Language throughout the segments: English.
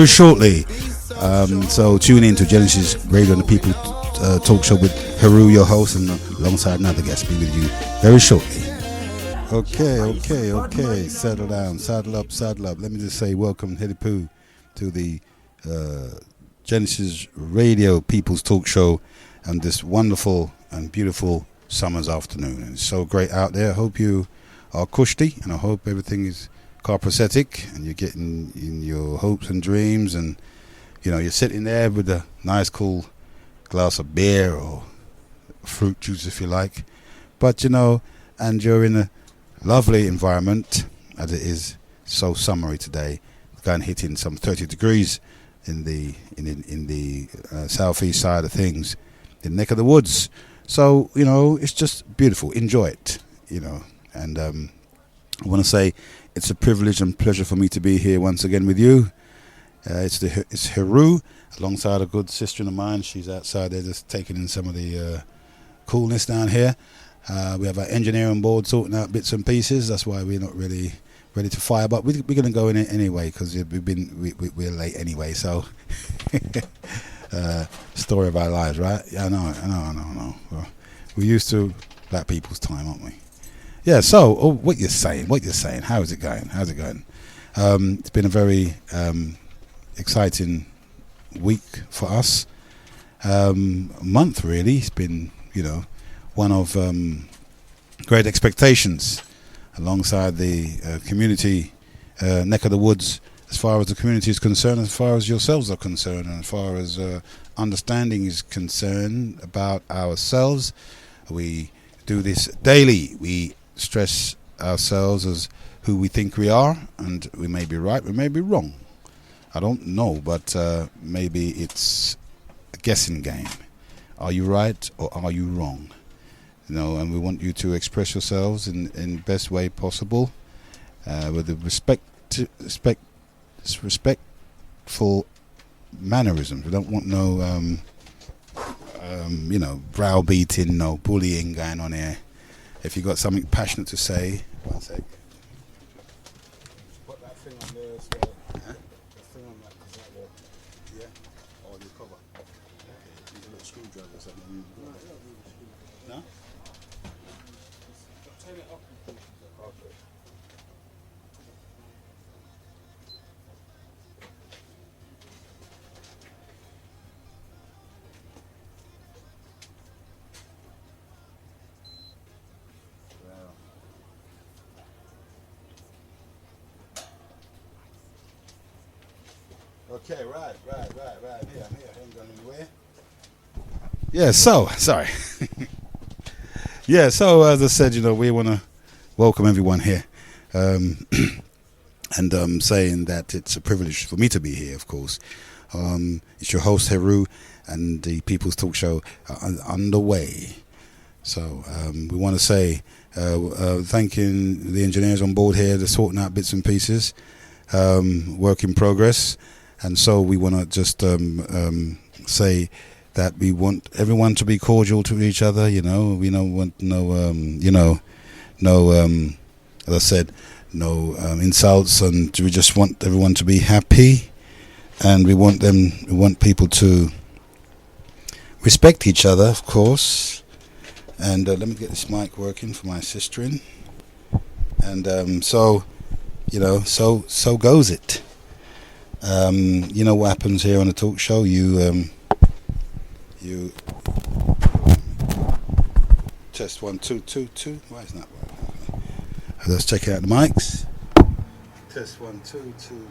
shortly. So tune in to Genesis Radio and the People Talk Show with Heru, your host, and alongside another guest. Be with you very shortly. Okay. Settle down, saddle up. Let me just say welcome, Heru, to the Genesis Radio People's Talk Show and this wonderful and beautiful summer's afternoon. And it's so great out there. I hope you are kushti, and I hope everything is copacetic and you're getting in your hopes and dreams, and you're sitting there with a nice cool glass of beer or fruit juice if you like, but and you're in a lovely environment as it is so summery today, going hitting some 30 degrees in the southeast side of things, in the neck of the woods. So it's just beautiful. Enjoy it, and I want to say it's a privilege and pleasure for me to be here once again with you. It's Heru, alongside a good sister of mine. She's outside there just taking in some of the coolness down here. We have our engineer on board sorting out bits and pieces. That's why we're not really ready to fire, but we're going to go in it anyway because we're late anyway. So story of our lives, right? Yeah, I know. Well, we're used to black people's time, aren't we? Yeah. So, what you're saying? How is it going? It's been a very exciting week for us. Month really. It's been one of great expectations alongside the community neck of the woods, as far as the community is concerned, as far as yourselves are concerned, and as far as understanding is concerned about ourselves. We do this daily. We stress ourselves as who we think we are, and we may be right, we may be wrong. I don't know, but maybe it's a guessing game. Are you right or are you wrong? And we want you to express yourselves in the best way possible, with the respectful mannerisms. We don't want no browbeating, no bullying going on here. If you've got something passionate to say, one sec. Put that thing on there as well. Huh? The thing on that, is that what? Yeah? Or the cover? These little screwdrivers that you no? Turn it up. Okay. Okay, right. Here. I ain't going anywhere. Yeah, so, sorry. Yeah, so as I said, we want to welcome everyone here. And saying that it's a privilege for me to be here, of course. It's your host, Heru, and the People's Talk Show underway. So we want to say, thanking the engineers on board here, they're sorting out bits and pieces, work in progress. And so we want to just say that we want everyone to be cordial to each other. We don't want as I said, no insults, and we just want everyone to be happy, and we want people to respect each other, of course. And let me get this mic working for my sister in. And so goes it. What happens here on the talk show? You test 1 2 2 2. Why is that working? Let's check out the mics. Test 1 2 2 2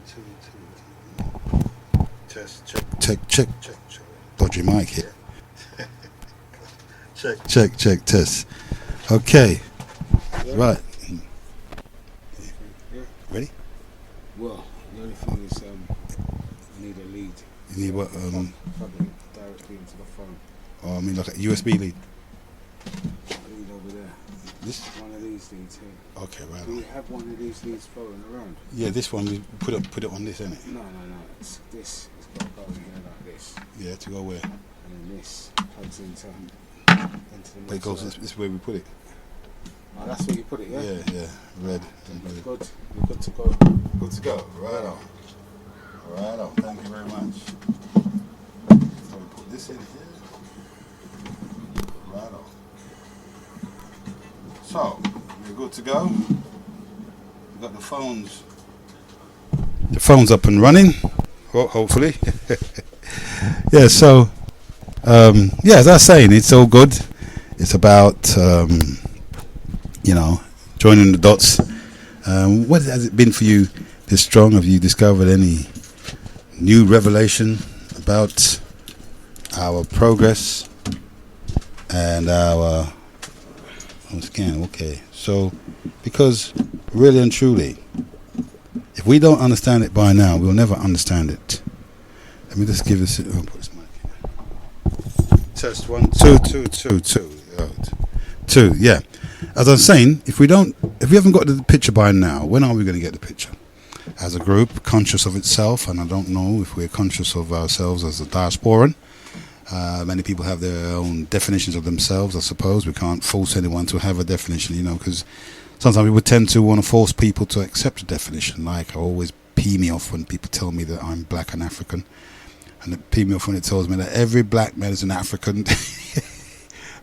2. Test check. Dodgy mic here. check test. Okay. Right. Ready? Well, the only thing is I need a lead. You need what? Plugging directly into the phone. Oh, I mean like a USB lead. Lead over there. This? One of these leads here. Okay, right. Do you have one of these leads floating around? Yeah, this one we put it on this, isn't it? No. This has got to go in here like this. Yeah, to go where? And then this plugs into the. It goes. This is where we put it. Oh, that's where you put it, yeah? Yeah. Red. Good. You're good to go. Good to go. Right on. Right on. Thank you very much. So we put this in here. Right on. So, we're good to go. We've got the phones. The phone's up and running. Hopefully. Yeah, so, yeah, as I was saying, it's all good. It's about, joining the dots. What has it been for you this strong? Have you discovered any new revelation about our progress and our scan? Okay, so because really and truly, if we don't understand it by now, we'll never understand it. Let me just give this. Put this mic here. Test 1, 2, 2, 2, 2. 2, yeah. As I was saying, if we haven't got the picture by now, when are we going to get the picture? As a group, conscious of itself, and I don't know if we're conscious of ourselves as a diasporan. Many people have their own definitions of themselves, I suppose. We can't force anyone to have a definition, because sometimes we would tend to want to force people to accept a definition. Like, I always pee me off when people tell me that I'm black and African. And it pee me off when it tells me that every black man is an African.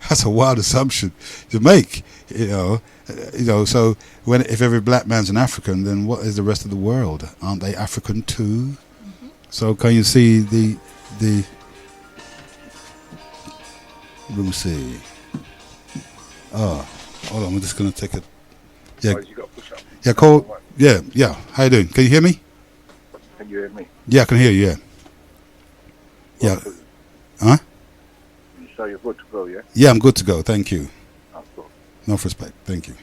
That's a wild assumption to make, So if every black man's an African, then what is the rest of the world? Aren't they African too? Mm-hmm. So can you see the? Let me see. Oh, hold on. I'm just gonna take it. Yeah. Oh, you got push up. Yeah. Cole. Yeah. How you doing? Can you hear me? Can you hear me? Yeah, I can hear you. Yeah. Yeah. Huh? So you're good to go, yeah? Yeah, I'm good to go. Thank you. Enough respect. Thank you.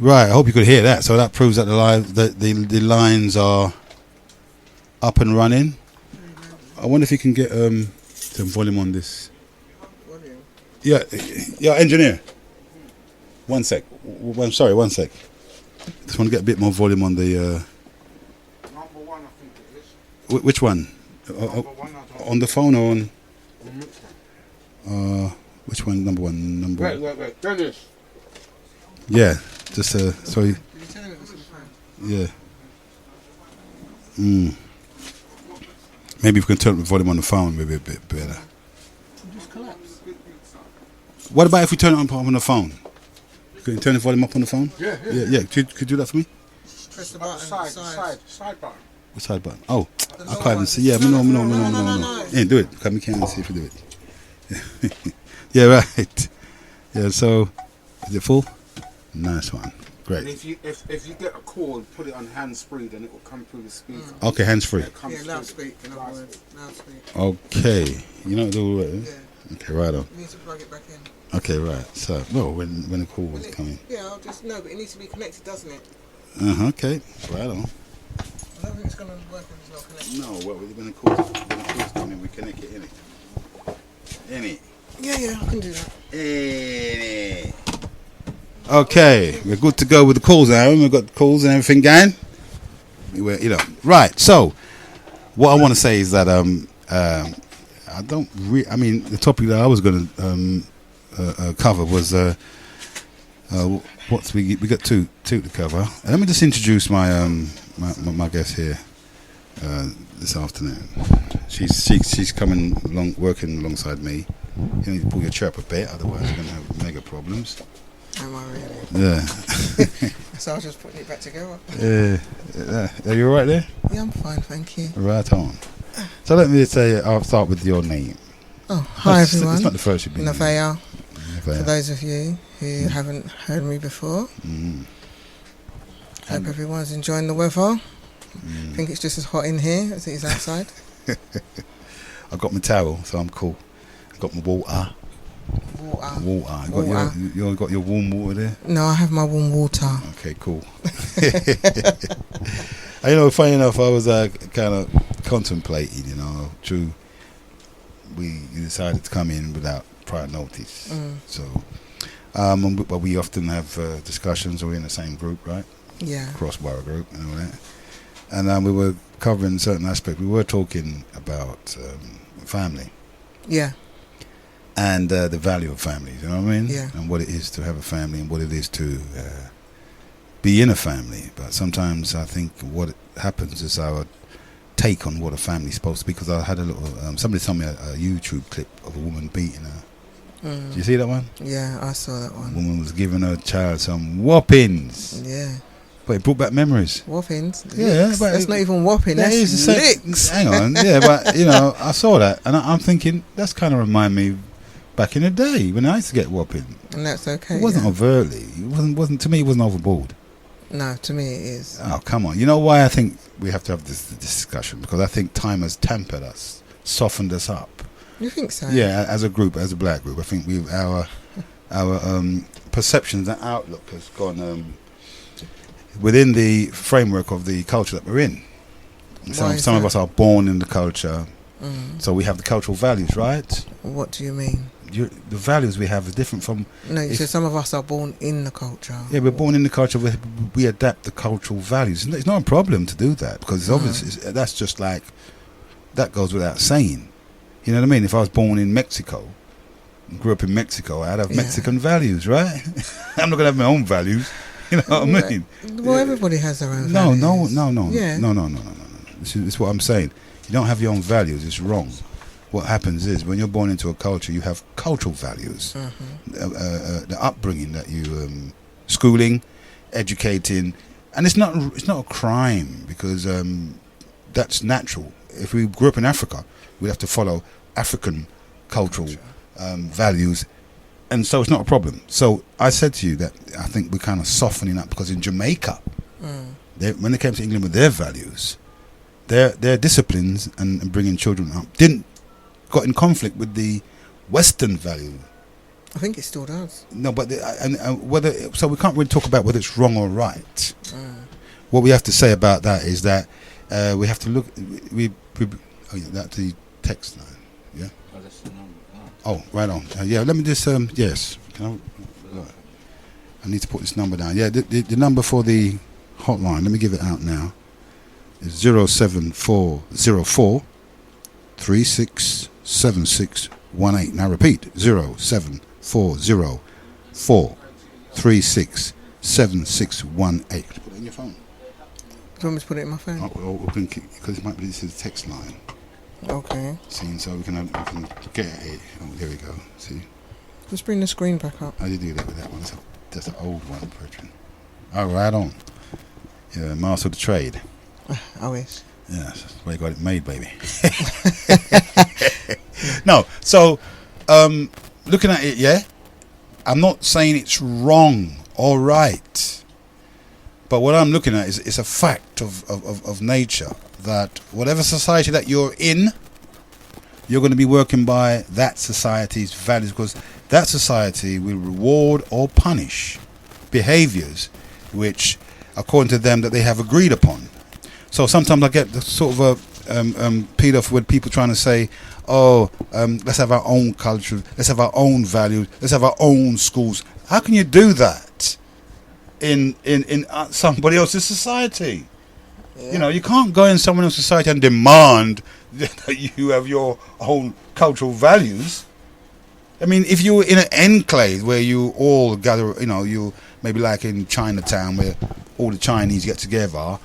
Right. I hope you could hear that. So that proves that the lines are up and running. I wonder if you can get some volume on this. Yeah, engineer. One sec. One sec. Just want to get a bit more volume on the. Number 1, I think it is. Which one? On the phone or on? Which one? Number 1. Wait. Dennis. Yeah. Just sorry. Yeah. Maybe if we can turn the volume on the phone, maybe a bit better. Just collapse. What about if we turn it on the phone? Can you turn the volume up on the phone? Yeah. Could you do that for me? Press the button. Side button. What side button? Oh, I can't even see. Yeah, no. Yeah, do it. Come, we can't see if you do it. Yeah, right. Yeah, so is it full? Nice one. Great. And if you get a call, put it on hands free, then it will come through the speaker. Okay, hands free. Yeah, loudspeak. Okay, you know the way. Yeah. Okay, right on. You need to plug it back in. Okay, right. So, when the call was coming. Yeah, but it needs to be connected, doesn't it? Okay, right on. I don't think it's going to work if it's not connected. No, when the call's coming, we connect it in it. Yeah, I can do that. Okay, we're good to go with the calls now. We've got the calls and everything going. Right. So, what I want to say is that the topic that I was going to cover was we got two to cover. And let me just introduce my guest here this afternoon. She's coming along, working alongside me. You need to pull your chair up a bit, otherwise you're going to have mega problems. Am I really? Yeah. So I was just putting it back together. Are you alright there? Yeah, I'm fine, thank you. Right on. So let me say, I'll start with your name. Oh, hi everyone. It's not the first you've been. Nevaeh. For those of you who haven't heard me before. Hope everyone's enjoying the weather. I think it's just as hot in here as it is outside. I've got my towel, so I'm cool. I've got my water. You got your warm water there? No, I have my warm water. Okay, cool. Funny enough, I was kind of contemplating, we decided to come in without prior notice. So, but we often have discussions. We're in the same group, right? Yeah. Cross-borough group and all that. And we were covering certain aspects. We were talking about family. Yeah. And the value of family, you know what I mean? Yeah. And what it is to have a family and what it is to be in a family. But sometimes I think what happens is our take on what a family's supposed to be, because I had a little somebody told me a YouTube clip of a woman beating her. Did you see that one? Yeah, I saw that one. A woman was giving her child some whoppings. Yeah. But it brought back memories. Whoppings? Yeah, Licks. but That's not even whopping, that that's is the licks. same. Hang on, yeah, but you know, I saw that and I'm thinking that's kind of remind me back in the day when I used to get whopping. And that's okay. It wasn't yeah. overtly. It wasn't to me. It wasn't overboard. No, to me it is. Oh, come on. You know why I think we have to have this discussion? Because I think time has tempered us, softened us up. You think so? Yeah, as a group, as a black group, I think our perceptions and outlook has gone within the framework of the culture that we're in. Some of us are born in the culture, so we have the cultural values, right? What do you mean? The values we have is different from... No, you said some of us are born in the culture. Yeah, we're born in the culture. We adapt the cultural values. It's not a problem to do that, because it's obvious. That's just like... That goes without saying. You know what I mean? If I was born in Mexico, grew up in Mexico, I'd have Mexican values, right? I'm not going to have my own values. You know what I mean? Well, everybody has their own No. values. No. This is what I'm saying. You don't have your own values. It's wrong. What happens is when you're born into a culture, you have cultural values, the upbringing that you, schooling, educating, and it's not a crime, because that's natural. If we grew up in Africa, we'd have to follow African cultural values, and so it's not a problem. So I said to you that I think we're kind of softening up, because in Jamaica, when they came to England with their values, their disciplines and bringing children up got in conflict with the Western value. I think it still does. No, but so we can't really talk about whether it's wrong or right. What we have to say about that is that we have to look. That's the text line. Yeah. Oh, that's the number. Oh, right on. Yeah. Let me just. Yes. I need to put this number down. Yeah. The number for the hotline. Let me give it out now. Is 07404 367618. Now repeat, 07404 367618. Put it in your phone. Do you want me to put it in my phone? Because it might be, this is a text line. Okay. See, so we can get it. Oh, there we go. See? Just bring the screen back up. How do you do that with that one? That's an old one, Bertrand. Oh, right on. Yeah, master of the trade. I wish. Yeah, that's why you got it made, baby. No, so looking at it, yeah, I'm not saying it's wrong or right, but what I'm looking at is it's a fact of nature that whatever society that you're in, you're going to be working by that society's values, because that society will reward or punish behaviors which, according to them, that they have agreed upon. So sometimes I get sort of peed off with people trying to say, let's have our own culture, let's have our own values, let's have our own schools. How can you do that in somebody else's society? Yeah. You know, you can't go in someone else's society and demand that you have your own cultural values. I mean, if you're in an enclave where you all gather, you know, you maybe like in Chinatown where all the Chinese get together,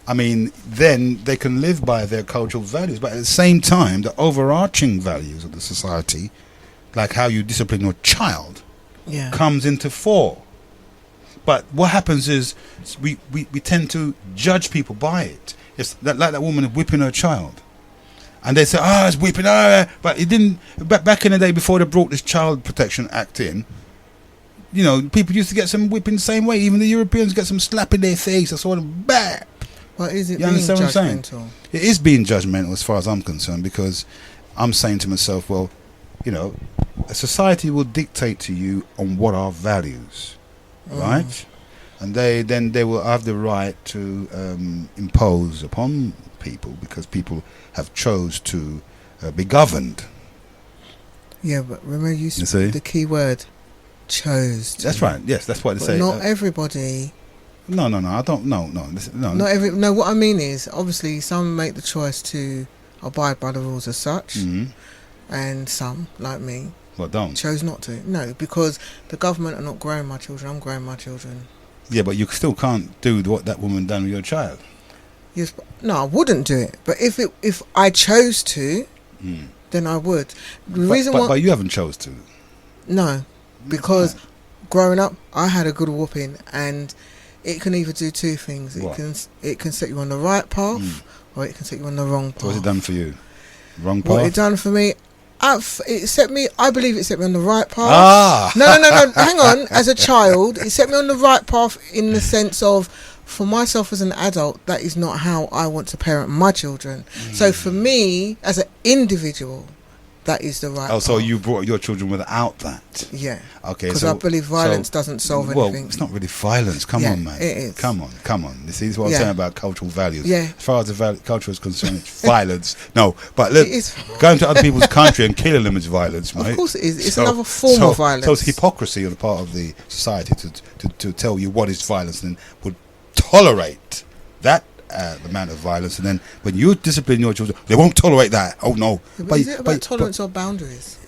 I mean, then they can live by their cultural values, but at the same time, the overarching values of the society, like how you discipline your child, comes into fore. But what happens is we tend to judge people by it. It's like that woman whipping her child, and they say, it's whipping her, but it didn't. Back in the day, before they brought this Child Protection Act in, you know, people used to get some whipping the same way. Even the Europeans get some slap in their face. I saw them back. But is it being judgmental? It is being judgmental as far as I'm concerned, because I'm saying to myself, well, you know, a society will dictate to you on what are values, right? And they will have the right to impose upon people, because people have chose to be governed. Yeah, but remember you see the key word, chose to. That's right. Yes, that's what they say. Not everybody. No. I don't. No. No. What I mean is, obviously, some make the choice to abide by the rules as such, and some, like me, don't chose not to. No, because the government are not growing my children. I'm growing my children. Yeah, but you still can't do what that woman done with your child. Yes, no, I wouldn't do it. But if I chose to, then I would. The reason why, but you haven't chose to. no, because growing up, I had a good whooping, and it can either do two things. What? It can set you on the right path, or it can set you on the wrong path. What's it done for you? Wrong path? What it done for me? It set me. I believe it set me on the right path. Ah. No. Hang on. As a child, it set me on the right path in the sense of, for myself as an adult, that is not how I want to parent my children. So for me, as an individual, that is the right path. Oh, so you brought your children without that? Yeah. Okay. Because I believe violence doesn't solve anything. Well, it's not really violence. Come on, man. It is. Come on. This is what I'm saying about cultural values. Yeah. As far as the culture is concerned, it's violence. No, but look, It is. going to other people's country and killing them is violence, mate. Of course it is. It's another form of violence. So it's hypocrisy on the part of the society to tell you what is violence and would tolerate that amount of violence, and then when you discipline your children, they won't tolerate that. Oh no! But is it about tolerance or boundaries?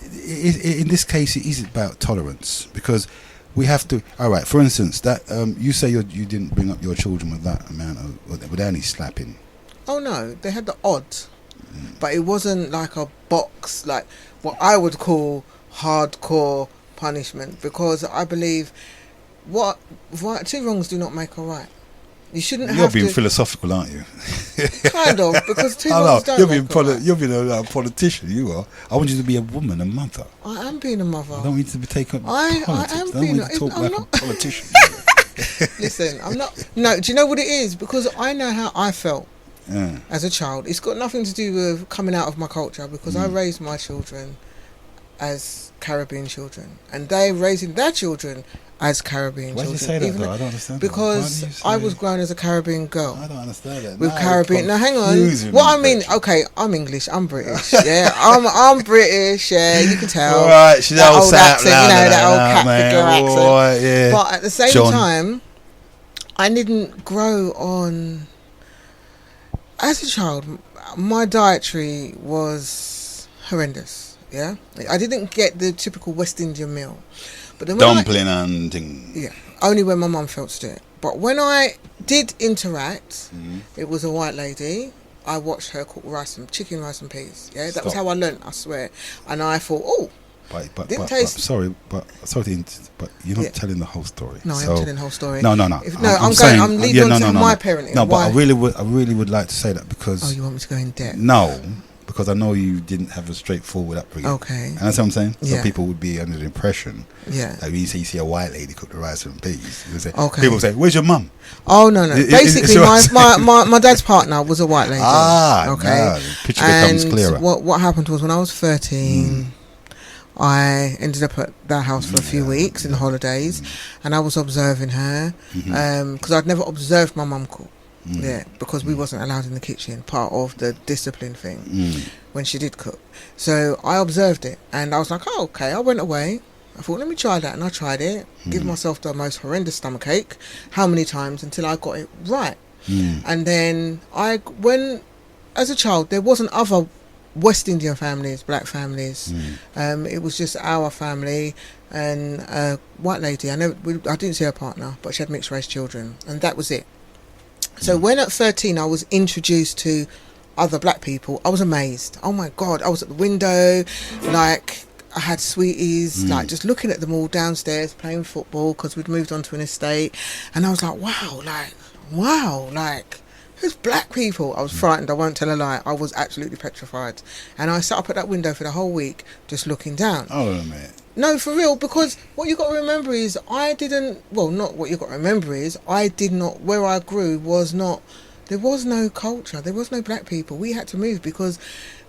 In this case, it is about tolerance, because we have to. All right, for instance, that you say you didn't bring up your children with that amount of with any slapping. Oh no, they had the odd, but it wasn't like a box, like what I would call hardcore punishment, because I believe two wrongs do not make a right. You shouldn't You're have being to. philosophical, aren't you? Kind of, because two I know. wrongs don't You're make being a right. you're being a politician. You are. I want you to be a woman, a mother. I am being a mother. I don't want you to be taken. I politics. am I don't being want you to talk I'm like not- a politician. Listen, I'm not. No, do you know what it is? Because I know how I felt Yeah. as a child. It's got nothing to do with coming out of my culture, because I raised my children as Caribbean children, and they're raising their children as Caribbean Why do children. you say that, even though? I don't understand. because that. Why do you I say- was grown as a Caribbean girl. I don't understand that. With Now Caribbean. you're Now, hang on. confusing What me, I mean, Patrick. okay, I'm English. I'm British. Yeah, I'm British. Yeah, you can tell. All right, she's that all old sat accent, loud you know, and that old that, cat man. figure accent. Boy, yeah. But at the same John. time, I didn't grow on. As a child, my dietary was horrendous. Yeah, I didn't get the typical West Indian meal. But then when Dumpling and thing. yeah, only when my mum felt to do it. But when I did interact, it was a white lady. I watched her cook chicken, rice and peas. Yeah, that was Stop. how I learnt, I swear. And I thought, oh, But Didn't taste- sorry, but you're not Yeah. telling the whole story. no, So- I'm telling the whole story. No. I'm leading on to my parenting. No, but Why? I really would like to say that because Oh, you want me to go in depth? no, because I know you didn't have a straightforward upbringing. Okay. And that's what I'm saying. So Yeah. people would be under the impression Yeah. that when you see a white lady cook the rice and peas, you say, Okay. people say, "Where's your mum?" Oh no. Basically, it's my dad's partner was a white lady. Okay. Okay. The picture becomes And clearer. what happened was, when I was 13, I ended up at their house for a few weeks in the holidays, and I was observing her because I'd never observed my mum cook. Yeah, because we wasn't allowed in the kitchen, part of the discipline thing when she did cook. So I observed it, and I was like, oh, okay. I went away. I thought, let me try that, and I tried it. Give myself the most horrendous stomachache. How many times until I got it right? And then as a child, there wasn't other West Indian families, black families. It was just our family and a white lady. I didn't see her partner, but she had mixed race children, and that was it. So when at 13 I was introduced to other black people, I was amazed. Oh my God, I was at the window, like I had sweeties, like just looking at them all downstairs playing football, because we'd moved onto an estate, and I was like, wow, who's black people? I was frightened, I won't tell a lie. I was absolutely petrified. And I sat up at that window for the whole week just looking down. Hold on a minute. No, for real, because what you got to remember is where I grew there was no culture, there was no black people. We had to move because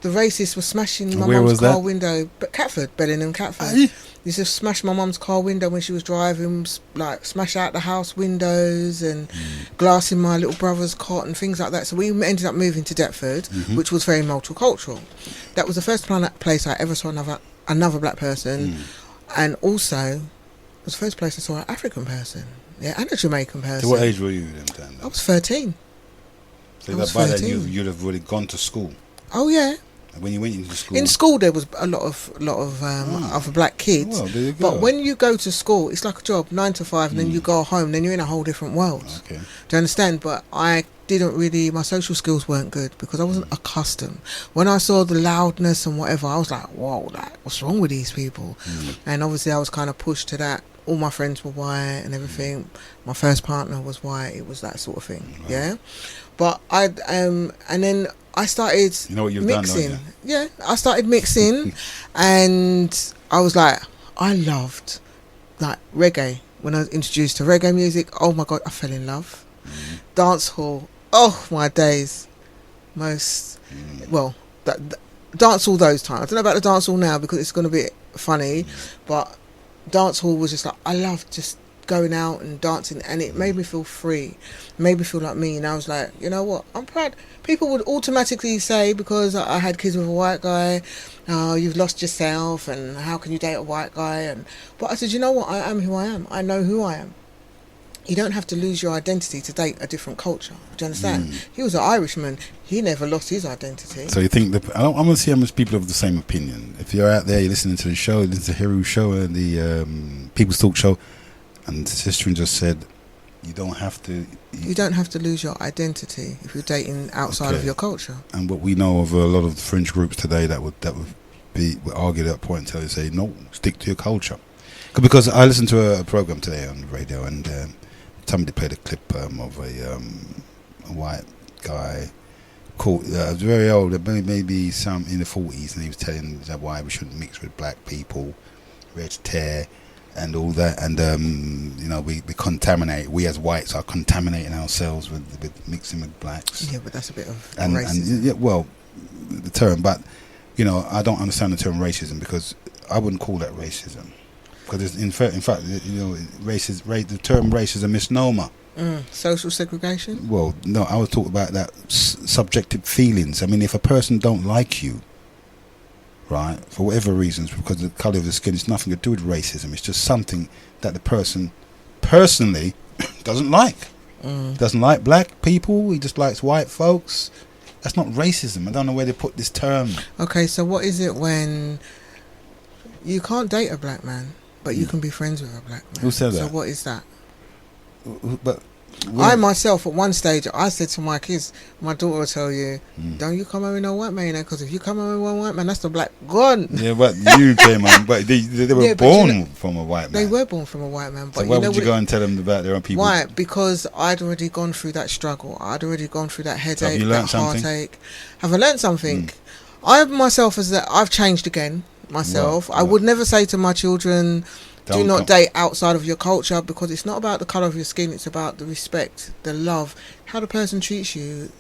the racists were smashing my Where mum's was car that? window. But Bellingham, Catford. Aye. Used to smash my mum's car window when she was driving, like smash out the house windows and glass in my little brother's cot and things like that. So we ended up moving to Deptford, which was very multicultural. That was the first place I ever saw another black person, and also it was the first place I saw an African person, and a Jamaican person. So what age were you then? I was 13. So I was by then 13. you'd have already gone to school. Oh yeah. And when you went into school. In school there was a lot of other black kids. Well, there you go. But when you go to school, it's like a job, 9 to 5, and then you go home, then you're in a whole different world. Okay. Do you understand? But I my social skills weren't good because I wasn't accustomed. When I saw the loudness and whatever, I was like, whoa, like, what's wrong with these people? And obviously I was kind of pushed to that. All my friends were white and everything. My first partner was white. It was that sort of thing. Yeah. But and then I started You know what you've mixing. done, don't Yeah, I started mixing and I was like, I loved like reggae. When I was introduced to reggae music, oh my God, I fell in love. Dance hall, oh my days. Well, dance hall those times. I don't know about the dance hall now because it's going to be funny, but dance hall was just like, I loved just going out and dancing, and it made me feel free, made me feel like me. And I was like, you know what, I'm proud. People would automatically say, because I had kids with a white guy, oh, you've lost yourself and how can you date a white guy? But I said, you know what, I am who I am. I know who I am. You don't have to lose your identity to date a different culture. Do you understand? He was an Irishman. He never lost his identity. So you think that I'm going to see how much people have the same opinion. If you're out there, you're listening to the show, listen to Heru's show and the People's Talk Show, and Sister just said, you don't have to. You don't have to lose your identity if you're dating outside of your culture. And what we know of a lot of the fringe groups today that would argue that point until they say no, stick to your culture. Because I listened to a program today on the radio, and somebody played a clip of a white guy called very old, maybe some in the 40s, and he was telling that why we shouldn't mix with black people, red tear, and all that, and we contaminate. We as whites are contaminating ourselves with mixing with blacks. Yeah, but that's a bit of racism. The term, but I don't understand the term racism because I wouldn't call that racism. Because in fact, the term race is a misnomer. Social segregation? Well, no, I was talking about that subjective feelings. I mean, if a person don't like you, right, for whatever reasons, because of the colour of the skin, it's nothing to do with racism. It's just something that the person personally doesn't like. Doesn't like black people. He just likes white folks. That's not racism. I don't know where they put this term. Okay, so what is it when you can't date a black man, but you can be friends with a black man? Who said that? So what is that? But I myself, at one stage, I said to my kids, my daughter will tell you, don't you come home with no white man, because if you come home with one white man, that's the black gone. Yeah, but you came on, but they were born from a white man. They were born from a white man. But so why would you go and tell them about their own people? Why? Because I'd already gone through that struggle. I'd already gone through that headache, so have you learned heartache. Have I learned something? I myself, I've changed again myself. I would never say to my children, do not date outside of your culture, because it's not about the colour of your skin, it's about the respect, the love, how the person treats you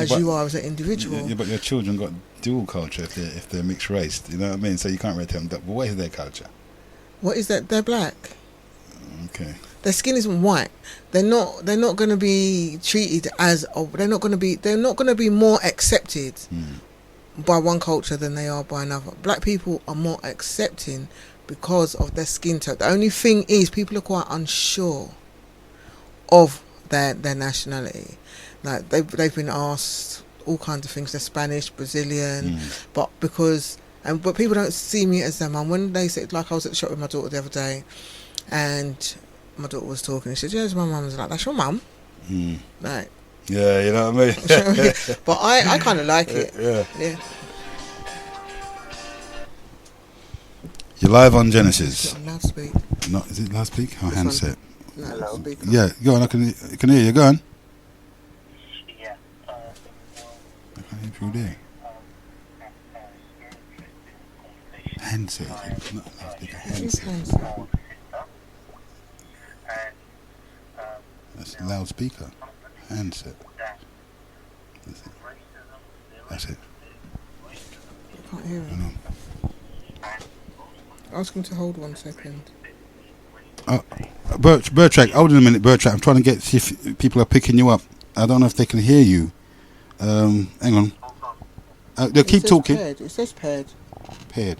you are as an individual. Yeah, but your children got dual culture if they're mixed race, you know what I mean? So you can't really tell them that. But what is their culture? What is that? They're black. Okay. Their skin isn't white. They're not going to be treated as. They're not going to be more accepted by one culture than they are by another. Black people are more accepting because of their skin tone. The only thing is, people are quite unsure of their nationality. Like they've been asked all kinds of things. They're Spanish, Brazilian, but people don't see me as them. And when they say, like, I was at the shop with my daughter the other day, and my daughter was talking, she said, "Yes, my mum." I was like, "That's your mum?" Like, yeah, you know what I mean. But I kind of like it. Yeah. You're live on Genesis. Loudspeak. No, is it loudspeak or handset? No, loudspeak. Yeah, go on. I can hear you. Go on. Yeah. I can't hear you there. Handset. Not loudspeaker. Handset. That's loudspeaker. Handset. That's it. I can't hear him. Ask him to hold 1 second. Bertrack, hold on a minute, Bertrack. I'm trying to see if people are picking you up. I don't know if they can hear you. Hang on. They'll keep talking. Paired. It says paired. Paired.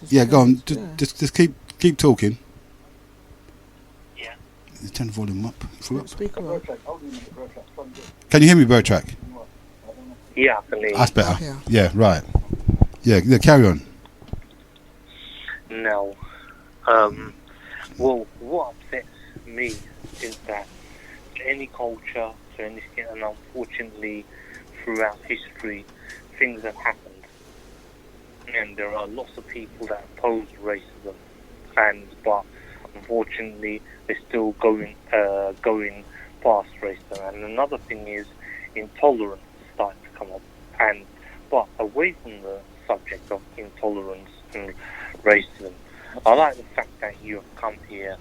Yeah, go on. Just keep talking. Yeah. Turn the volume up. Speaker up. Can you hear me, Bertrack? Yeah, I can hear you. That's better. Yeah, right. Yeah, carry on. No. Well, what upsets me is that any culture, to anything, and unfortunately, throughout history, things have happened. And there are lots of people that oppose racism, but unfortunately they're still going past racism. And another thing is intolerance starting to come up. But away from the subject of intolerance and racism, I like the fact that you have come here,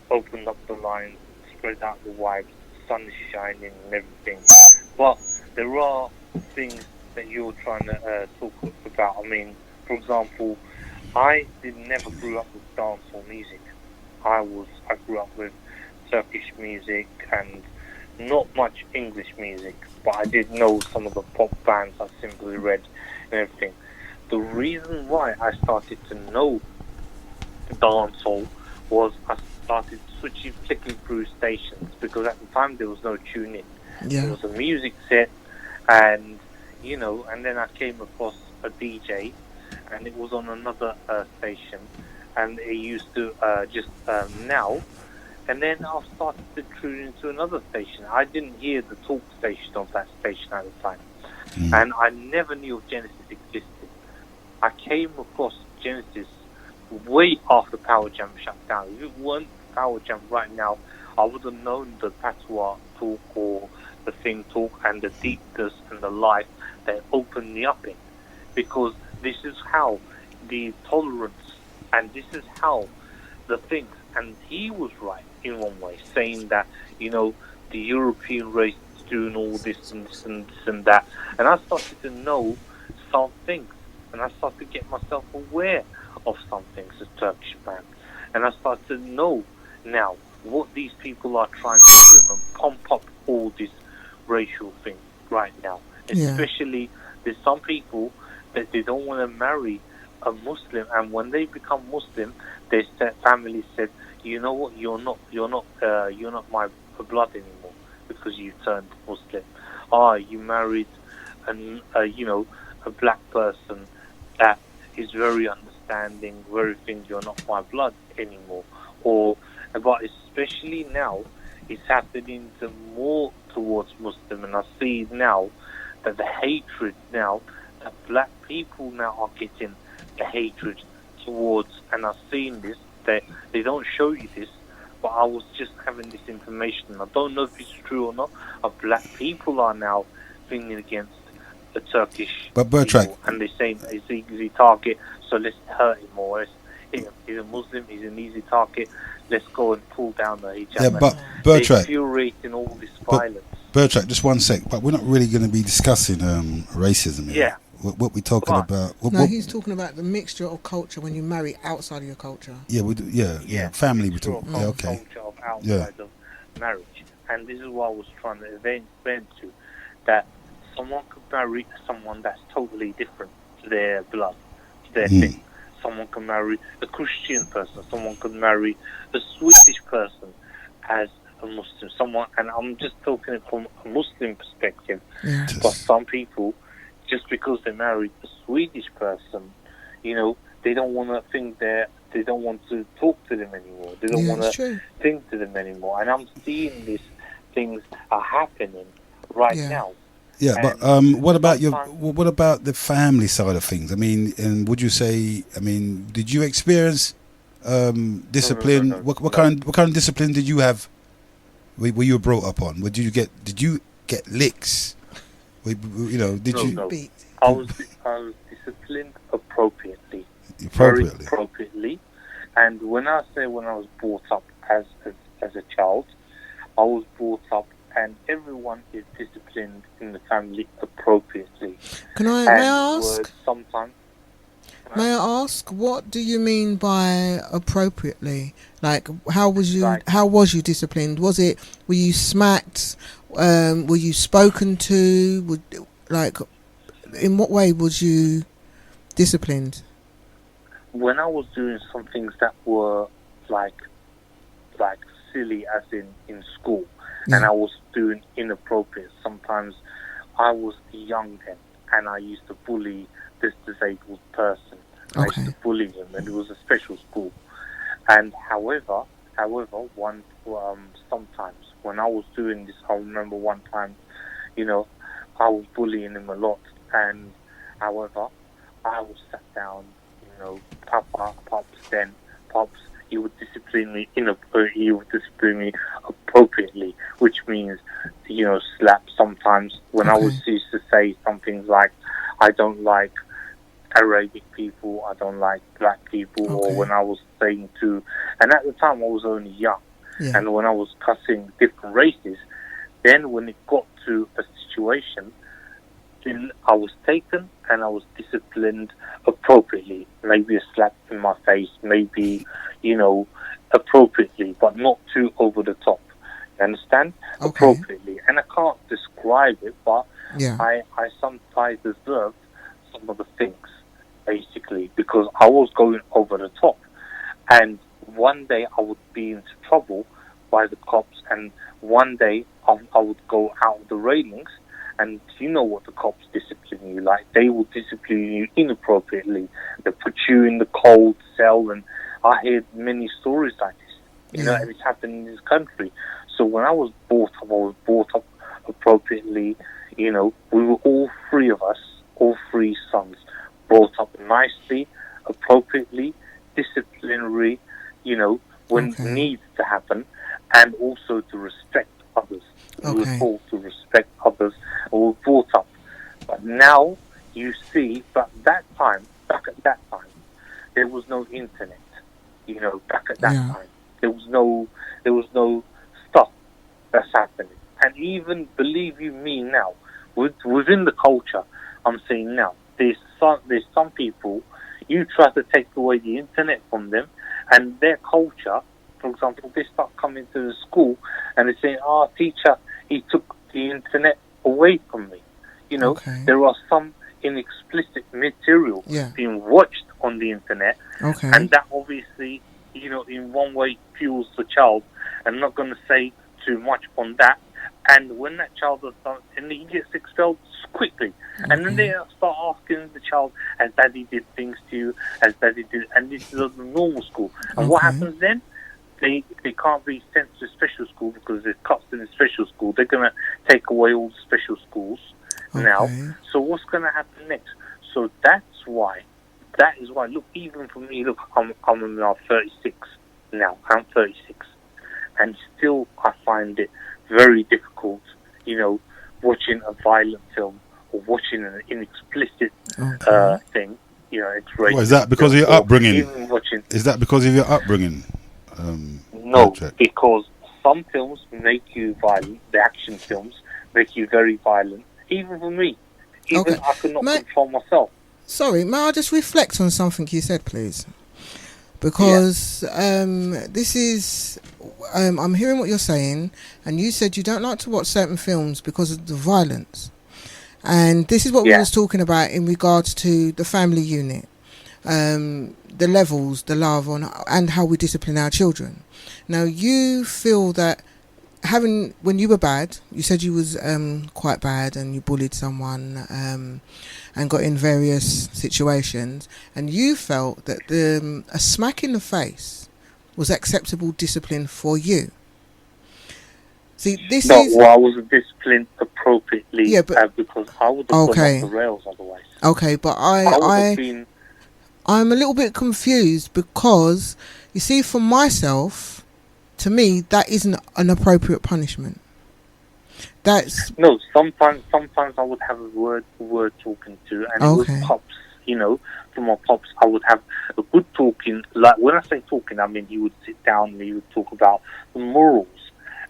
opened up the lines, spread out the vibes, the sun is shining and everything. But there are things that you're trying to talk about. I mean, for example, I never grew up with dancehall music. I grew up with Turkish music and not much English music, but I did know some of the pop bands. I Simply Red and everything. The reason why I started to know dancehall was I started flicking through stations, because at the time there was no tuning. Yeah. There was a music set, and and then I came across a DJ, and it was on another station, and it used to just now. And then I started to tune into another station. I didn't hear the talk station of that station at the time. And I never knew if Genesis existed. I came across Genesis way after Power Jam shut down. If it weren't Power Jam right now, I would have known the patois talk or the thing talk and the deepness and the life that opened me up in. Because this is how the tolerance, and this is how the things, and he was right in one way, saying that, the European race is doing all this and this and this and that. And I started to know some things, and I started to get myself aware of some things as Turkish man. And I started to know now what these people are trying to do and pump up all this racial thing right now. Especially, there's some people that they don't want to marry a Muslim, and when they become Muslim, their family said, you know what, you're not my blood anymore because you turned Muslim. You married a black person that is very understanding, very thing, you're not my blood anymore. But especially now, it's happening more towards Muslim, and I see now that the hatred now, that black people now are getting the hatred towards, and I've seen this, they don't show you this, but I was just having this information. I don't know if it's true or not, but black people are now thinking against the Turkish people, and they're saying he's an easy target, so let's hurt him more. He's a Muslim, he's an easy target, let's go and pull down the hijab. Yeah, but Bertrand, they're infuriating all this violence. Bertrand, just one sec, but we're not really going to be discussing racism here. Yeah. What we're talking about? He's talking about the mixture of culture when you marry outside of your culture. Yeah, we do. Yeah. Family, we talk. Yeah, okay. Culture of outside of marriage, and this is what I was trying to explain to, that someone could marry someone that's totally different to their blood, to their thing. Someone can marry a Christian person. Someone could marry a Swedish person as a Muslim. And I'm just talking from a Muslim perspective. Yeah. But some people, just because they married a Swedish person, they don't want to think they don't want to talk to them anymore. They don't want to think to them anymore. And I'm seeing these things are happening right now. Yeah, but what about the family side of things? I mean, and would you say? I mean, did you experience discipline? No. What kind of discipline did you have? Were you brought up on? Did you get licks? Did you? No. I was disciplined appropriately. Very appropriately. And when I was brought up as a child, I was brought up, and everyone is disciplined in the family appropriately. May I ask? Sometimes. May I ask, what do you mean by appropriately? Like, how was you disciplined? Were you smacked? Were you spoken to? In what way was you disciplined? When I was doing some things that were like silly, as in school, and I was doing inappropriate. Sometimes I was young then, and I used to bully this disabled person. I used to bully him, and it was a special school. And however, sometimes when I was doing this, I remember one time, you know, I was bullying him a lot, and however, I was sat down, you know, Pops, he would discipline me appropriately, which means, you know, slap sometimes. When I was used to say some things like, I don't like Arabic people, I don't like black people, or when I was saying to, and at the time I was only young, and when I was cussing different races, then when it got to a situation, then I was taken and I was disciplined appropriately. Maybe a slap in my face, maybe, you know, appropriately, but not too over the top. You understand? Appropriately. And I can't describe it, but I sometimes deserved some of the things, basically, because I was going over the top. And one day I would be into trouble by the cops, and one day I would go out of the railings, and you know what the cops discipline you like. They will discipline you inappropriately. They put you in the cold cell, and I hear many stories like this. You know, and it's happened in this country. So when I was brought up appropriately. You know, we were all three of us, all three sons, brought up nicely, appropriately, disciplinary, you know, when it needs to happen, and also to respect others. We were taught to respect others, and we were brought up. But now, you see, back at that time, there was no internet. You know, back at that time, there was no stuff that's happening. And even, believe you me now, within the culture, I'm saying now, there's some people, you try to take away the internet from them, and their culture, for example, they start coming to the school, and they say, teacher, he took the internet away from me. You know, there are some inexplicit material being watched on the internet, and that obviously, you know, in one way fuels the child. I'm not going to say too much on that. And when that child is done, and he gets expelled quickly, and then they start asking the child, "Has Daddy did things to you? Has Daddy did?" And this is a normal school. And what happens then? They can't be sent to special school because there's cuts in the special school. They're going to take away all the special schools now. So what's going to happen next? So that is why. Look, even for me, look, I'm now 36 now. I'm 36, and still I find it very difficult, you know, watching a violent film or watching an inexplicit thing. You know, it's very. Well, is that because of your upbringing? Is that because of your upbringing? No, because some films make you violent. The action films make you very violent. Even for me, I could not control myself. Sorry, may I just reflect on something you said, please? Because this is, I'm hearing what you're saying, and you said you don't like to watch certain films because of the violence. And this is what we was talking about in regards to the family unit, the levels, the love, and how we discipline our children. Now, you feel that when you were bad, you said you was quite bad and you bullied someone and got in various situations, and you felt that a smack in the face was acceptable discipline for you. See, I wasn't disciplined appropriately because I would have gone off the rails otherwise. Okay, but I'm a little bit confused because, you see, for myself, to me, that isn't an appropriate punishment. Sometimes I would have a word talking to, and it was pops. You know, from my pops, I would have a good talking. Like when I say talking, I mean he would sit down and he would talk about the morals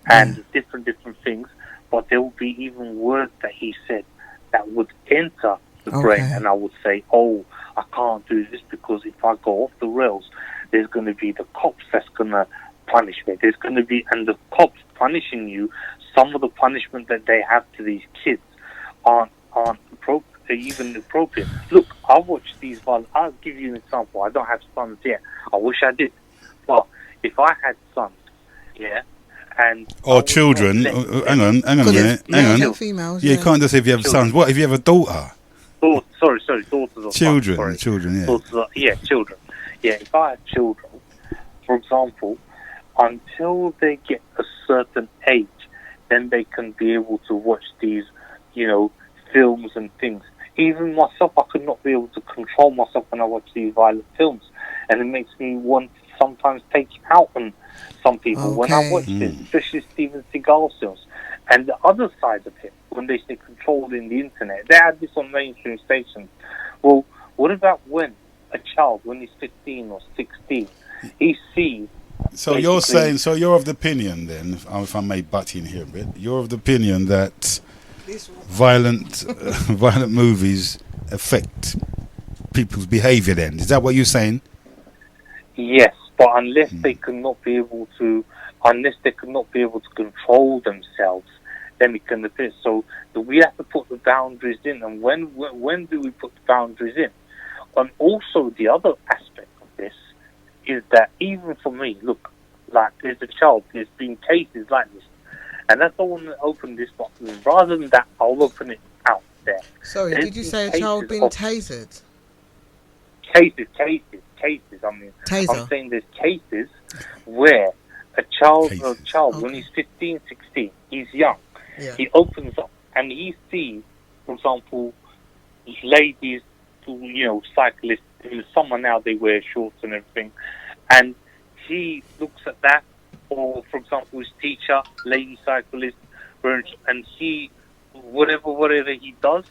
and different things. But there would be even words that he said that would enter the brain, and I would say, "Oh, I can't do this because if I go off the rails, there's going to be the cops that's going to punish me. There's going to be, and the cops punishing you. Some of the punishment that they have to these kids aren't even appropriate. Look, I watch these violent. I'll give you an example. I don't have sons yet. I wish I did. But if I had sons, and children. Hang on a minute. Hang on. Females, you can't just say if you have sons. What if you have a daughter? Sorry, daughters or children. Sons, children. Children. Yeah, if I had children, for example, until they get a certain age, then they can be able to watch these, films and things. Even myself, I could not be able to control myself when I watch these violent films, and it makes me want to sometimes take out on some people when I watch this, especially Steven Seagal films. And the other side of it, when they say controlling the internet, they had this on mainstream stations. Well, what about when a child, when he's 15 or 16, he sees... So you're saying, you're of the opinion then, if I may butt in here a bit, you're of the opinion that violent movies affect people's behaviour then? Is that what you're saying? Yes, but unless they could not be able to control themselves, then it can affect. So we have to put the boundaries in, and when do we put the boundaries in? And also the other aspect of this is that even for me, look, like there's a child, there's been cases like this, and that's all I want to open this box. Rather than that, I'll open it out there. Sorry, did you say a child being tasered? Cases. I mean, Taser. I'm saying there's cases where a child, when he's 15, 16, he's young. Yeah. He opens up and he sees, for example, ladies, cyclists. In the summer now they wear shorts and everything, and he looks at that. Or, for example, his teacher, lady cyclist, and he, whatever he does,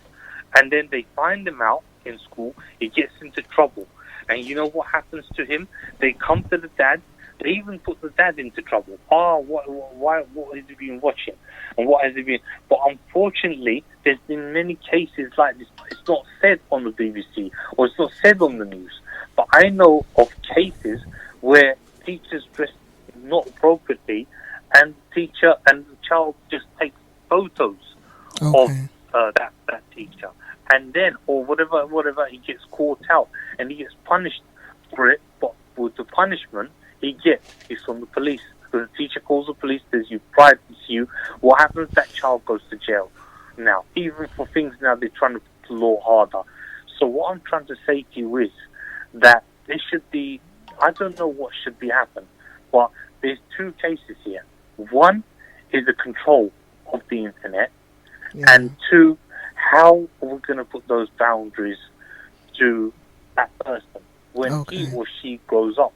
and then they find him out in school. He gets into trouble. And you know what happens to him? They come to the dad. They even put the dad into trouble. What has he been watching? And what has he been... But unfortunately, there's been many cases like this. It's not said on the BBC, or it's not said on the news. But I know of cases where teachers dress not appropriately, and the child just takes photos of that teacher. And then, or whatever, he gets caught out and he gets punished for it. But with the punishment he gets is from the police. Because the teacher calls the police, says you prior to you. What happens? That child goes to jail. Now, even for things now, they're trying to put the law harder. So what I'm trying to say to you is that there should be, I don't know what should be happen, but there's two cases here. One is the control of the internet, and two, how are we going to put those boundaries to that person when he or she grows up?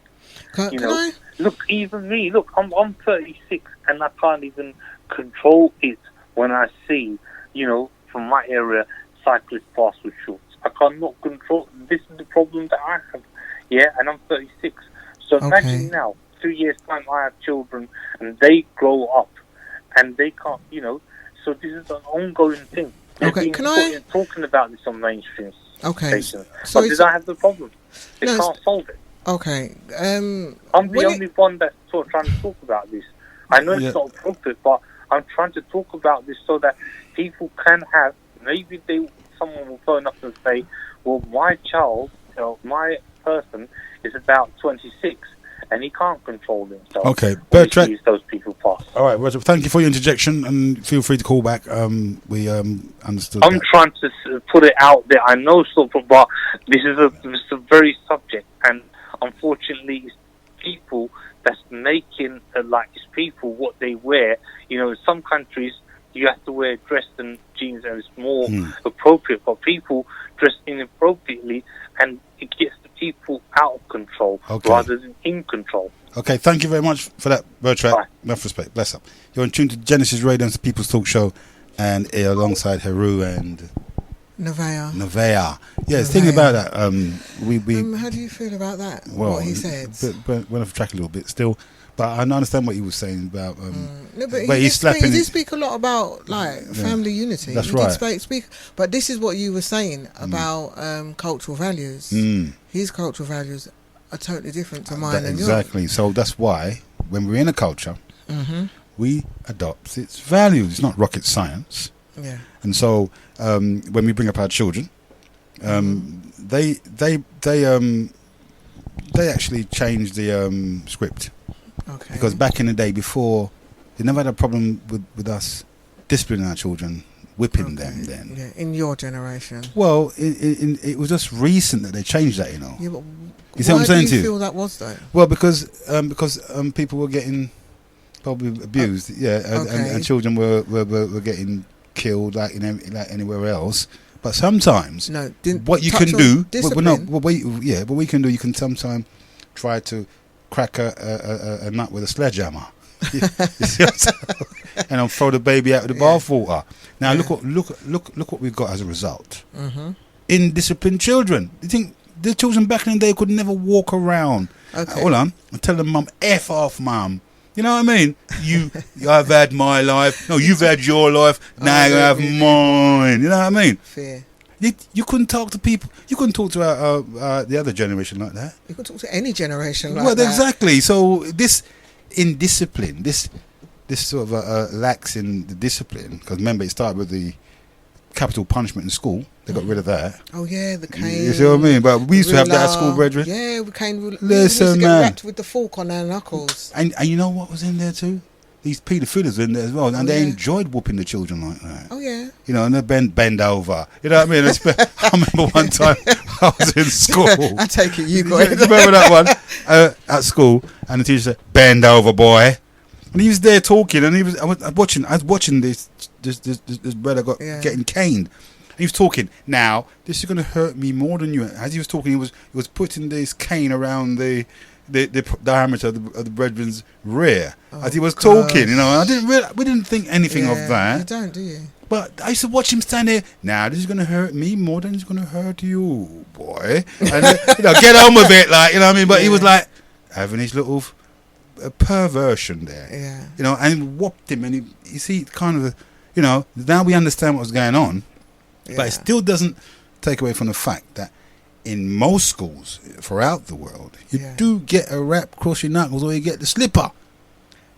Look, even me, I'm 36 and I can't even control it when I see, from my area, cyclists pass with shorts. I cannot control. This is the problem that I have, and I'm 36. So imagine now, 2 years' time, I have children and they grow up and they can't, so this is an ongoing thing. Talking about this on mainstream stations. But did I have the problem? They can't solve it. Okay. I'm the only one that's trying to talk about this. I know it's not appropriate, but I'm trying to talk about this so that people can have, maybe someone will phone up and say, well, my child, my person is about 26 and he can't control himself. Okay, Bertrand. Those people pass. All right, Roger, thank you for your interjection and feel free to call back. We understood. I'm trying to put it out there. I know, but this is a very subject, and unfortunately, it's people that's making it's people what they wear. In some countries you have to wear dress and jeans, and it's more appropriate. But people dress inappropriately, and it gets the people out of control rather than in control. Okay, thank you very much for that, Bertrand. Bye. Enough respect. Bless up. You're in tune to Genesis Radio and the People's Talk Show, and alongside Heru and Nevaeh. Yeah, thinking about that. How do you feel about that? Well, what he said? But went off track a little bit still. But I understand what he was saying about. But he did speak a lot about family unity. That's he did speak. But this is what you were saying about cultural values. His cultural values are totally different to mine and yours. Exactly. So that's why when we're in a culture, we adopt its values. It's not rocket science. Yeah. And so when we bring up our children, they actually change the script. Okay. Because back in the day, before, they never had a problem with us disciplining our children, whipping them. Then, in your generation. Well, it was just recent that they changed that. Yeah, but you see what I'm saying to you? Why do you feel that was though? Well, because people were getting probably abused. And children were getting killed like anywhere else. But sometimes what you can do, what we can do, you can sometimes try to crack a nut with a sledgehammer. You see what I'm saying? And I'll throw the baby out of the bathwater. Now look what we've got as a result. Indisciplined children. You think the children back in the day could never walk around? Hold on, I tell them, mum, F off, mum. You know what I mean? I've had my life. No, you've had your life. Now you have mine. You know what I mean? Fair. You couldn't talk to people. You couldn't talk to the other generation like that. You couldn't talk to any generation like that. Well, exactly. So this indiscipline, this sort of lacks in the discipline. Because remember, it started with the capital punishment in school. They got rid of that. Oh yeah, the cane. You see what I mean? But we used to have that at school, brethren. Yeah, the cane. Listen, we used to get man. wrapped with the fork on our knuckles. And you know what was in there too? These paedophiles were in there as well, and they enjoyed whooping the children like that. Oh yeah. You know, and they bend over. You know what I mean? I remember one time I was in school. I take it you got it. Remember that one at school, and the teacher said, "Bend over, boy." And he was there talking, and I was watching this brother getting caned. And he was talking. Now this is going to hurt me more than you. As he was talking, he was putting this cane around the diameter of the brethren's rear as he was talking. You know, we didn't think anything of that. You don't, do you? But I used to watch him stand there. Now this is going to hurt me more than it's going to hurt you, boy. And get on with it, like, you know what I mean. But he was like having his little perversion there. Yeah. You know, and whopped him, and you see, kind of, you know, now we understand what was going on, but it still doesn't take away from the fact that in most schools throughout the world, you do get a rap across your knuckles, or you get the slipper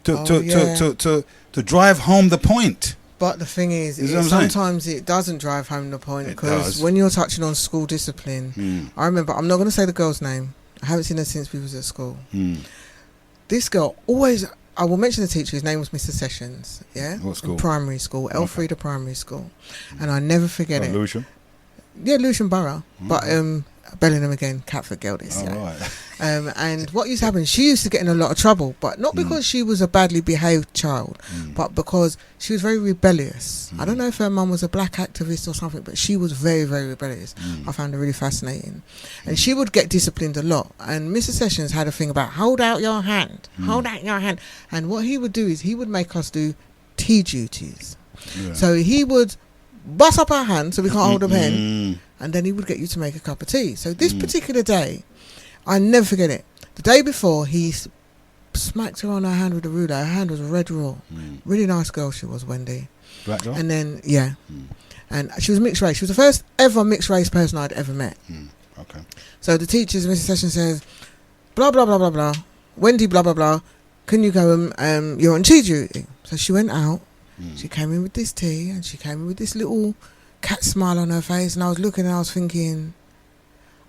to drive home the point. But the thing is, sometimes it doesn't drive home the point, because when you're touching on school discipline, I remember, I'm not going to say the girl's name. I haven't seen her since we was at school. This girl always, I will mention the teacher, his name was Mr. Sessions, What school? Primary school, Elfrida Primary School. And I never forget it. Lucian? Yeah, Lucian Borough. But Bellingham again, Catford girl this. Right. And what used to happen, she used to get in a lot of trouble, but not because she was a badly behaved child, but because she was very rebellious. I don't know if her mum was a black activist or something, but she was very, very rebellious. I found her really fascinating. And she would get disciplined a lot. And Mr. Sessions had a thing about, hold out your hand, hold out your hand. And what he would do is he would make us do tea duties. So he would bust up our hand so we can't hold a pen, and then he would get you to make a cup of tea. So this particular day, I never forget it. The day before, he smacked her on her hand with a ruler. Her hand was red raw. Really nice girl she was, Wendy. Black girl? And then, and she was mixed race. She was the first ever mixed race person I'd ever met. Okay. So the teachers, Mr. Sessions says, blah, blah, blah, blah, blah. Wendy, blah, blah, blah. Can you go you're on tea duty? So she went out. She came in with this tea, and she came in with this little cat smile on her face, and I was looking and I was thinking,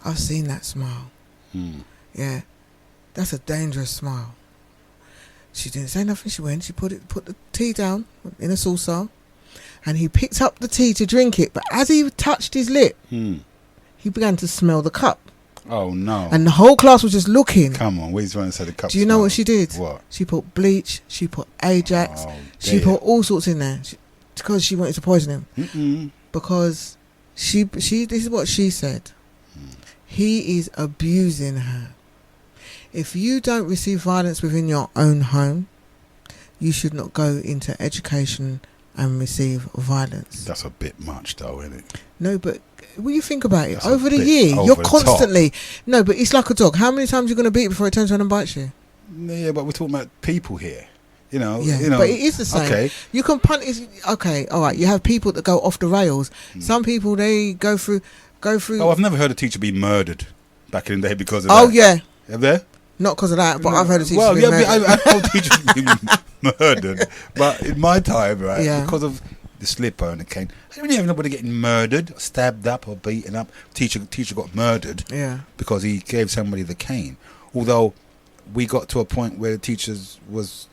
I've seen that smile. Yeah, that's a dangerous smile. She didn't say nothing. She went, she put the tea down in a saucer, and he picked up the tea to drink it, but as he touched his lip, he began to smell the cup. Oh no. And the whole class was just looking. Come on, where's trying to say the cup? Do you know what she did? What? She put bleach, she put Ajax, she put all sorts in there because she wanted to poison him. Because she this is what she said. He is abusing her. If you don't receive violence within your own home, you should not go into education and receive violence. That's a bit much though, isn't it? No, but when you think about it, That's over the year, over you're the constantly... No, but it's like a dog. How many times are you going to beat it before it turns around and bites you? Yeah, but we're talking about people here. You know, but it is the same. Okay. You can punt... Okay, all right, you have people that go off the rails. Some people, they go through... Oh, I've never heard a teacher be murdered back in the day because of that. Oh, yeah. Have there? Not because of that, but I've heard a teacher be murdered. I've heard teachers be murdered. But in my time, right, because of the slipper and the cane, I didn't really have nobody getting murdered, stabbed up or beaten up. Teacher got murdered because he gave somebody the cane. Although we got to a point where the teachers was,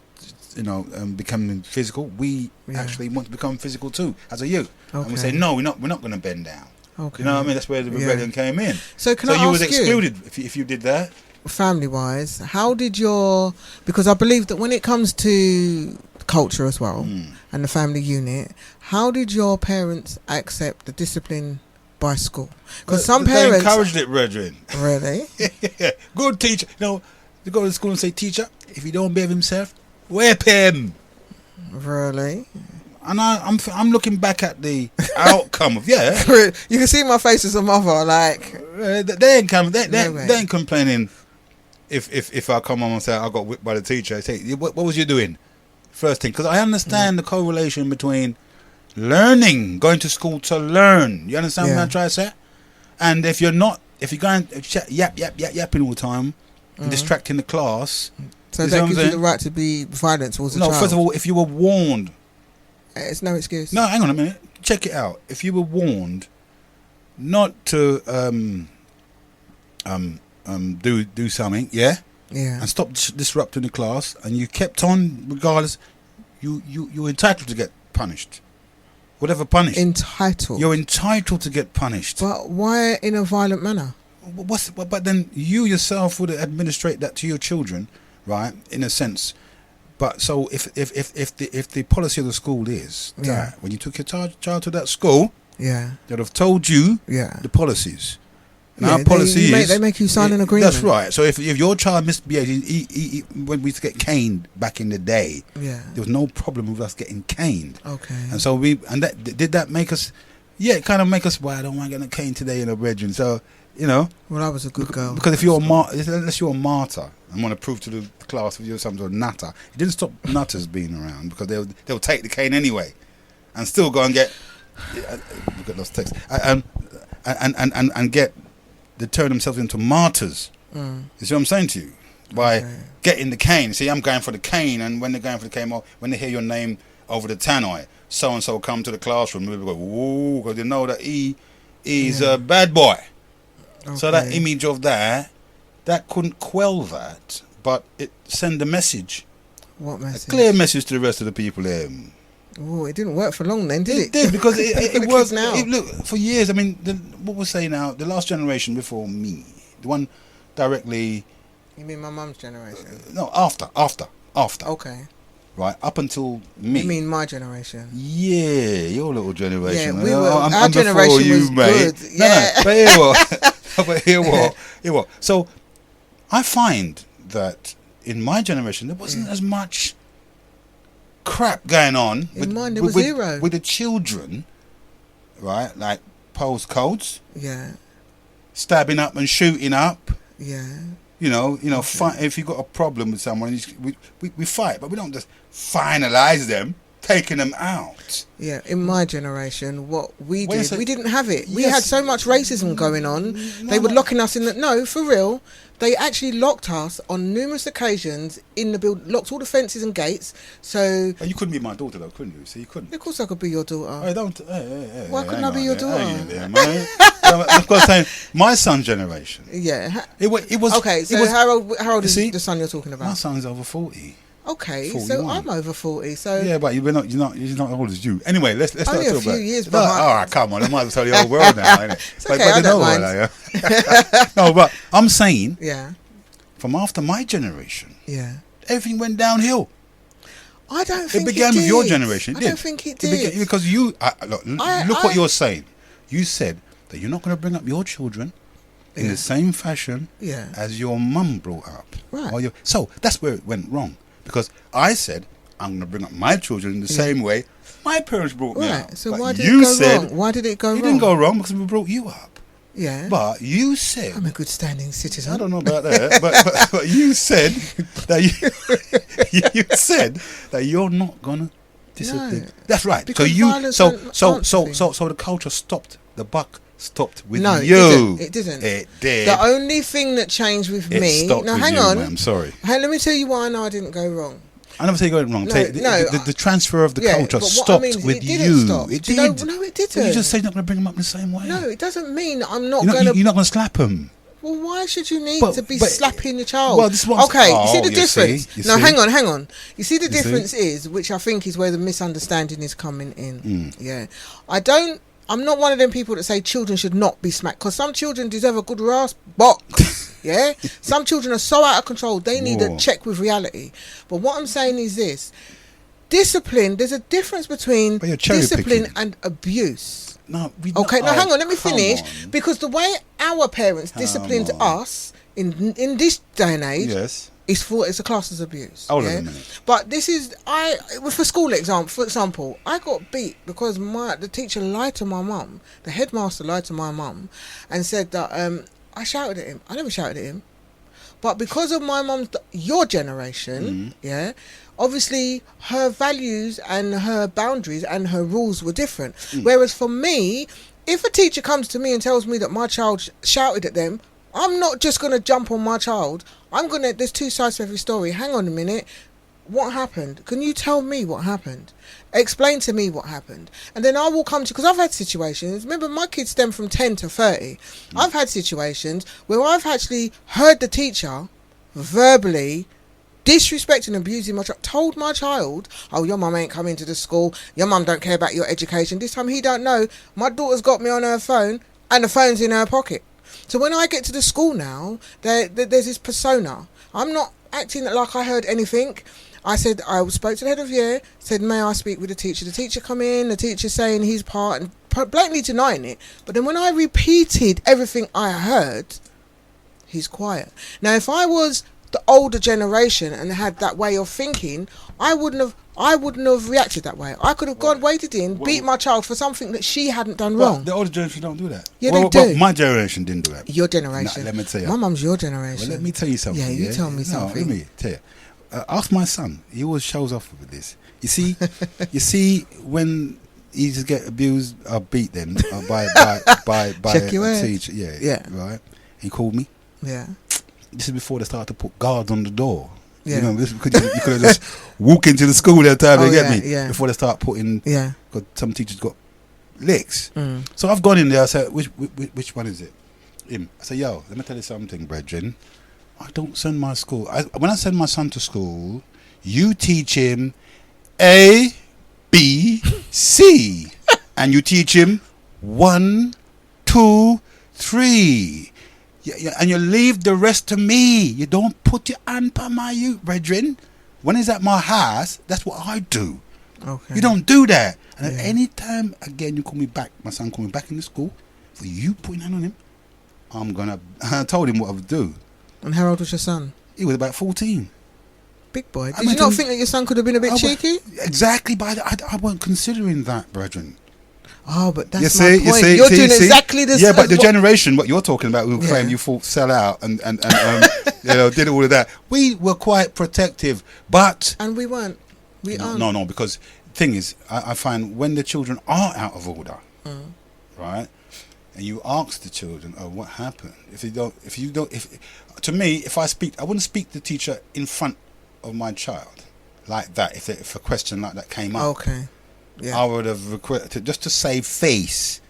becoming physical. We actually want to become physical too as a youth. Okay. And we say, no, we're not going to bend down. Okay. You know what I mean? That's where the rebellion came in. So you was excluded if you did that. family-wise, how did your... Because I believe that when it comes to culture as well, and the family unit, how did your parents accept the discipline by school? Because some parents... They encouraged it, brethren. Really? Yeah. Good teacher. You know, you go to school and say, teacher, if he don't behave himself, whip him. Really? And I'm looking back at the outcome of You can see my face as a mother, like they ain't complaining if I come home and say I got whipped by the teacher. I say, what was you doing? First thing, because I understand the correlation between learning, going to school to learn. You understand what I'm trying to say? And if you're going yapping all the time, and distracting the class, so that gives you the right to be violent towards the child. No, first of all, if you were warned. It's no excuse. No, hang on a minute. Check it out. If you were warned not to do something, and stop disrupting the class, and you kept on regardless, you're entitled to get punished. Whatever punished. Entitled. You're entitled to get punished. But why in a violent manner? But then you yourself would administrate that to your children, right? In a sense. But so if the policy of the school is that when you took your child to that school, they'd have told you the policies. And our policy is they make you sign an agreement. That's right. So if your child misbehaved, when we used to get caned back in the day, there was no problem with us getting caned. Okay. And so did that make us? Yeah, it kind of make us. Well, I don't want getting caned today in a bedroom. So well, I was a good girl. Because if you're unless you're a martyr and want to prove to the class if you're some sort of nutter, it didn't stop nutters being around because they'll take the cane anyway, and still go and get look at those texts and turn themselves into martyrs. You see what I'm saying to you? By getting the cane. See, I'm going for the cane, and when they're going for the cane, when they hear your name over the tannoy, so and so come to the classroom, people go, "Whoa," because they know that he's a bad boy. Okay. So that image of that couldn't quell that, but it sent a message. What message? A clear message to the rest of the people there. Oh, it didn't work for long then, did it? It did, because it worked now. Look, for years. I mean, what we're saying now, the last generation before me, the one directly... You mean my mum's generation? No, after. Okay. Right, up until me. You mean my generation? Yeah, your little generation. Yeah, our generation was good. No, but hear what. So, I find that in my generation, there wasn't as much crap going on. In mine, there was zero. With the children, right? Like postcodes. Yeah. Stabbing up and shooting up. Yeah. Fight, if you got a problem with someone, we fight, but we don't just finalise them, taking them out. Yeah, in my generation, what we did, we didn't have it. We had so much racism going on. They were locking us in no, for real. They actually locked us on numerous occasions in the building, locked all the fences and gates. So you couldn't be my daughter, though, couldn't you? So you couldn't. Of course, I could be your daughter. I don't. Why couldn't I be your daughter? Of course, saying my son's generation. Yeah. It was okay. So how old is the son you're talking about? My son's over 40. Okay, 41. so I'm over 40. So yeah, but you're not as old as you. Anyway, let's not talk about. Only a few years behind. All right, come on, I might as well tell the whole world now. Innit? It's okay, I don't mind. No, but I'm saying, yeah, from after my generation, yeah, everything went downhill. I don't think it began with your generation. I don't think it did. Because you look what you're saying. You said that you're not going to bring up your children in the same fashion as your mum brought up. Right. So that's where it went wrong. Because I said, I'm going to bring up my children in the same way my parents brought me up. So but why did it go wrong? Why did it go wrong? It didn't go wrong because we brought you up. Yeah. But you said... I'm a good standing citizen. I don't know about that. but you said that you said that you're not going to discipline. No, that's right. So the culture stopped. The buck stopped with you. It didn't. It did. The only thing that changed with me... Now, hang on. I'm sorry. Hey, let me tell you why I know I didn't go wrong. I never say you're going wrong. The transfer of the culture stopped with you. It did. No, it didn't. Well, you just say you're not going to bring them up in the same way. No, it doesn't mean I'm not going to... You're not going to slap them. Well, why should you need to be slapping your child? Well, this one's... Okay, you see the difference? You no, see? hang on. You see the difference is, which I think is where the misunderstanding is coming in. Yeah. I don't I'm not one of them people that say children should not be smacked, because some children deserve a good rasp box. Yeah, some children are so out of control they need a check with reality. But what I'm saying is this: discipline. There's a difference between discipline and abuse. No, okay. Now hang on. Let me finish. Because the way our parents disciplined us in this day and age, it's a class as abuse. Hold on a minute. But this is for school example. For example, I got beat because the teacher lied to my mum. The headmaster lied to my mum, and said that I shouted at him. I never shouted at him, but because of my mum's your generation, obviously her values and her boundaries and her rules were different. Whereas for me, if a teacher comes to me and tells me that my child shouted at them, I'm not just going to jump on my child. There's two sides to every story. Hang on a minute. What happened? Can you tell me what happened? Explain to me what happened. And then I will come to, because I've had situations, remember my kids stem from 10 to 30. I've had situations where I've actually heard the teacher verbally disrespecting and abusing my child, told my child, oh, your mum ain't coming to the school, your mum don't care about your education. This time he don't know, my daughter's got me on her phone and the phone's in her pocket. So when I get to the school now, there's this persona. I'm not acting like I heard anything. I spoke to the head of year, said, may I speak with the teacher? The teacher come in, the teacher saying his part and blatantly denying it. But then when I repeated everything I heard, he's quiet. Now, if I was the older generation and had that way of thinking, I wouldn't have reacted that way. I could have waded in, beat my child for something that she hadn't done wrong. The older generation don't do that. Yeah, they do. My generation didn't do that. Your generation. Nah, let me tell you. My mum's your generation. Well, let me tell you something. Yeah, you tell me something. Let me tell you. Ask my son. He always shows off with this. You see, when he just get abused or beat then by a teacher. Yeah. Right. He called me. Yeah. This is before they started to put guards on the door. Yeah. You know, you could have just walk into the school that time. Yeah. Before they start putting. Yeah. Because some teachers got licks. So I've gone in there. I said, which one is it? Him. I said, yo, let me tell you something, brethren. I don't send my school. When I send my son to school, you teach him A, B, C, and you teach him 1, 2, 3. And you leave the rest to me. You don't put your hand on my youth, brethren. When he's at my house, that's what I do. Okay. You don't do that. And at any time, again, you call me back, my son call me back in the school, for you putting hand on him, I told him what I would do. And how old was your son? He was about 14. Big boy. Did you not think that your son could have been a bit cheeky? Exactly, but I wasn't considering that, brethren. Oh, but that's my point. You're doing exactly the same. Yeah, but the generation, what you're talking about, who claim you thought sell out and did all of that. We were quite protective, but... And we weren't. We aren't. No, because the thing is, I find when the children are out of order, right, and you ask the children, oh, what happened? To me, if I wouldn't speak to the teacher in front of my child like that, if a question like that came up. Okay. Yeah. I would have requested just to save face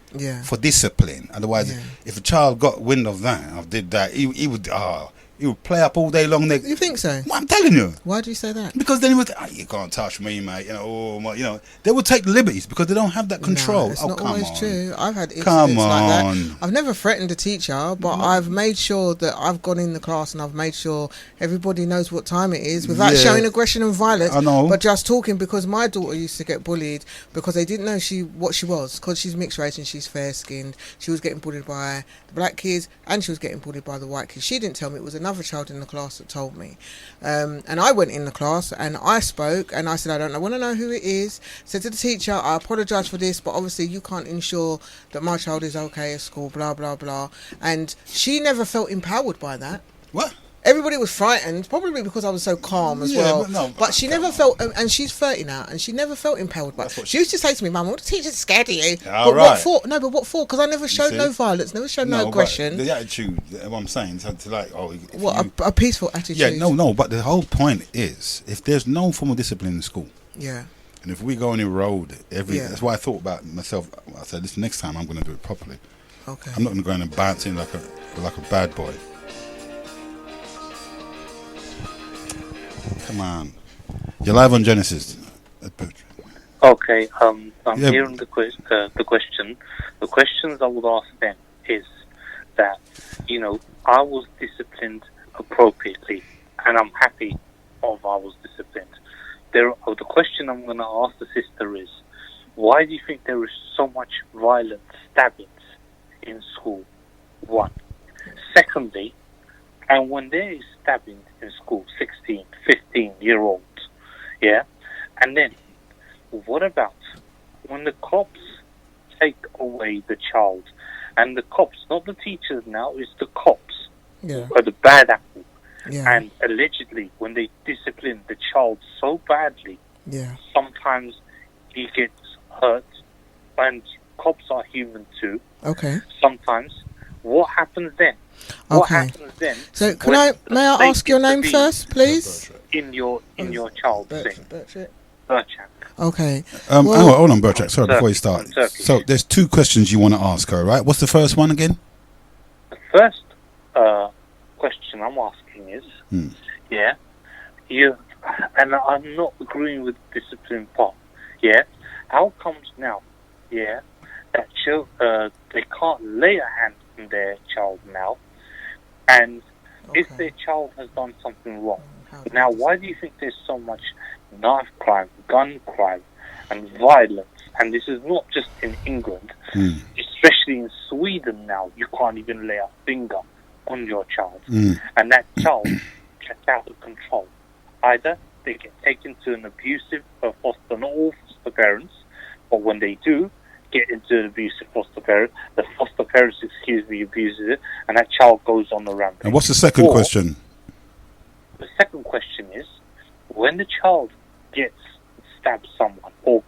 for discipline. Otherwise, if a child got wind of that, I did that, he would play up all day long. You think so? Well, I'm telling you. Why do you say that? Because then he would, you can't touch me, mate. They would take liberties because they don't have that control. No, it's not always true. I've had incidents like that. I've never threatened a teacher, but I've made sure that I've gone in the class and I've made sure everybody knows what time it is without showing aggression and violence. I know. But just talking, because my daughter used to get bullied because they didn't know what she was, because she's mixed race and she's fair skinned. She was getting bullied by the black kids and she was getting bullied by the white kids. She didn't tell me. It was another child in the class that told me, and I went in the class and I spoke and I said, I want to know who it is. Said to the teacher, I apologise for this, but obviously you can't ensure that my child is okay at school, blah blah blah. And she never felt empowered by that. What? Everybody was frightened, probably because I was so calm as well. But she never felt, and she's 30 now, and she never felt empowered by it. She used to say to me, Mum, all the teachers scared of you. What for? No, but what for? Because I never showed no violence, never showed no aggression. The attitude, what I'm saying, to like, a peaceful attitude. Yeah, no, but the whole point is, if there's no formal discipline in school, and if we go on the road, that's why I thought about myself. I said, this next time I'm going to do it properly. Okay. I'm not going to go in and bounce in like a bad boy. Come on. You're live on Genesis. Okay, I'm Yeah. hearing the question. The questions I would ask them is that, I was disciplined appropriately, and I'm happy of I was disciplined. The question I'm going to ask the sister is, why do you think there is so much violent stabbings in school? One. Secondly, and when there is stabbing in school, 16, 15-year-olds, yeah, and then what about when the cops take away the child, and the cops, not the teachers now, it's the cops, are the bad apple, and allegedly when they discipline the child so badly, sometimes he gets hurt, and cops are human too. Okay. Sometimes, what happens then? What happens then? So may I ask your name first, please? In your child's thing. Bertrand. Okay. Hold on, Bertrand. Sorry, before you start. Turkish. So there's two questions you want to ask her, right? What's the first one again? The first question I'm asking is, and I'm not agreeing with the discipline part, how comes now, that they can't lay a hand on their child now, and if their child has done something wrong, now why do you think there's so much knife crime, gun crime, and violence? And this is not just in England, especially in Sweden now, you can't even lay a finger on your child. And that child gets out of control. Either they get taken to an abusive foster, not all foster parents, but when they do get into an abusive foster parent, the foster parents, abuses it, and that child goes on the rampage. And what's the second question? The second question is, when the child stabs someone or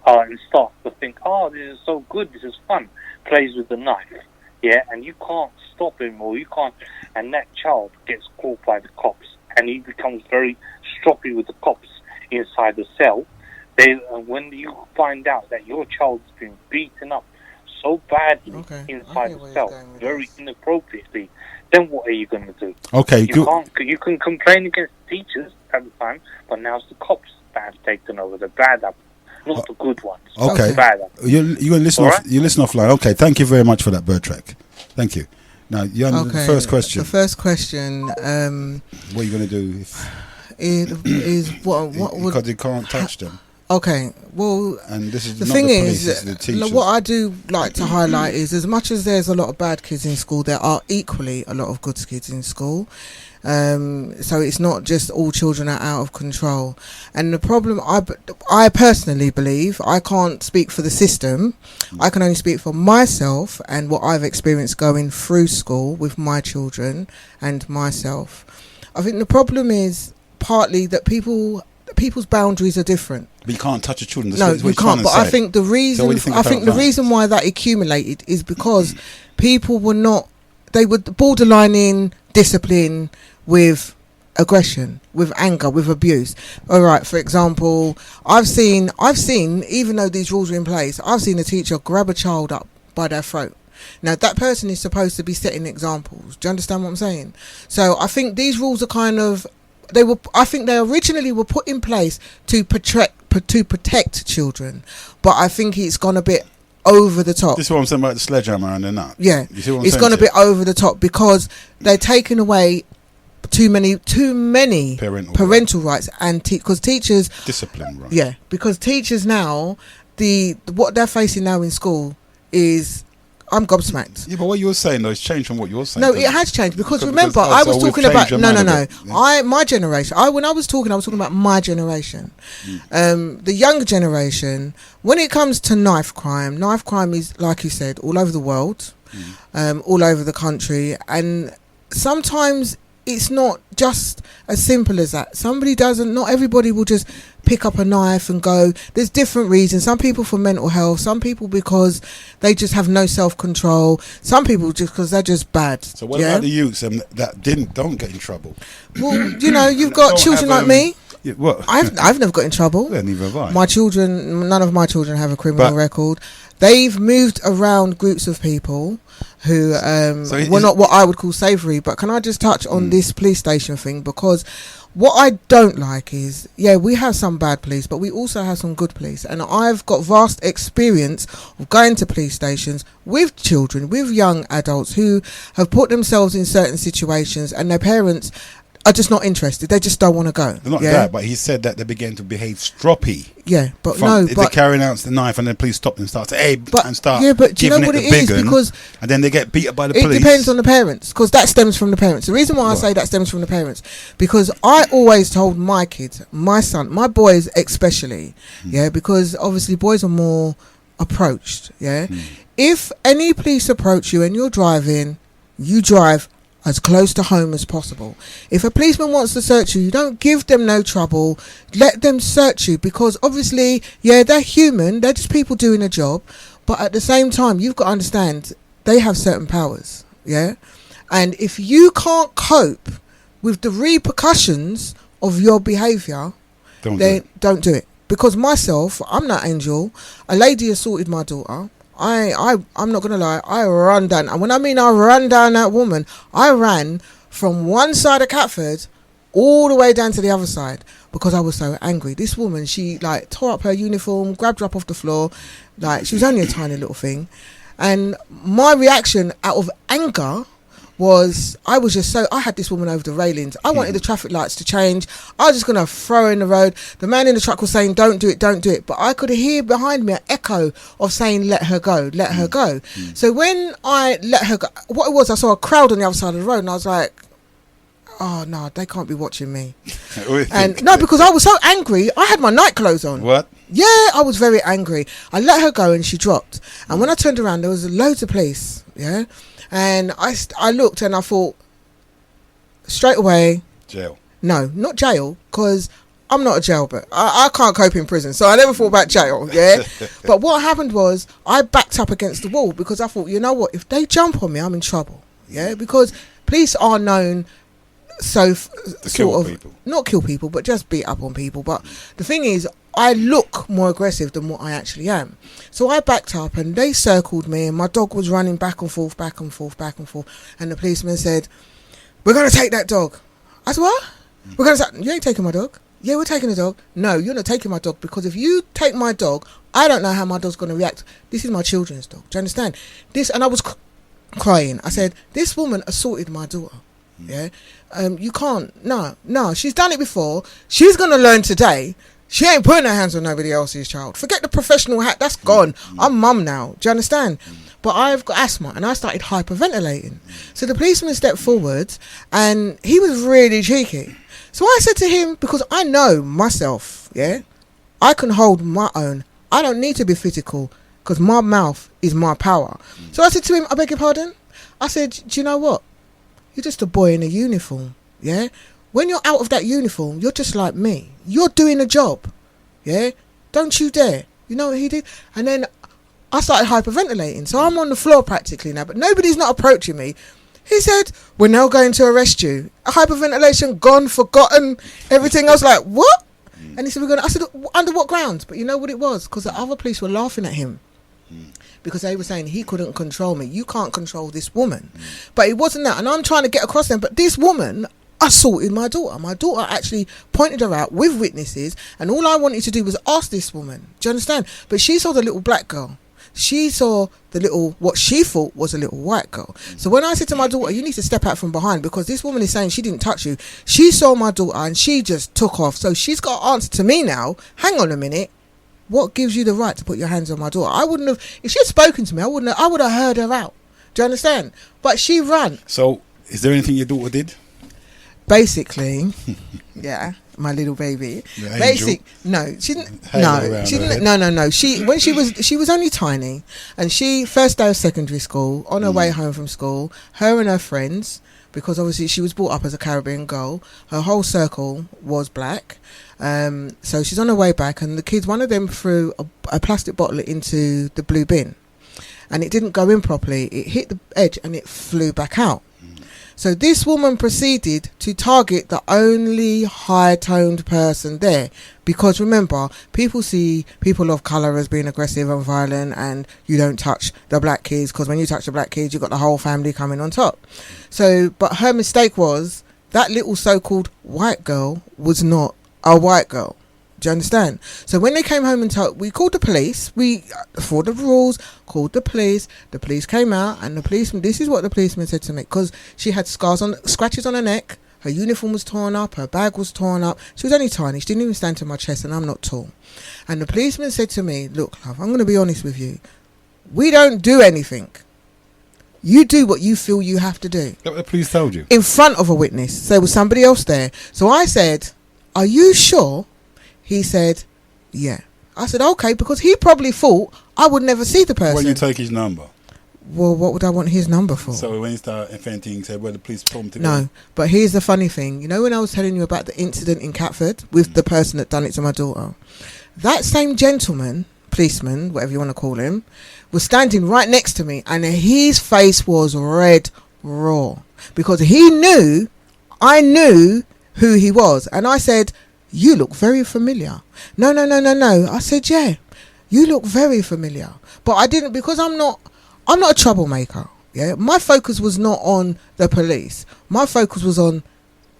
and starts to think, this is so good, this is fun, plays with the knife, and you can't stop him, or you can't, and that child gets caught by the cops, and he becomes very stroppy with the cops inside the cell. When you find out that your child's been beaten up so badly inside the cell, very inappropriately, then what are you going to do? Okay, you can complain against teachers at the time, but now it's the cops that have taken over, the bad apple, not the good ones. Okay, the bad apple. You're going to listen off. You listen offline. Okay, thank you very much for that, Bertrand. Thank you. Now, the first question. The first question. What are you going to do? Is what would, because you can't touch them. Okay, well, and this is the not thing the police, is, it's the teachers. what I do like to highlight is, as much as there's a lot of bad kids in school, there are equally a lot of good kids in school. So it's not just all children are out of control. And the problem, I personally believe, I can't speak for the system. I can only speak for myself and what I've experienced going through school with my children and myself. I think the problem is partly that people's boundaries are different. But you can't touch your children. No, you can't. But I think the reason the reason why that accumulated is because people were not. They were borderline in discipline with aggression, with anger, with abuse. All right. For example, I've seen even though these rules are in place, I've seen a teacher grab a child up by their throat. Now that person is supposed to be setting examples. Do you understand what I'm saying? So I think these rules are kind of. I think they originally were put in place to protect children, but I think it's gone a bit over the top. This is what I'm saying about the sledgehammer and the nut. Yeah, you see what I'm it's saying gone a bit over the top because they're taking away too many parental rights and because teachers discipline, right? Yeah, because teachers now what they're facing now in school is. I'm gobsmacked. Yeah, but what you're saying though, it's changed from what you're saying. No, it has changed because remember, I was talking about my generation. When I was talking about my generation. The younger generation. When it comes to knife crime is, like you said, all over the world, all over the country, and sometimes it's not just as simple as that. Not everybody will just pick up a knife and go. There's different reasons. Some people for mental health, some people because they just have no self-control, some people just because they're just bad. So what about the youths that don't get in trouble? Well, you've got children like me. Yeah, what? I've never got in trouble. Yeah, neither have I. None of my children have a criminal record. They've moved around groups of people who were not what I would call savoury. But can I just touch on this police station thing? Because What I don't like is, we have some bad police, but we also have some good police. And I've got vast experience of going to police stations with children, with young adults who have put themselves in certain situations and their parents are just not interested. They just don't want to go. Not that, but he said that they began to behave stroppy. Yeah, but they're carrying out the knife and the police stop them and start saying, yeah, but do you know what it is? Because and then they get beat up by the police. It depends on the parents, because that stems from the parents. The reason why I say that stems from the parents, because I always told my kids, my son, my boys especially, because obviously boys are more approached, if any police approach you and you're driving, you drive as close to home as possible. If a policeman wants to search you, you don't give them no trouble. Let them search you, because obviously, they're human. They're just people doing a job. But at the same time, you've got to understand they have certain powers. And if you can't cope with the repercussions of your behaviour, then don't do it. Because myself, I'm not Angel. A lady assaulted my daughter. I'm not gonna lie, I run down, and when I mean I run down that woman, I ran from one side of Catford all the way down to the other side because I was so angry. This woman, she like tore up her uniform, grabbed her up off the floor, like she was only a tiny little thing, and my reaction out of anger was I had this woman over the railings. I wanted the traffic lights to change. I was just going to throw her in the road. The man in the truck was saying, don't do it. But I could hear behind me an echo of saying, let her go. So when I let her go, what it was, I saw a crowd on the other side of the road and I was like, oh no, they can't be watching me. And no, because I was so angry. I had my night clothes on. What? Yeah, I was very angry. I let her go and she dropped. And when I turned around, there was loads of police. And I looked and I thought, straight away, jail. No, not jail, because I'm not a jailbird. I can't cope in prison, so I never thought about jail, But what happened was I backed up against the wall because I thought, you know what, if they jump on me, I'm in trouble, because police are known not kill people, but just beat up on people. But the thing is, I look more aggressive than what I actually am. So I backed up and they circled me and my dog was running back and forth. And the policeman said, we're going to take that dog. I said, what? We're going to say, you ain't taking my dog. Yeah, we're taking the dog. No, you're not taking my dog, because if you take my dog, I don't know how my dog's going to react. This is my children's dog. Do you understand? And I was crying. I said, this woman assaulted my daughter. You can't. No, she's done it before. She's going to learn today. She ain't putting her hands on nobody else's child. Forget the professional hat. That's gone. I'm mum now. Do you understand? But I've got asthma and I started hyperventilating. So the policeman stepped forward and he was really cheeky. So I said to him, because I know myself, I can hold my own. I don't need to be physical because my mouth is my power. So I said to him, I beg your pardon? I said, do you know what? You're just a boy in a uniform, When you're out of that uniform, you're just like me. You're doing a job, Don't you dare. You know what he did? And then I started hyperventilating. So I'm on the floor practically now, but nobody's not approaching me. He said, we're now going to arrest you. Hyperventilation, gone, forgotten, everything. I was like, what? And he said, I said, under what grounds? But you know what it was? Because the other police were laughing at him. Because they were saying he couldn't control me. You can't control this woman. But it wasn't that. And I'm trying to get across them. But this woman assaulted my daughter. My daughter actually pointed her out with witnesses. And all I wanted to do was ask this woman. Do you understand? But she saw the little black girl. She saw the little, what she thought was a little white girl. So when I said to my daughter, you need to step out from behind because this woman is saying she didn't touch you. She saw my daughter and she just took off. So she's got to answer to me now. Hang on a minute. What gives you the right to put your hands on my daughter? I wouldn't have, if she had spoken to me, I would have heard her out. Do you understand? But she ran. So is there anything your daughter did? Basically, my little baby. No, she didn't. No. She was only tiny, and she first day of secondary school on her way home from school. Her and her friends, because obviously she was brought up as a Caribbean girl. Her whole circle was black. So she's on her way back, and the kids, one of them threw a plastic bottle into the blue bin, and it didn't go in properly. It hit the edge and it flew back out. So this woman proceeded to target the only high-toned person there. Because remember, people see people of colour as being aggressive and violent, and you don't touch the black kids, because when you touch the black kids, you've got the whole family coming on top. So, but her mistake was that little so-called white girl was not a white girl. Do you understand? So when they came home and we called the police. We, for the rules, called the police. The police came out, and the policeman. This is what the policeman said to me, because she had scratches on her neck. Her uniform was torn up. Her bag was torn up. She was only tiny. She didn't even stand to my chest, and I'm not tall. And the policeman said to me, "Look, love, I'm going to be honest with you. We don't do anything. You do what you feel you have to do." What the police told you? In front of a witness. There was somebody else there. So I said, "Are you sure?" He said, "Yeah." I said, "Okay," because he probably thought I would never see the person. Well, you take his number. Well, what would I want his number for? So when you start offending, you say, "Well, the police told him to go." No, but here's the funny thing. You know when I was telling you about the incident in Catford with the person that done it to my daughter? That same gentleman, policeman, whatever you want to call him, was standing right next to me, and his face was red raw because he knew, I knew who he was. And I said, "You look very familiar." No. I said, "Yeah, you look very familiar." But I didn't, because I'm not a troublemaker. Yeah, my focus was not on the police. My focus was on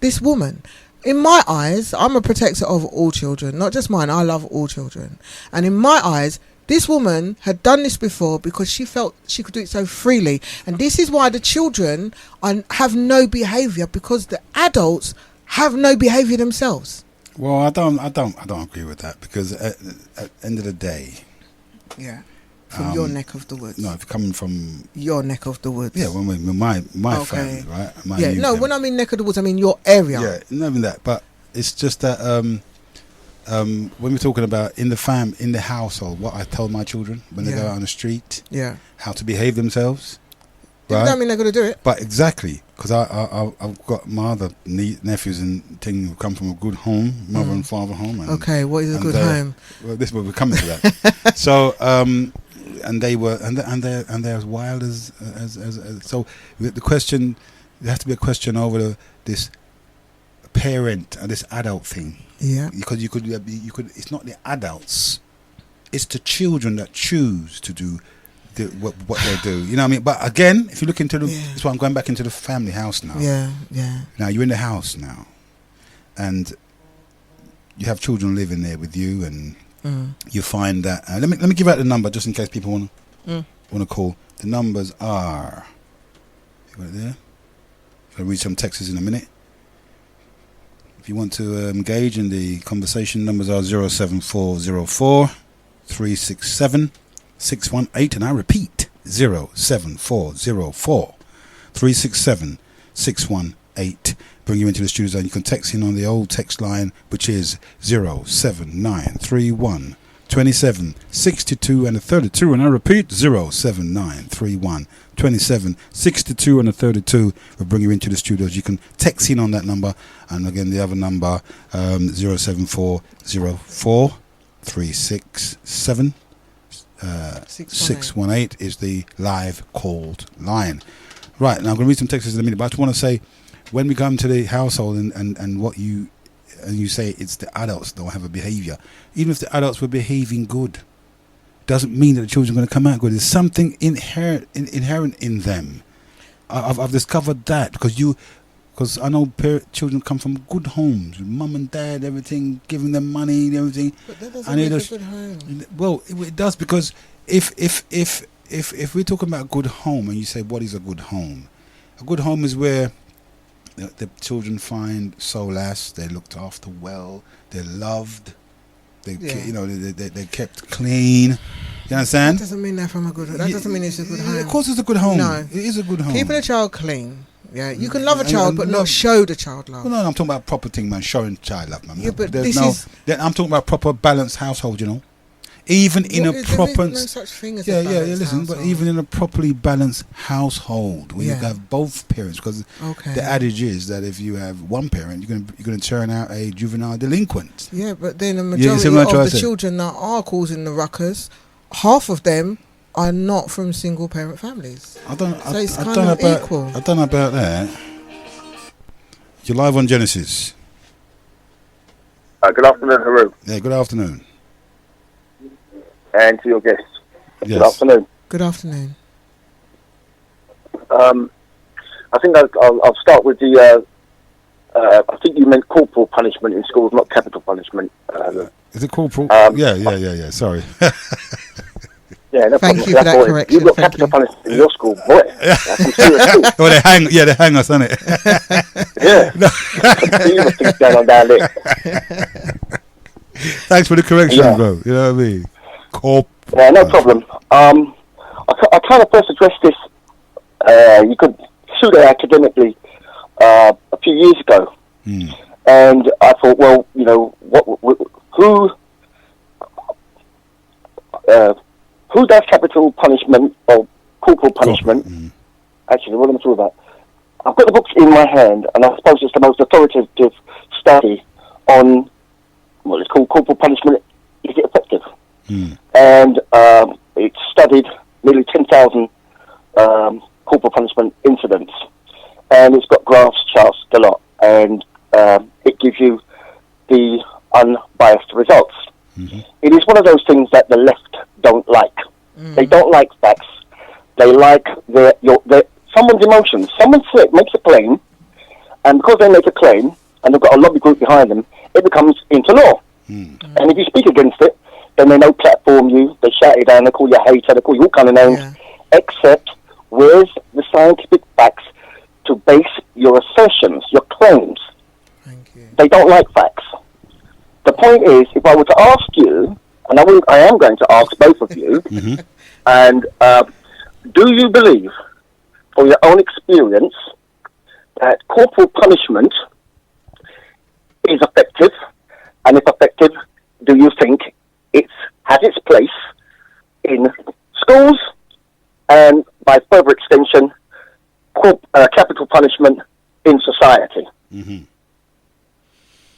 this woman. In my eyes, I'm a protector of all children, not just mine. I love all children. And in my eyes, this woman had done this before because she felt she could do it so freely. And this is why the children have no behaviour, because the adults have no behaviour themselves. Well, I don't agree with that, because at the end of the day, yeah, from your neck of the woods. No, if coming from your neck of the woods. Yeah, when my family, right? When I mean neck of the woods, I mean your area. Yeah, not even that, but it's just that when we're talking about in the household, what I tell my children when they go out on the street, how to behave themselves. Right? Doesn't mean they're going to do it. But exactly, because I've got my other nephews and things who come from a good home, mother and father home. And, okay, what is a good home? Well, this is what we're coming to that. So, and they were, and they're as wild as so. The question, there has to be a question over this parent and this adult thing. Yeah. Because you could. It's not the adults, it's the children that choose to do what they do, you know what I mean? But again, if you look into that's why I'm going back into the family house now. Yeah. Now you're in the house now, and you have children living there with you, and you find that. Let me give out the number just in case people want to call. The numbers are. You got it there. I'll read some texts in a minute. If you want to engage in the conversation, numbers are 07404 367 618, and I repeat 07404 367 618. Bring you into the studio, and you can text in on the old text line, which is 07931 27 62 and a 32, and I repeat 07931 27 62 and a 32. We'll bring you into the studios. You can text in on that number, and again the other number 07404 367 618 is the live called line. Right, now I'm going to read some texts in a minute, but I just want to say, when we come to the household and what you say it's the adults that don't have a behaviour, even if the adults were behaving good, doesn't mean that the children are going to come out good. There's something inherent in them. I've discovered that because I know children come from good homes, mum and dad, everything, giving them money and everything. But that doesn't make a good home. Well, it does, because if we're talking about a good home, and you say what is a good home? A good home is where the children find solace, they're looked after well, they're loved, they're kept clean. You understand? That doesn't mean that from a good home. That doesn't mean it's a good home. Of course it's a good home. No. It is a good home. Keeping a child clean. Yeah, you can love a child, but not show the child love. Well, no, I'm talking about proper thing, man. Showing child love, man. Yeah, but I'm talking about proper balanced household, you know. Even in a proper. There is no such thing as a balanced listen, household. but even in a properly balanced household, where you have both parents, because the adage is that if you have one parent, you're going to turn out a juvenile delinquent. Yeah, but then the majority of the children that are causing the ruckus, half of them are not from single parent families. I don't know about that. You're live on Genesis. Good afternoon, Heru. Yeah, good afternoon. And to your guests. Yes. Good afternoon. Good afternoon. I think I'll start with the I think you meant corporal punishment in schools, not capital punishment. Is it corporal? Um, Yeah. Sorry. Yeah, no Thank problem. you for that You've correction. got Thank capital you. punishment in your school, boy. That's some serious thing. Well, they hang us, innit? Yeah. Some serious things going on down there. Thanks for the correction, Yeah. bro. You know what I mean? Corp. Yeah, no problem. I kind of first addressed this, you could pseudo-academically, a few years ago. And I thought, well, you know, who does capital punishment or corporal punishment? Actually, what am I talking about? I've got the books in my hand, and I suppose it's the most authoritative study on what is called corporal punishment. Is it effective? And it studied nearly 10,000 corporal punishment incidents, and it's got graphs, charts, the lot, and it gives you the unbiased results. It is one of those things that the left don't like. They don't like facts. They like someone's emotions. Someone makes a claim, and because they make a claim, and they've got a lobby group behind them, it becomes into law. And if you speak against it, then they no-platform you, they shout you down, they call you a hater, they call you all kind of names, except where's the scientific facts to base your assertions, your claims? Thank you. They don't like facts. The point is, if I were to ask you, and I am going to ask both of you, and do you believe, from your own experience, that corporal punishment is effective? And if effective, do you think it has its place in schools and, by further extension, capital punishment in society?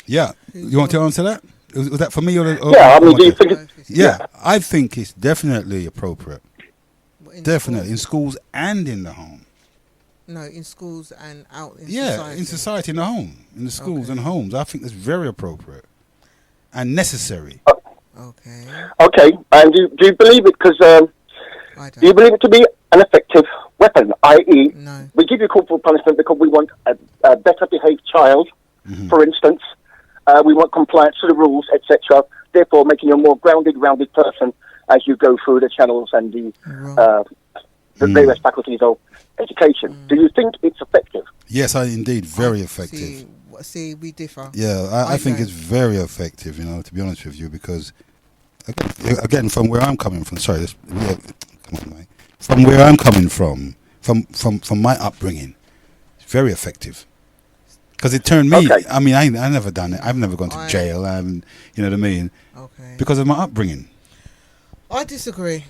Yeah. You want to answer that? Was that for me or Yeah, I mean, do you think Yeah, I think it's definitely appropriate. Definitely in schools and in the home. No, in schools and out in Yeah, society. in society, in the home, in the schools and homes. I think that's very appropriate and necessary. Okay. Okay, and do you believe it? Because I don't. do you believe it to be an effective weapon? I.e., No. we give you corporal punishment because we want a better behaved child, for instance. We want compliance to the rules, etc. Therefore, making you a more rounded person as you go through the channels and the various faculties of education. Do you think it's effective? Yes, indeed, very effective. See, we differ. Yeah, I think it's very effective, you know, to be honest with you, because, again from where I'm coming from, come on, mate. From where I'm coming from my upbringing, it's very effective. Because it turned me, Okay. I mean, I never done it. I've never gone to jail, you know what I mean? Okay. Because of my upbringing. I disagree.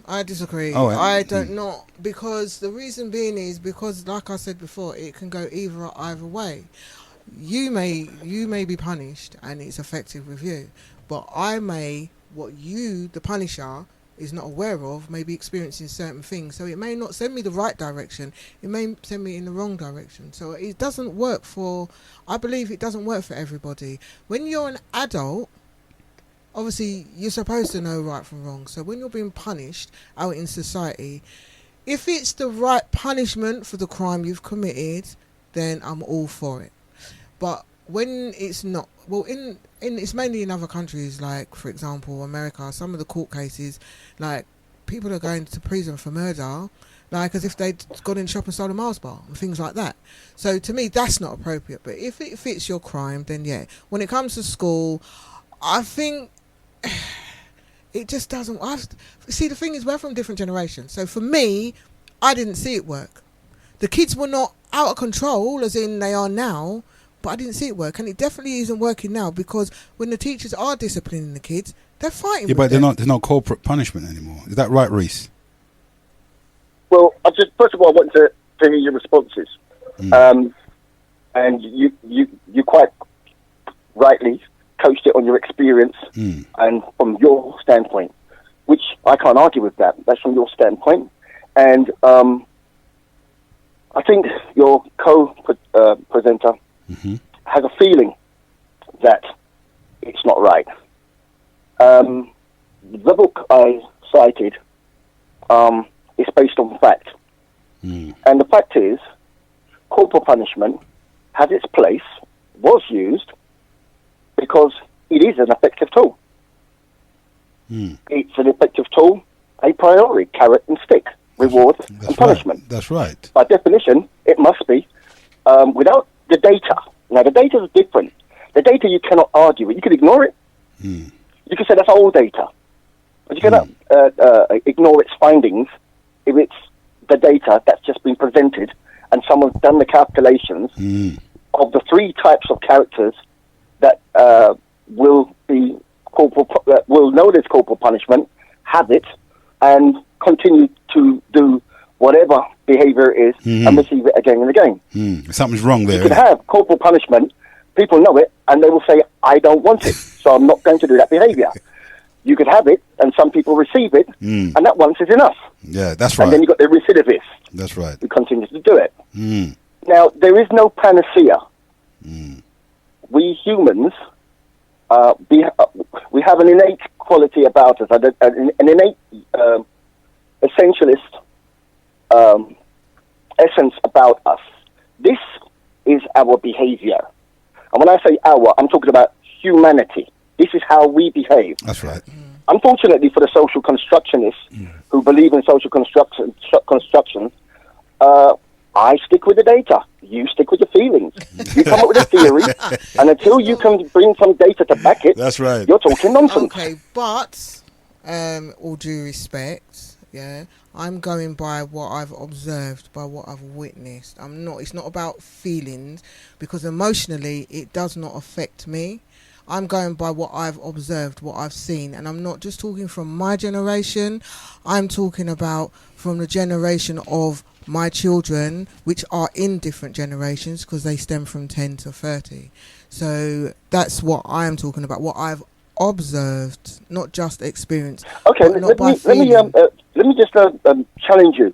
Oh, I don't know, because the reason being is because, like I said before, it can go either way. You may be punished and it's effective with you, but what you, the punisher, is not aware of, may be experiencing certain things. So it may not send me the right direction. It may send me in the wrong direction. So it doesn't work I believe it doesn't work for everybody. When you're an adult, obviously you're supposed to know right from wrong. So when you're being punished out in society, if it's the right punishment for the crime you've committed, then I'm all for it. But when it's not, well, it's mainly in other countries, like, for example, America, some of the court cases, like, people are going to prison for murder, like, as if they'd gone in the shop and sold a Mars bar and things like that. So to me, that's not appropriate. But if it fits your crime, then yeah. When it comes to school, I think it just doesn't. See, the thing is, we're from different generations. So for me, I didn't see it work. The kids were not out of control, as in they are now, but I didn't see it work. And it definitely isn't working now, because when the teachers are disciplining the kids, they're fighting with but them. there's no corporate punishment anymore. Is that right, Reese? Well, first of all, I want to hear your responses. And you quite rightly coached it on your experience and from your standpoint, which I can't argue with that. That's from your standpoint. And I think your co-presenter has a feeling that it's not right. The book I cited is based on fact. And the fact is, corporal punishment has its place was used because it is an effective tool. It's an effective tool a priori, carrot and stick, reward and punishment. Right. That's right. By definition, it must be without the data. Now, the data is different. The data you cannot argue with. You can ignore it. You can say that's old data. But you cannot ignore its findings if it's the data that's just been presented and someone's done the calculations of the three types of characters that will be will know there's corporal punishment, have it, and continue to do whatever behaviour is and receive it again and again. Something's wrong there. You can have corporal punishment, people know it, and they will say, I don't want it, so I'm not going to do that behaviour. You could have it, and some people receive it, and that once is enough. Yeah, that's right. And then you've got the recidivist. That's right. Who continues to do it. Now, there is no panacea. We humans, we have an innate quality about us, an innate essentialist essence about us. This is our behaviour. And when I say our, I'm talking about humanity. This is how we behave. That's right. Unfortunately for the social constructionists who believe in social construction, I stick with the data. You stick with the feelings. You come up with a theory, and until you can bring some data to back it, that's right. You're talking nonsense. Okay, but all due respect, yeah, I'm going by what I've observed, by what I've witnessed. It's not about feelings, because emotionally it does not affect me. I'm going by what I've observed, what I've seen, and I'm not just talking from my generation. I'm talking about from the generation of my children, which are in different generations because they stem from 10 to 30. So that's what I'm talking about, what I've observed, not just experienced. Okay, let me just challenge you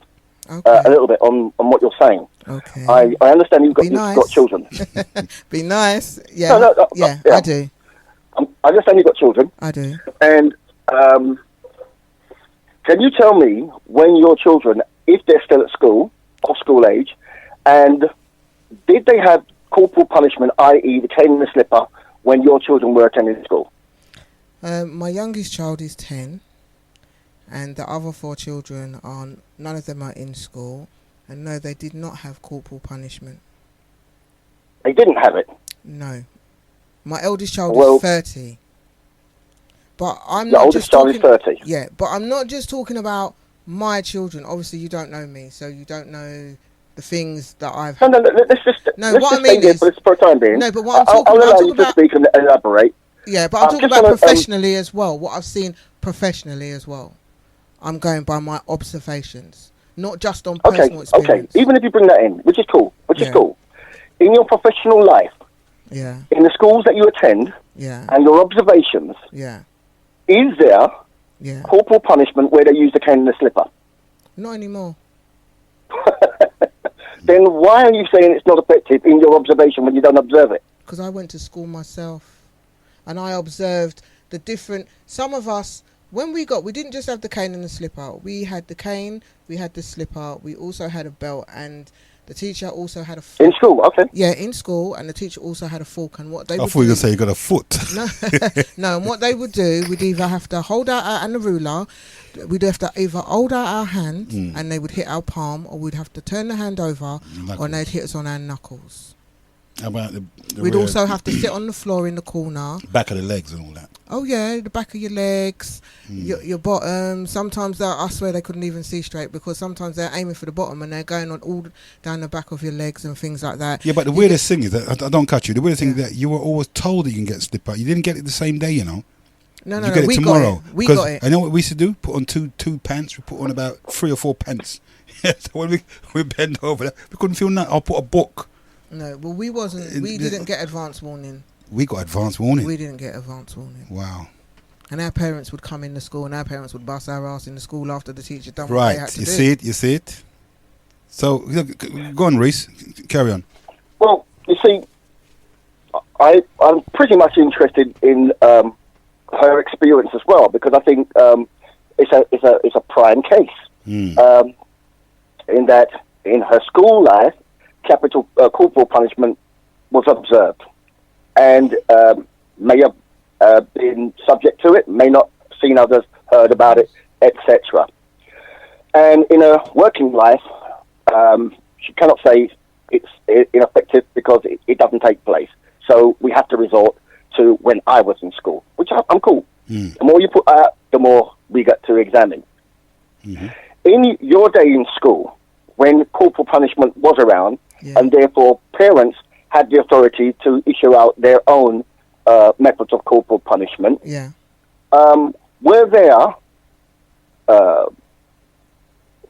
a little bit on what you're saying. Okay. I understand you've got children. Be nice. Yeah. No, yeah, I do. I understand you've got children. I do. And can you tell me when your children, if they're still at school, or school age, and did they have corporal punishment, i.e. the cane and the slipper, when your children were attending school? My youngest child is 10, and the other 4 children none of them are in school, and no, they did not have corporal punishment. They didn't have it? No. My eldest child is 30. But I'm the not oldest just child talking, is 30. Yeah, but I'm not just talking about my children. Obviously, you don't know me, so you don't know the things that I've... No, let's just stay here for a time being. No, but what I'm talking I'll about... allow you to speak and elaborate. Yeah, but I'm talking about professionally as well, what I've seen professionally as well. I'm going by my observations, not just on personal experience. Okay, even if you bring that in, which is cool, is cool. In your professional life, in the schools that you attend, and your observations, is there corporal punishment where they use the cane and the slipper? Not anymore. Then why are you saying it's not effective in your observation when you don't observe it? Because I went to school myself, and I observed the different... Some of us, when we didn't just have the cane and the slipper. We had the cane, we had the slipper, we also had a belt, and the teacher also had a fork. In school, okay. Yeah, in school, and the teacher also had a fork. And what they I thought you were going to say you got a foot. No, and what they would do, we'd either have to hold out and the ruler, we'd have to either hold out our hand and they would hit our palm, or we'd have to turn the hand over, or they'd hit us on our knuckles. How about we'd also have to sit on the floor in the corner. Back of the legs and all that. Oh yeah, the back of your legs, your bottom. Sometimes I swear they couldn't even see straight, because sometimes they're aiming for the bottom and they're going on all down the back of your legs and things like that. Yeah, but the weirdest thing is that, I don't cut you, the weirdest thing is that you were always told that you can get slipper. You didn't get it the same day, you know. No, you get it tomorrow. We got it. I know what we used to do? Put on two pants. We put on about 3 or 4 pants. So when we bend over, we couldn't feel nothing. I'll put a book. No, well, we didn't get advance warning. We got advance warning. We didn't get advance warning. Wow. And our parents would come in the school, and our parents would bust our ass in the school after the teacher done what they had to do. You see it. So, go on, Reese. Carry on. Well, you see, I'm pretty much interested in her experience as well, because I think it's a prime case. In that, in her school life, corporal punishment was observed. and may have been subject to it, may not have seen others, heard about it, etc. And in a working life, she cannot say it's ineffective because it doesn't take place. So we have to resort to when I was in school, which I'm cool. The more you put out, the more we get to examine. In your day in school, when corporal punishment was around, and therefore parents had the authority to issue out their own methods of corporal punishment, were there,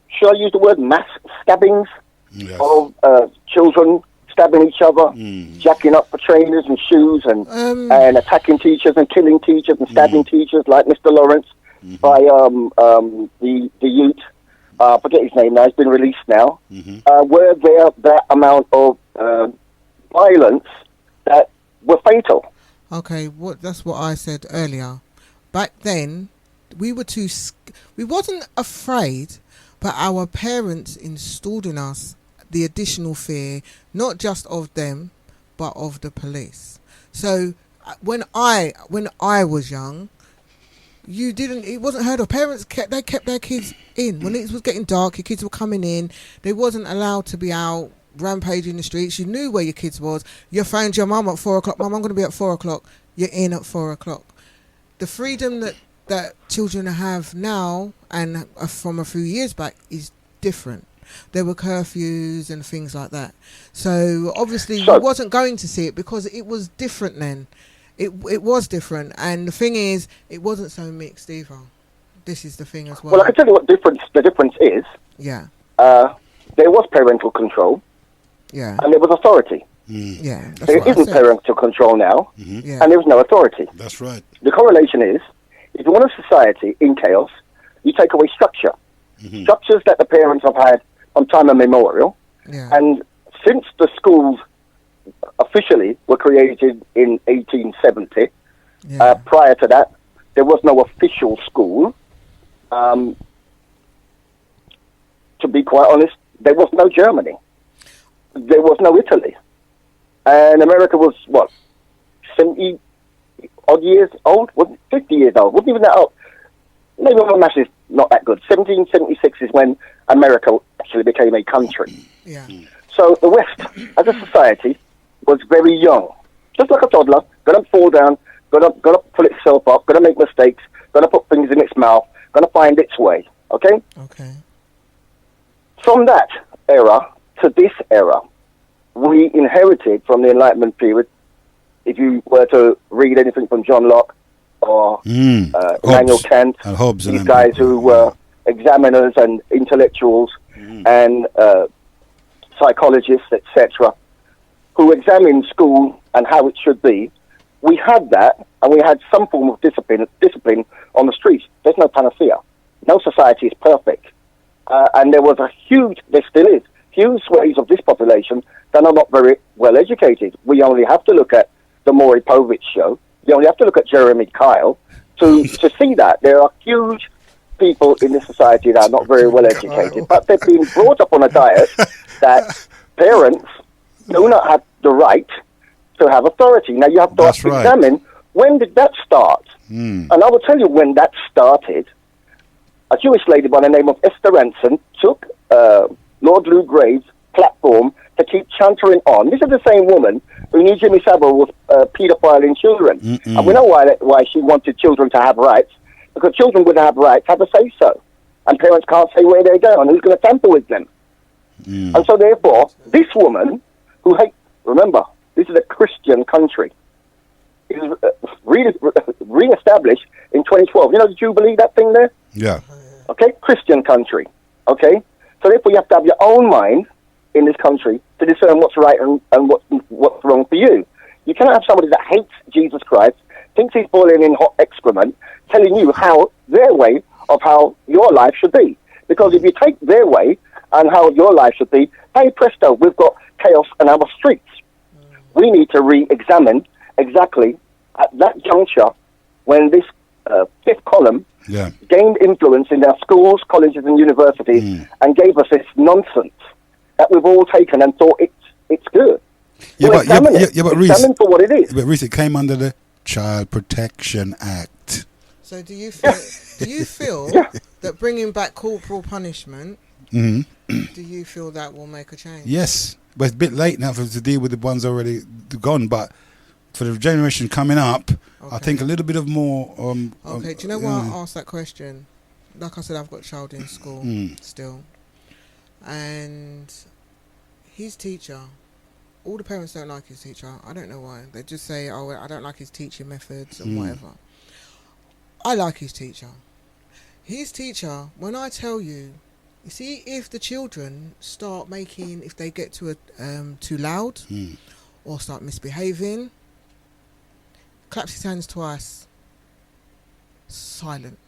should I use the word mass stabbings of children stabbing each other, jacking up for trainers and shoes, and attacking teachers and killing teachers and stabbing teachers like Mr. Lawrence by the youth? I forget his name now, he's been released now. Were there that amount of violence that were fatal? Okay, that's what I said earlier. Back then, we wasn't afraid, but our parents installed in us the additional fear, not just of them, but of the police. So when I was young, it wasn't heard of. Parents kept their kids in. When it was getting dark, your kids were coming in. They wasn't allowed to be out rampaging the streets. You knew where your kids was. You phoned your mum at 4 o'clock. Mum, I'm going to be at 4 o'clock. You're in at 4 o'clock. The freedom that children have now and from a few years back is different. There were curfews and things like that. So obviously you wasn't going to see it because it was different then. It was different. And the thing is, it wasn't so mixed either. This is the thing as well. Well, I can tell you what the difference is. Yeah. There was parental control. Yeah. And there was authority. Yeah. There isn't parental control now, and there was no authority. That's right. The correlation is, if you want a society in chaos, you take away structure. Structures that the parents have had from time immemorial. Yeah. And since the schools officially were created in 1870, prior to that, there was no official school. To be quite honest, there was no Germany. There was no Italy. And America was, 70 odd years old? 50 years old. Wasn't even that old. Maybe my maths is not that good. 1776 is when America actually became a country. Yeah. So the West, as a society, was very young. Just like a toddler, going to fall down, going to pull itself up, going to make mistakes, going to put things in its mouth, going to find its way. Okay? Okay. From that era to this era, we inherited from the Enlightenment period, if you were to read anything from John Locke or Immanuel Kant, and Hobbes, these guys who were examiners and intellectuals and psychologists, etc., who examined school and how it should be, we had that, and we had some form of discipline on the streets. There's no panacea. No society is perfect. And there was there still is, huge swathes of this population that are not very well educated. We only have to look at the Maury Povich show. You only have to look at Jeremy Kyle to see that. There are huge people in this society that are not very well educated, but they've been brought up on a diet that parents do not have the right to have authority. Now you have to examine, when did that start? And I will tell you when that started. A Jewish lady by the name of Esther Ranson took Lord Lou Grave's platform to keep chantering on. This is the same woman who knew Jimmy Savile was pedophiling children. And we know why she wanted children to have rights, because children would have rights, have a say-so. And parents can't say where they go and who's going to tamper with them. And so therefore, this woman, who remember, this is a Christian country, is re-established in 2012. You know the Jubilee, that thing there? Yeah. Okay, Christian country. Okay? So therefore you have to have your own mind in this country to discern what's right and what's wrong for you. You cannot have somebody that hates Jesus Christ, thinks he's boiling in hot excrement, telling you how their way of how your life should be. Because if you take their way and how your life should be, hey presto, we've got chaos in our streets. We need to re-examine exactly at that juncture when this fifth column gained influence in our schools, colleges and universities and gave us this nonsense that we've all taken and thought it's good. Well, examine it. but Examine for what it is. But Reese, it came under the Child Protection Act. So do you feel that bringing back corporal punishment, do you feel that will make a change? Yes, but it's a bit late now to deal with the ones already gone. But for the generation coming up, I think a little bit of more. Okay, do you know why I asked that question? Like I said, I've got a child in school still, and his teacher. All the parents don't like his teacher. I don't know why. They just say, "Oh, I don't like his teaching methods and whatever." I like his teacher. His teacher, when I tell you, you see, if the children start making, if they get to too loud or start misbehaving, claps his hands twice. Silent.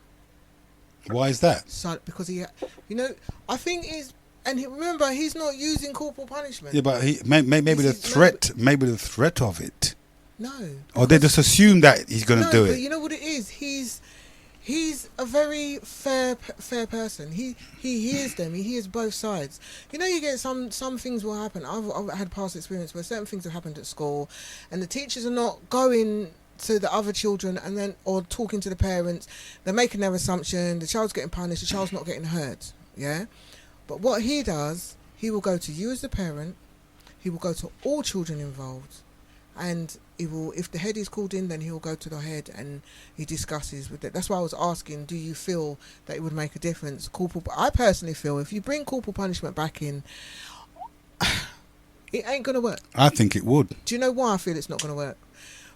Why is that? Silent, because he, I think he's. And remember, he's not using corporal punishment. Yeah, but maybe the threat of it. No. Or they just assume that he's going to do it. But you know what it is? He's a very fair person. He hears them. He hears both sides. You know, you get some things will happen. I've had past experience where certain things have happened at school, and the teachers are not going to the other children or talking to the parents. They're making their assumption. The child's getting punished. The child's not getting hurt. Yeah. But what he does, he will go to you as the parent, he will go to all children involved, and he will, if the head is called in, then he will go to the head and he discusses with it. That's why I was asking, do you feel that it would make a difference? I personally feel if you bring corporal punishment back in, it ain't going to work. I think it would. Do you know why I feel it's not going to work?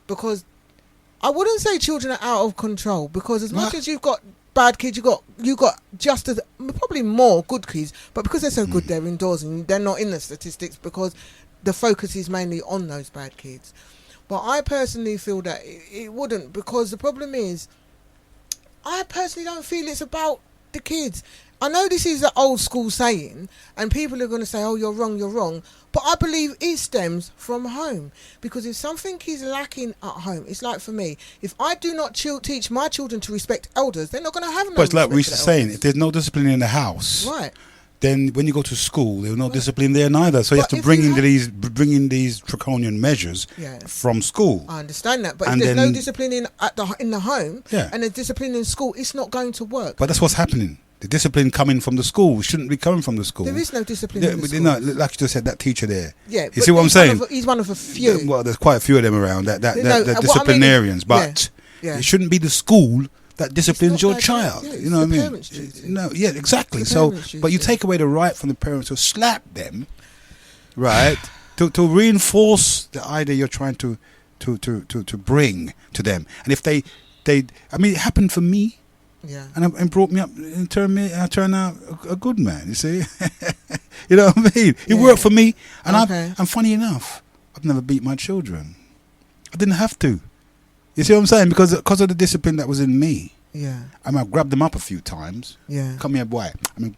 Because I wouldn't say children are out of control, because as much as you've got bad kids, you got just as probably more good kids, but because they're so good, they're indoors and they're not in the statistics because the focus is mainly on those bad kids. But I personally feel that it wouldn't, because the problem is, I personally don't feel it's about the kids. I know this is an old school saying, and people are going to say, "Oh, you're wrong," but I believe it stems from home. Because if something is lacking at home, it's like for me, if I do not teach my children to respect elders, they're not going to have no. But it's like Reese is saying, if there's no discipline in the house, right, then when you go to school, there's no discipline there neither. So you have to bring in these draconian measures from school. I understand that, but if there's no discipline in the home, and there's discipline in school, it's not going to work. But that's what's happening. The discipline coming from the school shouldn't be coming from the school. There is no discipline in the school. No, like you just said, that teacher there. Yeah, you see what I'm saying? He's one of a few. Well, there's quite a few of them around, the disciplinarians. But it shouldn't be the school that disciplines your child. You know what I mean? No, yeah, exactly. So, but you take away the right from the parents to slap them, right? to reinforce the idea you're trying to bring to them. And if they, I mean, it happened for me. Yeah. And brought me up and turned out a good man, you see. You know what I mean? It worked for me. And and funny enough, I've never beat my children. I didn't have to. You see what I'm saying? Because of the discipline that was in me. Yeah. I mean, I grabbed them up a few times. Yeah. Come here, boy. I mean,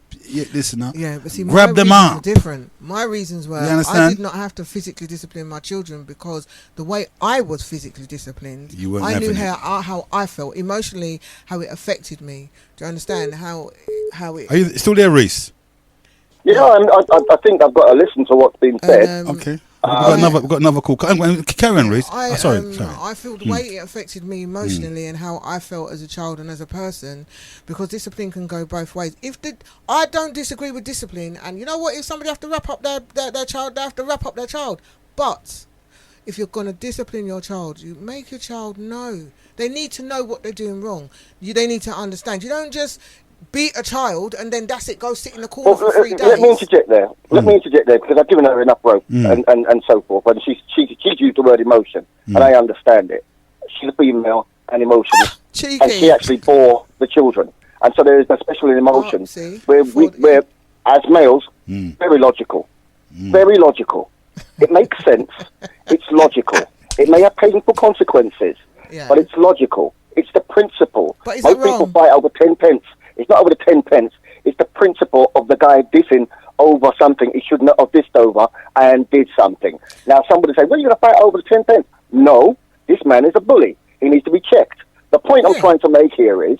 listen up. Yeah, but see, grab them up. Different. My reasons were I did not have to physically discipline my children because the way I was physically disciplined, I knew how I felt emotionally, how it affected me. Do you understand how it? Are you still there, Reese? Yeah, I think I've got to listen to what's been said. Okay. We've got another call. Carry on, Reese. Sorry. I feel the way it affected me emotionally and how I felt as a child and as a person, because discipline can go both ways. I don't disagree with discipline, and you know what? If somebody have to wrap up their child, they have to wrap up their child. But if you're going to discipline your child, you make your child know. They need to know what they're doing wrong. They need to understand. You don't just beat a child and then that's it, go sit in the corner for 3 days. Let me interject there. Because I've given her enough rope and so forth. And she's used the word emotion, and I understand it. She's a female and emotionless, and she actually bore the children, and so there is a special emotion where as males, very logical, very logical. It makes sense. It's logical. It may have painful consequences, but it's logical. It's the principle. But is Most people fight over 10 pence. It's not over the 10 pence. It's the principle of the guy dissing over something he should not have dissed over and did something. Now, somebody say, well, you're going to fight over the 10 pence. No, this man is a bully. He needs to be checked. The point I'm trying to make here is,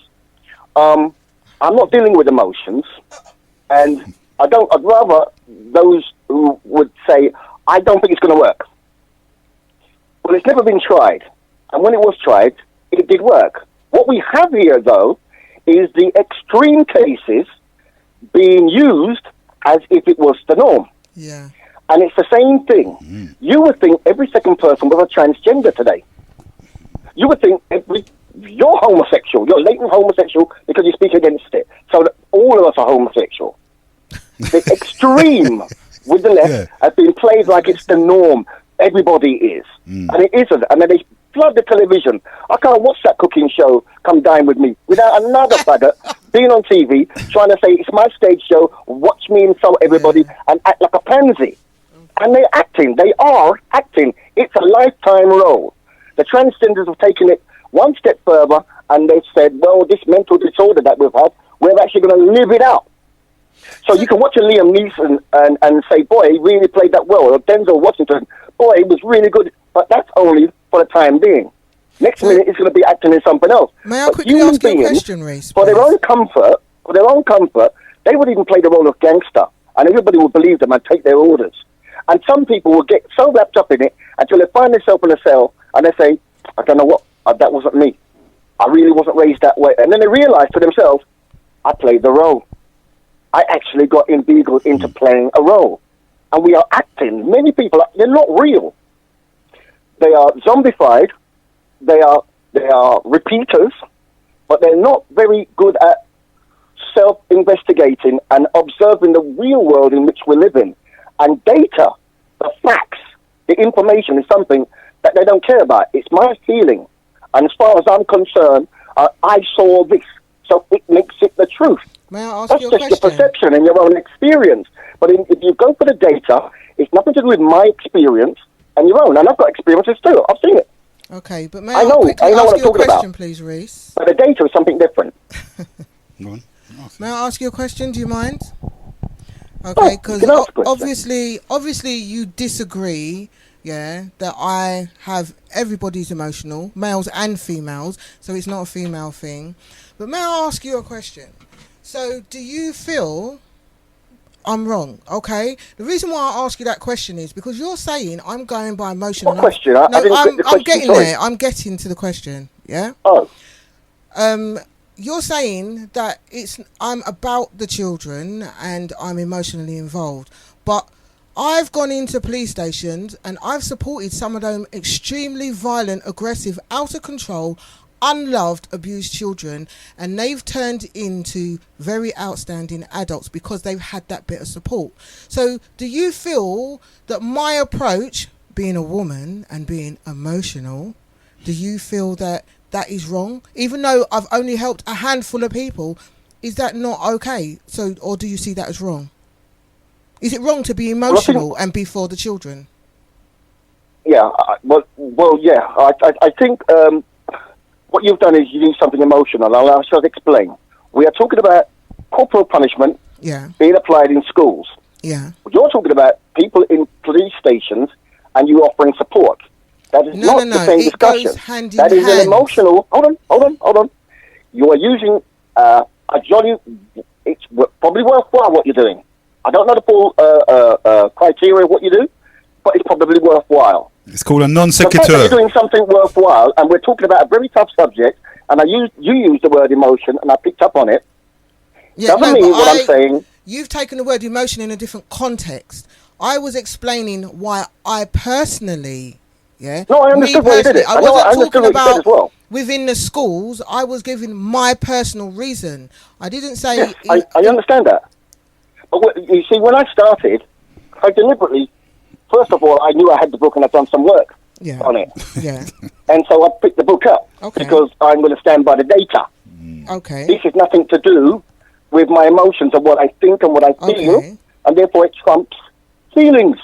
I'm not dealing with emotions, and I'd rather those who would say, I don't think it's going to work. Well, it's never been tried. And when it was tried, it did work. What we have here, though, is the extreme cases being used as if it was the norm. Yeah. And it's the same thing. You would think every second person was a transgender today. You would think you're homosexual. You're latent homosexual because you speak against it. So that all of us are homosexual. The extreme with the left has been played like it's the norm. Everybody is. And it isn't. And then they flood the television. I can't watch that cooking show, Come Dine With Me, without another faggot being on TV trying to say, it's my stage show, watch me insult everybody and act like a pansy. And they're acting. They are acting. It's a lifetime role. The transgenders have taken it one step further and they've said, well, this mental disorder that we've had, we're actually going to live it out. So you can watch a Liam Neeson and say, boy, he really played that well. Or Denzel Washington, boy, he was really good. But that's only for the time being. Next minute, it's going to be acting in something else. May I quickly ask you a question, Reese? For their own comfort, they would even play the role of gangster. And everybody would believe them and take their orders. And some people will get so wrapped up in it until they find themselves in a cell and they say, I don't know what, that wasn't me. I really wasn't raised that way. And then they realize to themselves, I played the role. I actually got inveigled into playing a role. And we are acting. Many people, they're not real. They are zombified. They are repeaters, but they're not very good at self-investigating and observing the real world in which we live in. And data, the facts, the information is something that they don't care about. It's my feeling. And as far as I'm concerned, I saw this. So it makes it the truth. May I ask That's you a just question? your perception and your own experience. But if you go for the data, it's nothing to do with my experience and your own. And I've got experiences too. I've seen it. Okay, but may I I know quickly what ask I'm you a talking question, about. please, Reese? But the data is something different. Go on. May I ask you a question? Do you mind? Okay, because you can ask a question. obviously you disagree, that I have everybody's emotional, males and females, so it's not a female thing. But may I ask you a question? So do you feel I'm wrong? Okay, the reason why I ask you that question is because you're saying I'm going by emotion. What question? I didn't get the question, I'm getting sorry. there. I'm getting to the question. Yeah. Oh. You're saying that I'm about the children and I'm emotionally involved, but I've gone into police stations and I've supported some of them extremely violent, aggressive, out of control, unloved, abused children, and they've turned into very outstanding adults because they've had that bit of support. So do you feel that my approach, being a woman and being emotional, do you feel that is wrong? Even though I've only helped a handful of people, is that not okay? So, or do you see that as wrong? Is it wrong to be emotional and be for the children? Yeah, yeah. I think what you've done is you use something emotional. I shall explain. We are talking about corporal punishment being applied in schools. Yeah. You're talking about people in police stations and you offering support. That is not the same discussion. Goes hand in that is hand. an emotional. Hold on. You are using a jolly. It's probably worthwhile what you're doing. I don't know the full criteria of what you do, but it's probably worthwhile. It's called a non The fact sequitur. that you're doing something worthwhile, and we're talking about a very tough subject, and you use the word emotion, and I picked up on it. Doesn't mean what I'm saying. You've taken the word emotion in a different context. I was explaining why I personally. Yeah. No, I understood why you did it. I wasn't talking what you said about as well. within the schools. I was giving my personal reason. I didn't say. Yes, I understand that. But you see, when I started, I deliberately, first of all, I knew I had the book and I'd done some work on it. Yeah. And so I picked the book up because I'm going to stand by the data. Okay. This has nothing to do with my emotions and what I think and what I feel, and therefore it trumps feelings.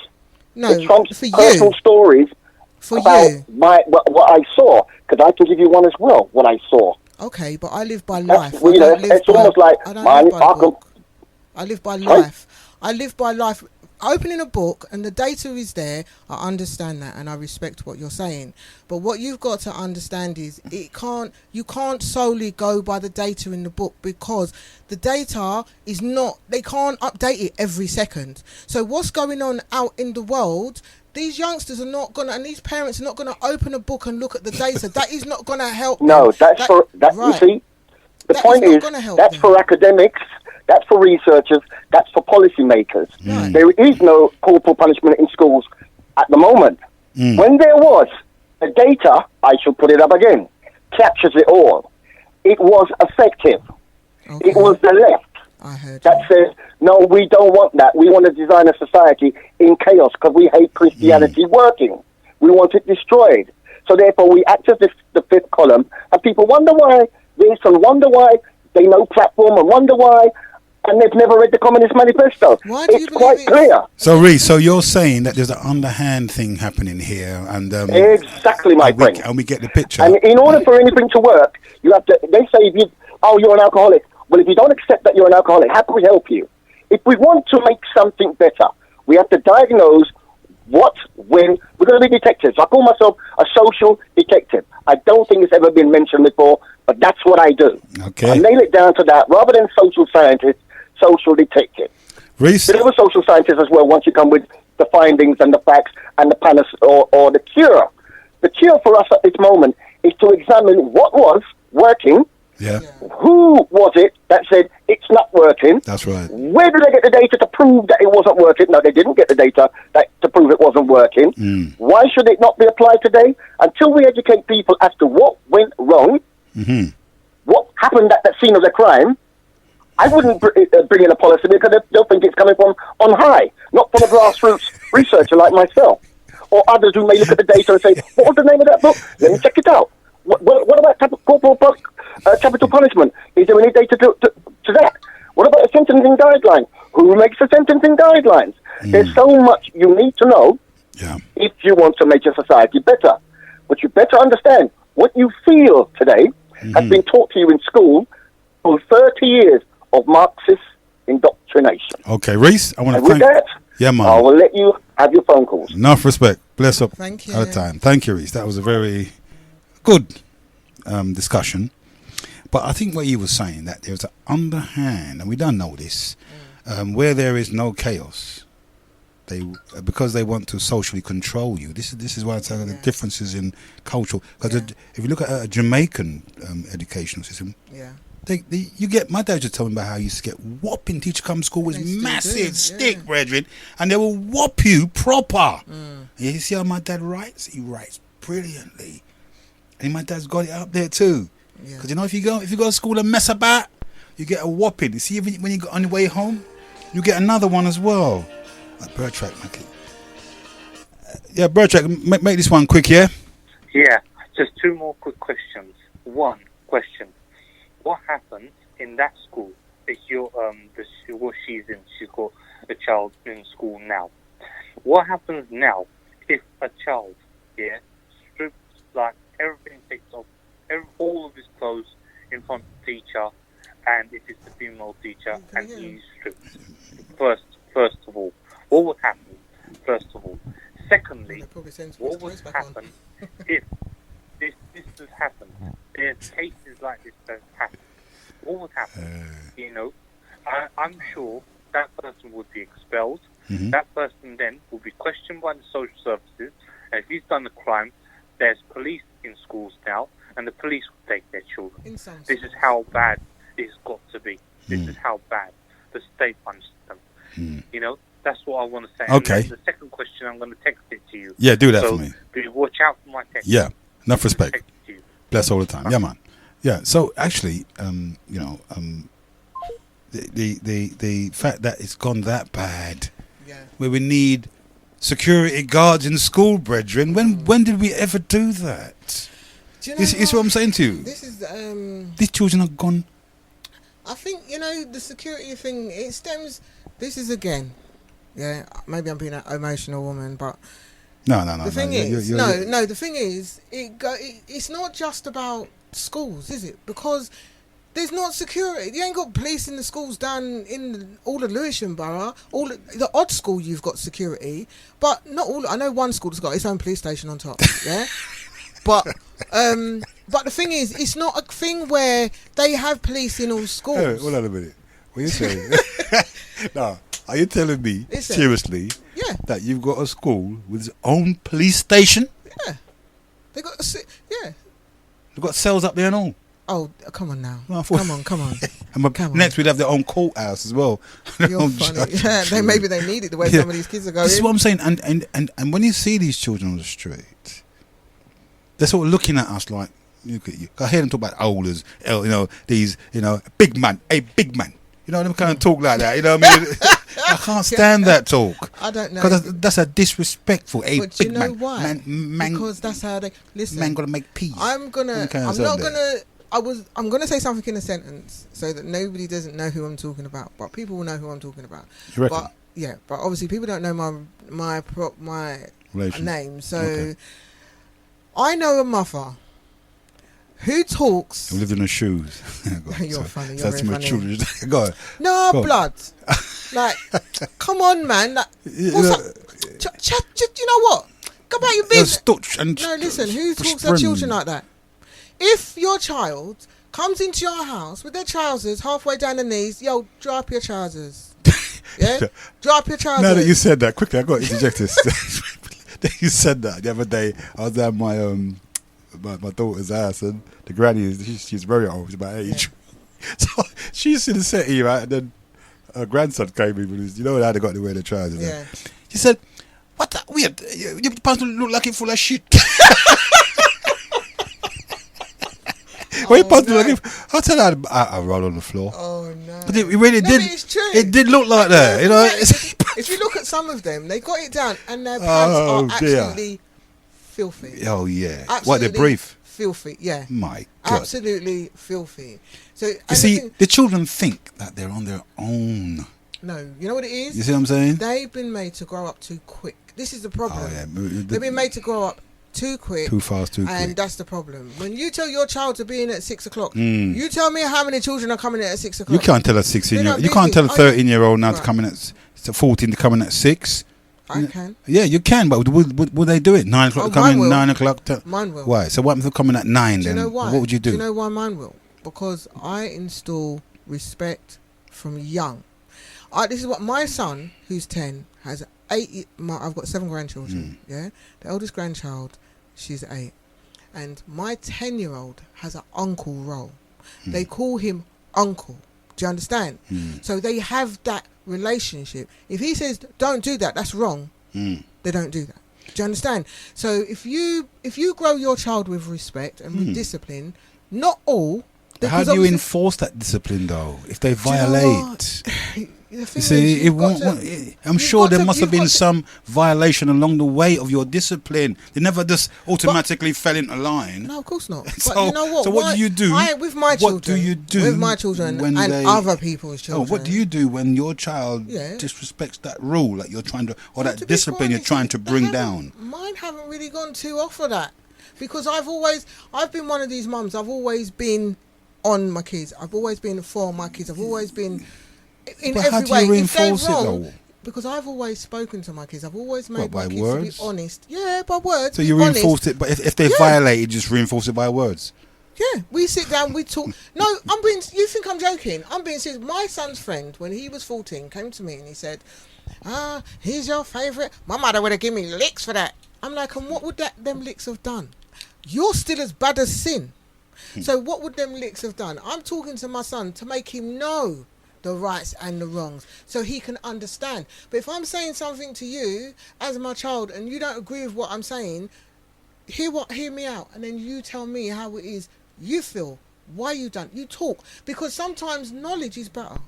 No, it trumps for personal you. stories. For about you. what I saw, because I can give you one as well, what I saw. Okay, but I live by life. It's almost like I live by life. I live by life. Opening a book and the data is there, I understand that and I respect what you're saying. But what you've got to understand is you can't solely go by the data in the book because the data is not, they can't update it every second. So what's going on out in the world these youngsters are not gonna, and these parents are not gonna open a book and look at the data. That is not gonna help. No, them. that's for that. Right. You see, the That point is not is gonna help that's them. for academics, that's for researchers, that's for policymakers. Right. There is no corporal punishment in schools at the moment. When there was, the data, I shall put it up again, captures it all. It was effective. Okay. It was the left I heard that you. says, no, we don't want that. We want to design a society in chaos because we hate Christianity working. We want it destroyed. So therefore, we act as the fifth column, and people wonder why this and wonder why they know platform and wonder why, and they've never read the Communist Manifesto. Why do you It's believe quite it's- clear. So, Reese, so you're saying that there's an underhand thing happening here, and Exactly, my friend. and we get the picture. And in order for anything to work, you have to. They say, if you, oh, you're an alcoholic. Well, if you don't accept that you're an alcoholic, how can we help you? If we want to make something better, we have to diagnose what, when. We're going to be detectives. I call myself a social detective. I don't think it's ever been mentioned before, but that's what I do. Okay. I nail it down to that. Rather than social scientist, social detective. Reese, There were social scientists as well once you come with the findings and the facts and the panel or the cure. The cure for us at this moment is to examine what was working, yeah, who was it that said it's not working, that's right. where did they get the data to prove that it wasn't working? No, they didn't get the data to prove it wasn't working. Why should it not be applied today? Until we educate people as to what went wrong, what happened at that scene of the crime, I wouldn't bring in a policy because they'll think it's coming from on high, not from a grassroots researcher like myself, or others who may look at the data and say, what was the name of that book? Let me check it out. What about capital punishment? Is there any data to that? What about a sentencing guideline? Who makes the sentencing guidelines? There's so much you need to know if you want to make your society better. But you better understand what you feel today has been taught to you in school for 30 years of Marxist indoctrination. Okay, Reese, I want And to with thank. that, Yeah, man. I will let you have your phone calls. Enough respect. Bless up. Thank you. At a time. Thank you, Reese. That was a very good discussion. But I think what you were saying, that there's an underhand, and we don't know this, where there is no chaos, because they want to socially control you. This is why I tell you the differences in cultural. Because if you look at a Jamaican educational system, you get, my dad just told me about how he used to get whopping. Teacher come to school with massive stick, brethren, and they will whop you proper. You see how my dad writes? He writes brilliantly, and my dad's got it up there too. Because you know, if you go to school and mess about, you get a whopping. You see, when you go on your way home, you get another one as well. Like Bertrack, make it. Yeah, Bertrack, make this one quick, yeah. Yeah, just two more quick questions. One question: what happens in that school? If you're what she's in, she's got a child in school now. What happens now if a child, strips, like everything, takes off all of his clothes in front of the teacher, and if it's a female teacher and he strips? First of all, what would happen? First of all, secondly, what would happen if this does happen? There's cases like this that happen. What would happen? I'm sure that person would be expelled. That person then will be questioned by the social services, and if he's done a crime, there's police in schools now, and the police will take their children. This is how bad this has got to be. This is how bad the state punishes them. That's what I want to say. Okay. And the second question, I'm going to text it to you. Yeah, do that for me. So watch out for my text. Yeah, enough respect. Text you. Bless all the time. Yeah, man. Yeah. So actually, the fact that it's gone that bad, where we need security guards in school, brethren. When did we ever do that? Do you know This is what I'm saying to you. This is These children are gone. I think the security thing. It stems. This is again. Yeah, maybe I'm being an emotional woman, but No. the thing is, you're- the thing is, it's not just about schools, is it? Because there's not security. You ain't got police in the schools down in all of Lewisham Borough. All the odd school you've got security, but not all. I know one school's got its own police station on top. Yeah, but the thing is, it's not a thing where they have police in all schools. Hey, hold on a minute. What are you saying? No, are you telling me Listen. seriously Yeah. That you've got a school with its own police station? Yeah. They got yeah. They've got cells up there and all. Oh, come on now. No, I thought- Come on. And next we'd have their own courthouse as well. Their You're own funny. judge. Yeah, maybe they need it the way Yeah. some of these kids are going. This is what I'm saying. And when you see these children on the street, they're sort of looking at us like, look at you. I hear them talk about olders, these, big man, hey, big man. Them kind of talk like that. You know what I mean? I can't stand that talk. I don't know. Because that's a disrespectful. Hey, But big you know man. why? Man, Because that's how they listen. man got to make peace. I'm gonna say something in a sentence so that nobody doesn't know who I'm talking about, but people will know who I'm talking about. You reckon? But obviously people don't know my Relation. name. So Okay. I know a mother who talks. Who lived in her shoes. You're funny. You're That's very my funny. children. Go on. No Go on. blood. Like, come on, man. Like, what's up? You know what? Go about your business. No, listen. Who talks to their children like that? If your child comes into your house with their trousers halfway down the knees, yo, drop your trousers. Yeah, drop your trousers. Now that you said that, quickly, I got to interject this. You said that the other day. I was at my daughter's house, and the granny she's very old, she's about 80. Yeah. So she's in the settee, right, and then her grandson came in with his, how they got to wear the trousers. Yeah. She said, "What the weird? Your person look like it full of shit." I tell her I roll on the floor. Oh no! But it really did. It's true. It did look like that, If you look at some of them, they got it down, and their pants are absolutely filthy. Oh yeah. Absolutely What, they're brief? Filthy. Yeah. My God. Absolutely filthy. So you see, the children think that they're on their own. No, you know what it is? You see what I'm saying? They've been made to grow up too quick. This is the problem. Oh, yeah. They've been made to grow up too quick. Too fast, too quick. And that's the problem. When you tell your child to be in at 6 o'clock, you tell me how many children are coming in at 6 o'clock. You can't tell a 16-year-old. You can't tell a 13-year-old now to come in at 14 to come in at 6. I can. Yeah, you can, but would they do it? 9 o'clock to come in, 9 o'clock to... Mine will. Why? So what happens if coming at 9 do then? You know why? What would you do? Do you know why mine will? Because I install respect from young. This is what my son, who's 10, has 8. I've got 7 grandchildren. Yeah, the eldest grandchild, she's 8, and my 10-year-old has an uncle role. They call him uncle. Do you understand? So they have that relationship. If he says don't do that, that's wrong. They don't do that. Do you understand? So if you grow your child with respect and with discipline, not all. How do you enforce that discipline though? If they violate, you see, I'm sure there must have been some violation along the way of your discipline. They never just automatically fell into line. No, of course not. But So, you know what? so what do you do? With my children. What do you do with my children and other people's children? What do you do when your child disrespects that rule that you're trying to, or that discipline you're trying to bring down? Mine haven't really gone too off of that, because I've been one of these mums. I've always been on my kids. I've always been for my kids. I've always been in every way. How do you reinforce it though? Because I've always spoken to my kids. I've always made by my kids words? to be honest. Yeah, by words. So you reinforce it, but if they violate, you just reinforce it by words. Yeah, we sit down, we talk. No, you think I'm joking? I'm being serious. My son's friend, when he was 14, came to me and he said, he's your favourite. My mother would have given me licks for that. I'm like, and what would them licks have done? You're still as bad as sin. So what would them licks have done? I'm talking to my son to make him know the rights and the wrongs so he can understand. But if I'm saying something to you as my child and you don't agree with what I'm saying, hear me out, and then you tell me how it is you feel, why you done. You talk, because sometimes knowledge is better.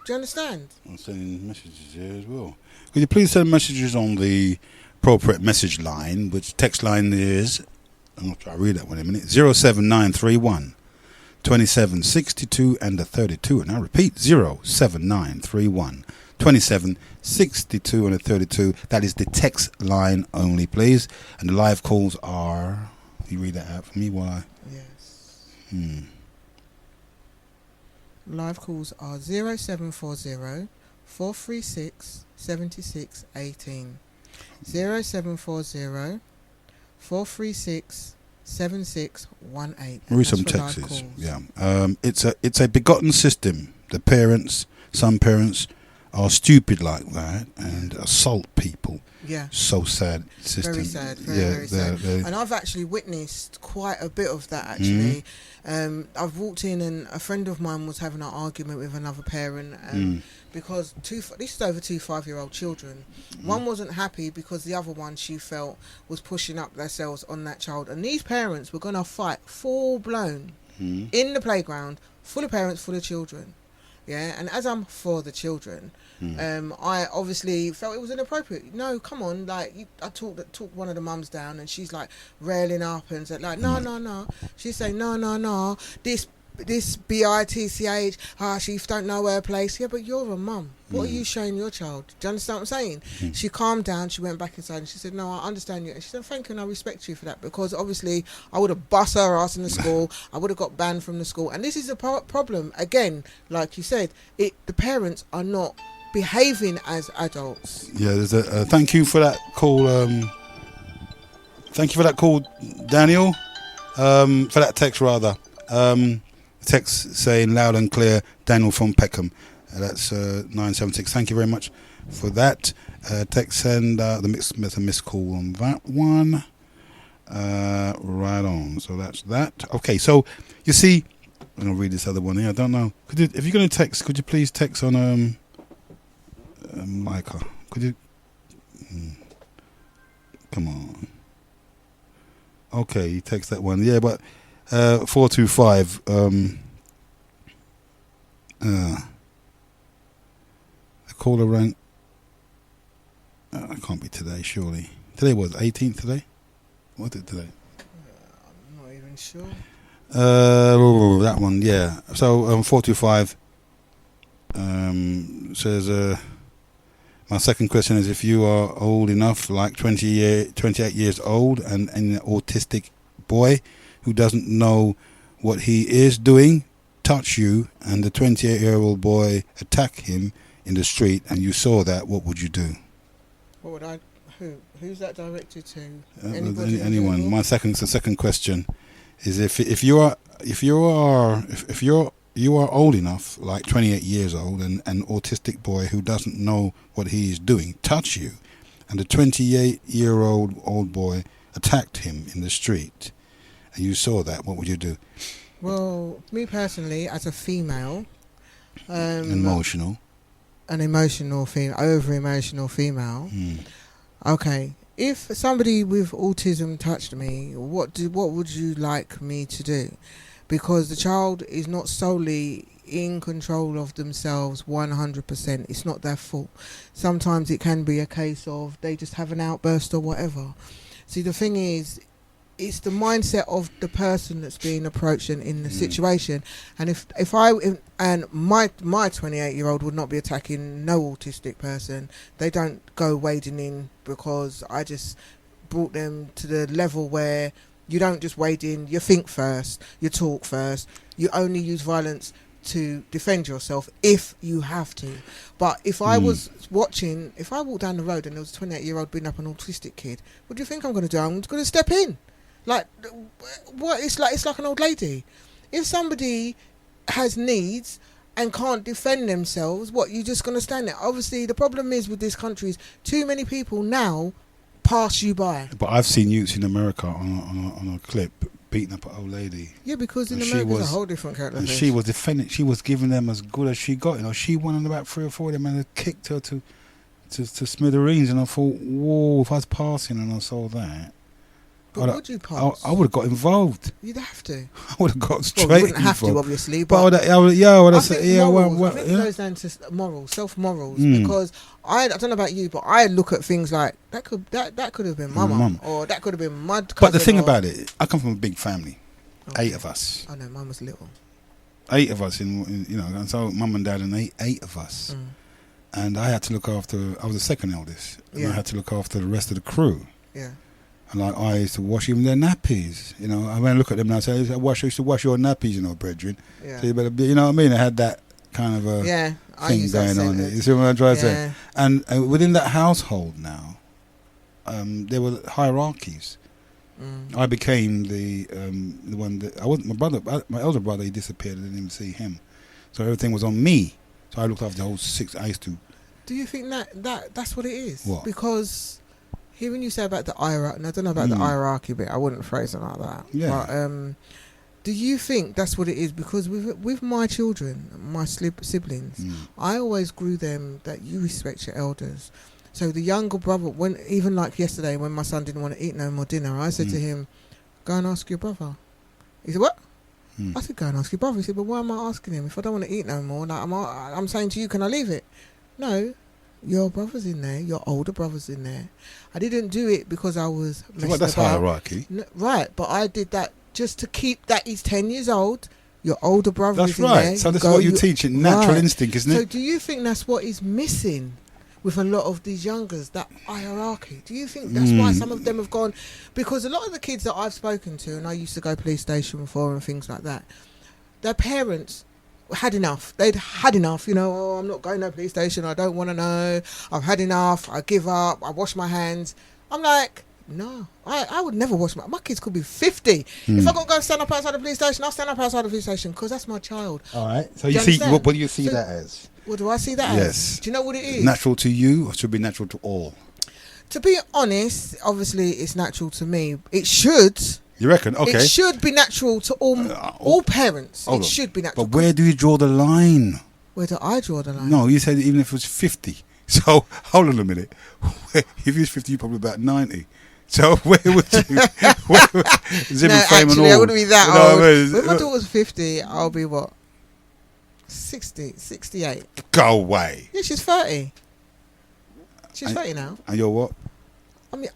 Do you understand? I'm sending messages here as well. Could you please send messages on the appropriate message line, which text line is, I'm going to try to read that one in a minute, 07931 2762 and a 32. And I repeat, 07931 2762 and a 32. That is the text line only, please. And the live calls are, you read that out for me while I... Yes. Live calls are 0740 436 7618. 0740 436 7618. Read some texts. Yeah. It's a begotten system. The parents, some parents are stupid like that and assault people. Yeah. So sad system. Very sad. Very sad. And I've actually witnessed quite a bit of that, actually. I've walked in and a friend of mine was having an argument with another parent because this is over 2 5-year-old children. One wasn't happy because the other one, she felt, was pushing up themselves on that child. And these parents were going to fight full blown in the playground, full of parents, full of children. Yeah, and as I'm for the children, I obviously felt it was inappropriate. No, come on, like I talked one of the mums down, and she's like railing up and said like, no. She's saying no. This bitch, she don't know her place. Yeah, but you're a mum. What are you showing your child? Do you understand what I'm saying? She calmed down. She went back inside and she said, no, I understand you. And she said, thank you and I respect you for that, because obviously I would have bust her ass in the school. I would have got banned from the school. And this is a problem. Again, like you said, the parents are not behaving as adults. Yeah, there's a thank you for that call. Thank you for that call, Daniel. For that text, rather. Text saying loud and clear, Daniel from Peckham. That's 976. Thank you very much for that text, and the missed call on that one. Right on. So that's that. Okay, so you see, I'm gonna read this other one here. I don't know. If you're gonna text, could you please text on Micah? Could you? Come on. Okay, you text that one. Yeah, but 425. The caller rang. It can't be today, surely. Today was 18th today? What is it today? I'm not even sure. That one, yeah. So 425 says, my second question is, if you are old enough, like 28 years old, and an autistic boy who doesn't know what he is doing touch you, and the 28-year-old boy attack him in the street, and you saw that, what would you do? What would I? Who's that directed to? Anyone. My second question is, if you are old enough, like 28 years old, and an autistic boy who doesn't know what he is doing touch you, and the 28-year-old boy attacked him in the street, and you saw that, what would you do? Well, me personally, as a female, an emotional female, over-emotional female. Okay, if somebody with autism touched me, what would you like me to do? Because the child is not solely in control of themselves 100%. It's not their fault. Sometimes it can be a case of they just have an outburst or whatever. See, the thing is, it's the mindset of the person that's being approached in the situation. And if my 28-year-old would not be attacking no autistic person. They don't go wading in, because I just brought them to the level where you don't just wade in, you think first, you talk first, you only use violence to defend yourself if you have to. But if I was watching, if I walked down the road and there was a 28-year-old beating up an autistic kid, what do you think I'm going to do? I'm going to step in. Like, what? It's like an old lady. If somebody has needs and can't defend themselves, what, you just going to stand there? Obviously, the problem is with this country is too many people now pass you by. But I've seen youths in America on a clip beating up an old lady. Yeah, because in America it's a whole different character. And she was defending. She was giving them as good as she got. You know, she won on about 3 or 4 of them and kicked her to smithereens. And I thought, whoa! If I was passing and I saw that. But would you pass? I would have got involved. You'd have to. I would have got straight involved. You wouldn't have involved. to, obviously. But I would have said, yeah, I think it goes down to morals, self-morals. Because I don't know about you, but I look at things like, that could have been my mum, or that could have been my cousin. But the thing about it, I come from a big family. Okay. 8 of us. Oh no, mum was little. 8 of us, and so mum and dad and 8 of us. And I had to look after, I was the second eldest, and I had to look after the rest of the crew. Yeah. And like, I used to wash even their nappies. You know, I mean, I look at them and I say, I used to wash your nappies, brethren. Yeah. So you better be, you know what I mean? I had that kind of a thing going on there. You see what I'm trying to say? And within that household now, there were hierarchies. I became the one that, I wasn't, my elder brother, he disappeared. I didn't even see him. So everything was on me. So I looked after the whole 6. I used to Do you think that's what it is? What? Because hearing you say about the hierarchy, and I don't know about the hierarchy bit, I wouldn't phrase it like that. Yeah. But do you think that's what it is? Because with my children, my siblings, I always grew them that you respect your elders. So the younger brother, even like yesterday when my son didn't want to eat no more dinner, I said to him, "Go and ask your brother." He said, "What?" I said, "Go and ask your brother." He said, "But why am I asking him? If I don't want to eat no more, like I'm saying to you, can I leave it?" No, your brother's in there. Your older brother's in there. I didn't do it because I was messing Well, that's about. hierarchy. No, right, but I did that just to keep that he's 10 years old. Your older brother That's is in right. there. So that's what you teach in natural instinct, isn't So it? do you think that's what is missing with a lot of these youngers, that hierarchy? Do you think that's why some of them have gone? Because a lot of the kids that I've spoken to, and I used to go police station for and things like that, their parents had enough. They'd had enough, "Oh, I'm not going to police station. I don't want to know. I've had enough. I give up. I wash my hands." I'm like, no, I would never wash my kids could be 50. If I got to go stand up outside the police station, I'll stand up outside the police station because that's my child. All right. So Do you you see, understand? what do you see that as? What do I see that Yes. as? Do you know what it is? Natural to you, or should be natural to all? To be honest, obviously it's natural to me. It should. You reckon? Okay. It should be natural to all parents. Hold It on. should be natural. But where do you draw the line? Where do I draw the line? No, you said even if it was 50. So hold on a minute. If you was 50, you're probably about 90. So where would you? Actually, I wouldn't be that old. What I mean? When my daughter's 50, I'll be what? 60, 68. Go away. Yeah, she's 30. She's 30 now. And you're what?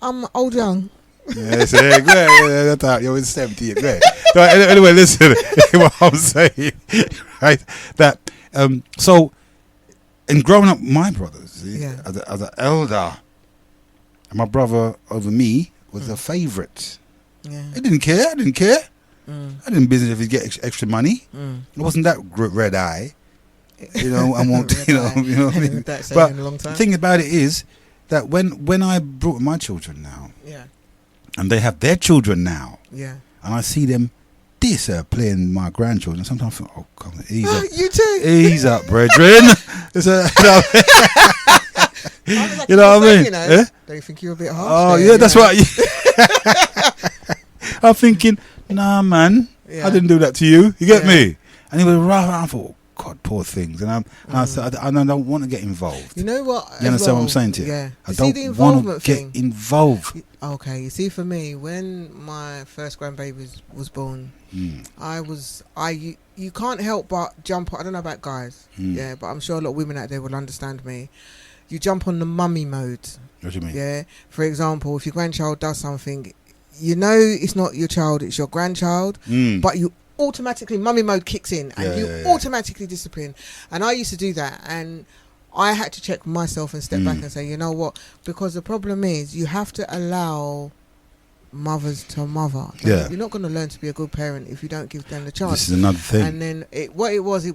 I'm old young. Yes, that's how you're in 70. Great. Anyway, listen. What I'm saying, right? That so in growing up, my brothers, as an elder, and my brother over me was a favourite. Yeah. He didn't care. I didn't care. I didn't business if he get extra money. It wasn't that red eye. I won't. You know what I mean. That's But in a long time. the thing about it is that when I brought my children now, and they have their children now, and I see them playing my grandchildren, sometimes I think, oh, come on, ease up. You too. Ease up, brethren. You know what I mean? Don't you think you're a bit harsh? Oh, there, yeah, that's right. I'm thinking, nah, man, I didn't do that to you. You get me? And he was rough. I thought, God, poor things. And I said, I don't want to get involved. You know what? You understand what I'm saying to you? Yeah. I don't want to get involved. Okay, you see, for me, when my first grandbaby was born, you can't help but jump. I don't know about guys, but I'm sure a lot of women out there will understand me. You jump on the mummy mode. What do you mean? Yeah. For example, if your grandchild does something, it's not your child, it's your grandchild, but you automatically, mummy mode kicks in and you automatically discipline. And I used to do that, and I had to check myself and step back and say, you know what? Because the problem is you have to allow mothers to mother. Yeah. You're not going to learn to be a good parent if you don't give them the chance. This is another thing. And then there was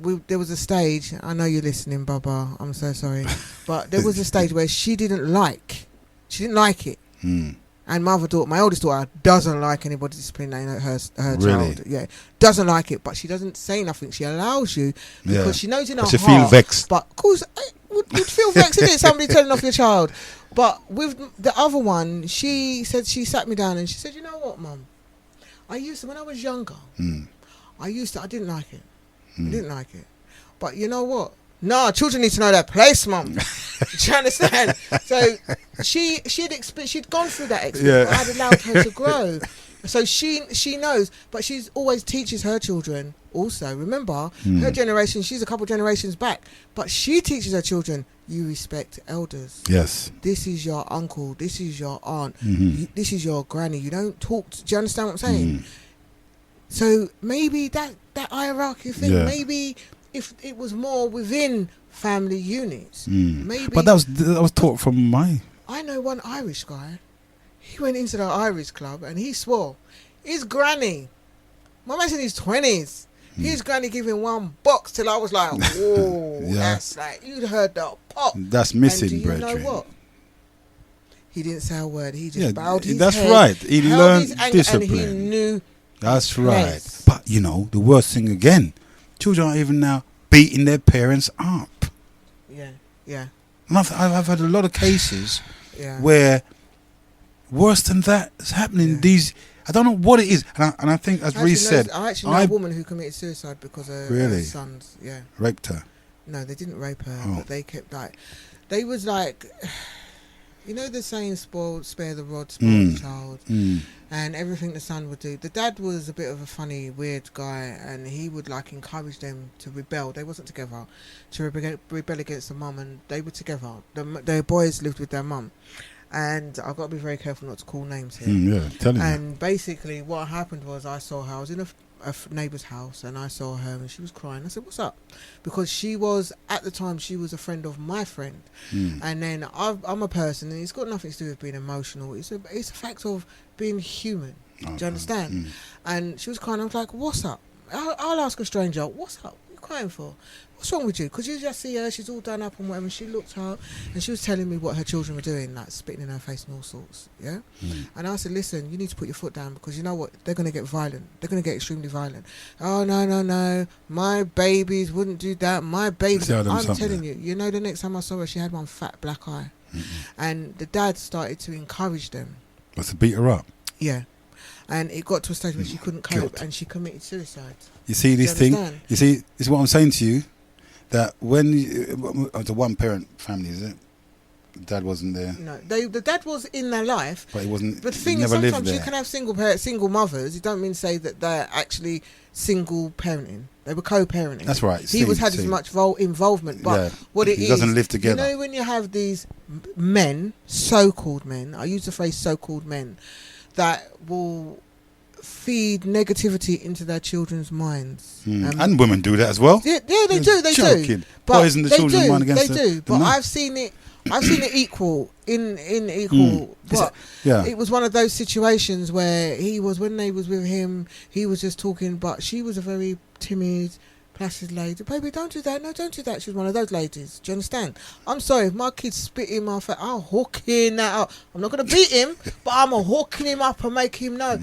a stage, I know you're listening, Baba, I'm so sorry, but there was a stage where she didn't like it. And my oldest daughter doesn't like anybody disciplining her Really? child. Yeah, doesn't like it, but she doesn't say nothing. She allows you because she knows in her But you heart. feel vexed. But of course, you'd feel vexed, isn't it? Somebody telling off your child. But with the other one, she sat me down and she said, "You know what, Mum? When I was younger, I didn't like it. I didn't like it. But you know what? No, children need to know their place, Mum." Do you understand? So she'd gone through that experience. I had allowed her to grow. So she knows, but she's always teaches her children also. Remember, her generation, she's a couple generations back, but she teaches her children, you respect elders. Yes. This is your uncle, this is your aunt, this is your granny. You don't talk do you understand what I'm saying? So maybe that hierarchy thing, maybe if it was more within family units, maybe. But that was taught from my. I know one Irish guy. He went into the Irish club and he swore his granny. My man's in his 20s. His granny gave him one box till I was like, whoa, that's like you'd heard the pop. That's missing, and do you brethren. know what? He didn't say a word. He just bowed his that's head. right. He held learned his anger, discipline. And he knew. That's right. Yes. But the worst thing again, children are even now beating their parents up. Yeah. And I've had a lot of cases Yeah. where worse than that is happening. Yeah. These, I don't know what it is, and I think, as Reece said, I actually know a woman who committed suicide because her sons, raped her. No, they didn't rape her, Oh. but they kept they was like, you know the saying, spare the rod, spoil the child, and everything the son would do. The dad was a bit of a funny, weird guy, and he would like encourage them to rebel. They wasn't together, to rebel against the mum, and they were together. Their boys lived with their mum. And I've got to be very careful not to call names here. Telling you. And basically what happened was I was in a neighbour's house, and I saw her and she was crying. I said, what's up? Because at the time she was a friend of my friend. And then I'm a person, and it's got nothing to do with being emotional. It's a fact of being human. Do you understand? And she was crying. I was like, what's up? I'll ask a stranger, what's up? What are you crying for? What's wrong with you? Because you just see her, she's all done up and whatever. And she looked up and she was telling me what her children were doing, like spitting in her face and all sorts. Yeah. And I said, listen, you need to put your foot down, because you know what? They're going to get violent. They're going to get extremely violent. Oh, no. My babies wouldn't do that. My babies. I'm telling you, you know, the next time I saw her, she had one fat black eye. And the dad started to encourage them. But to beat her up. Yeah. And it got to a stage where she couldn't cope and she committed suicide. You see this thing? You see, this is what I'm saying to you. That when it's a one-parent family, is it? Dad wasn't there. No, the dad was in their life, but he wasn't. But the thing is, sometimes you can have single mothers. It don't mean to say that they're actually single parenting. They were co-parenting. That's right. He had as much involvement, but what it is, doesn't live together. You know, when you have these men, so-called men, I use the phrase so-called men, that will feed negativity into their children's minds. And women do that as well. Yeah, they do. They do. But poison the children's mind against they do. But I've seen it equal in equal. But it was one of those situations where when they was with him, he was just talking, but she was a very timid, placid lady. Baby, don't do that. No, don't do that. She was one of those ladies. Do you understand? I'm sorry, if my kid spit in my face, I'll hook him that up. I'm not going to beat him, but I'm hooking him up and make him know.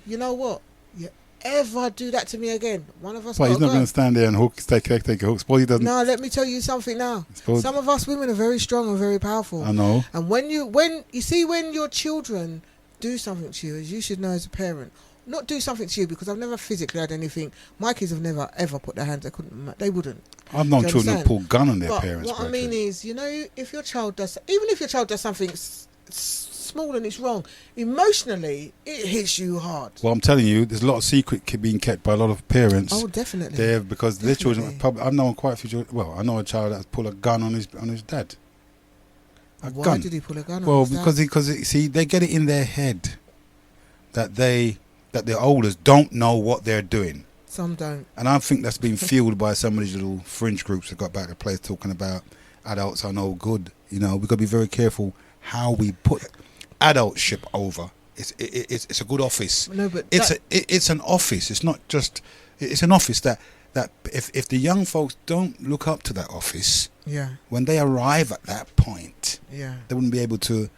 You know what? You ever do that to me again, one of us. But he's not going to stand there and take a hook. Suppose he doesn't. No, let me tell you something now. Some of us women are very strong and very powerful. I know. And when your children do something to you, as you should know as a parent, not do something to you, because I've never physically had anything. My kids have never ever put their hands. They wouldn't. I've known children who pull gun on their parents. What I mean is, you know, if your child does something small and it's wrong, emotionally it hits you hard. Well, I'm telling you, there's a lot of secret being kept by a lot of parents. Oh, definitely. There, because their children. I've known quite a few children. Well, I know a child that's pulled a gun on his dad. Why did he pull a gun on his dad? Well, because they get it in their head that their elders don't know what they're doing. Some don't. And I think that's been fueled by some of these little fringe groups that got back to place talking about adults are no good. You know, we've got to be very careful how we put adultship over. It's a good office. No, but it's an office. It's not just. It's an office that if the young folks don't look up to that office, when they arrive at that point, they wouldn't be able to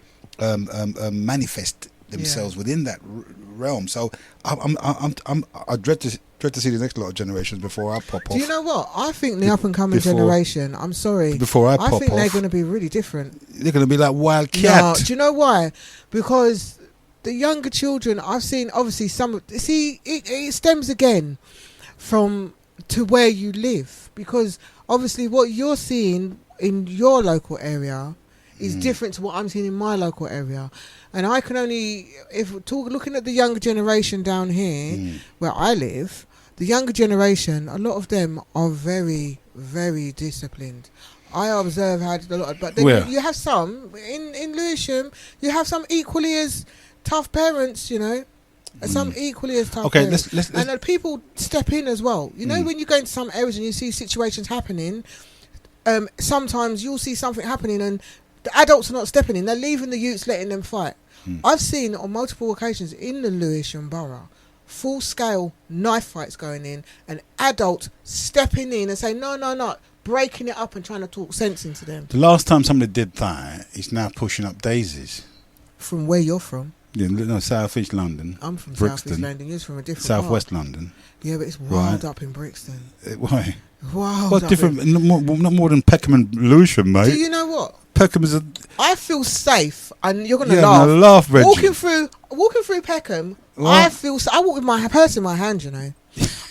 manifest themselves within that realm. So I dread to see the next lot of generations before I pop off. Do you know what? I think the up and coming generation, I'm sorry, before I think they're going to be really different. They're going to be like wild cat. No, do you know why? Because the younger children, I've seen obviously it stems again from to where you live, because obviously what you're seeing in your local area is different to what I'm seeing in my local area. And I can only, looking at the younger generation down here where I live, the younger generation, a lot of them are very, very disciplined. I observe how a lot, but then you have some in Lewisham. You have some equally as tough parents, you know, some equally as tough. Parents. Let's and people step in as well. You know, when you go into some areas and you see situations happening, sometimes you'll see something happening and the adults are not stepping in. They're leaving the youths, letting them fight. I've seen on multiple occasions in the Lewisham borough full-scale knife fights going in, and adults stepping in and saying, no, breaking it up and trying to talk sense into them. The last time somebody did that, he's now pushing up daisies. From where you're from? Yeah, no, South East London. I'm from Brixton. South East London. You're from a different South West part. London. Yeah, but it's wild up in Brixton. Why? Wild. What's different? Not more than Peckham and Lewisham, mate. Do you know what? Peckham is a... I feel safe, and you're gonna Yeah, laugh. I'm gonna laugh, Reggie. Walking through Peckham, What? I walk with my purse in my hand. You know,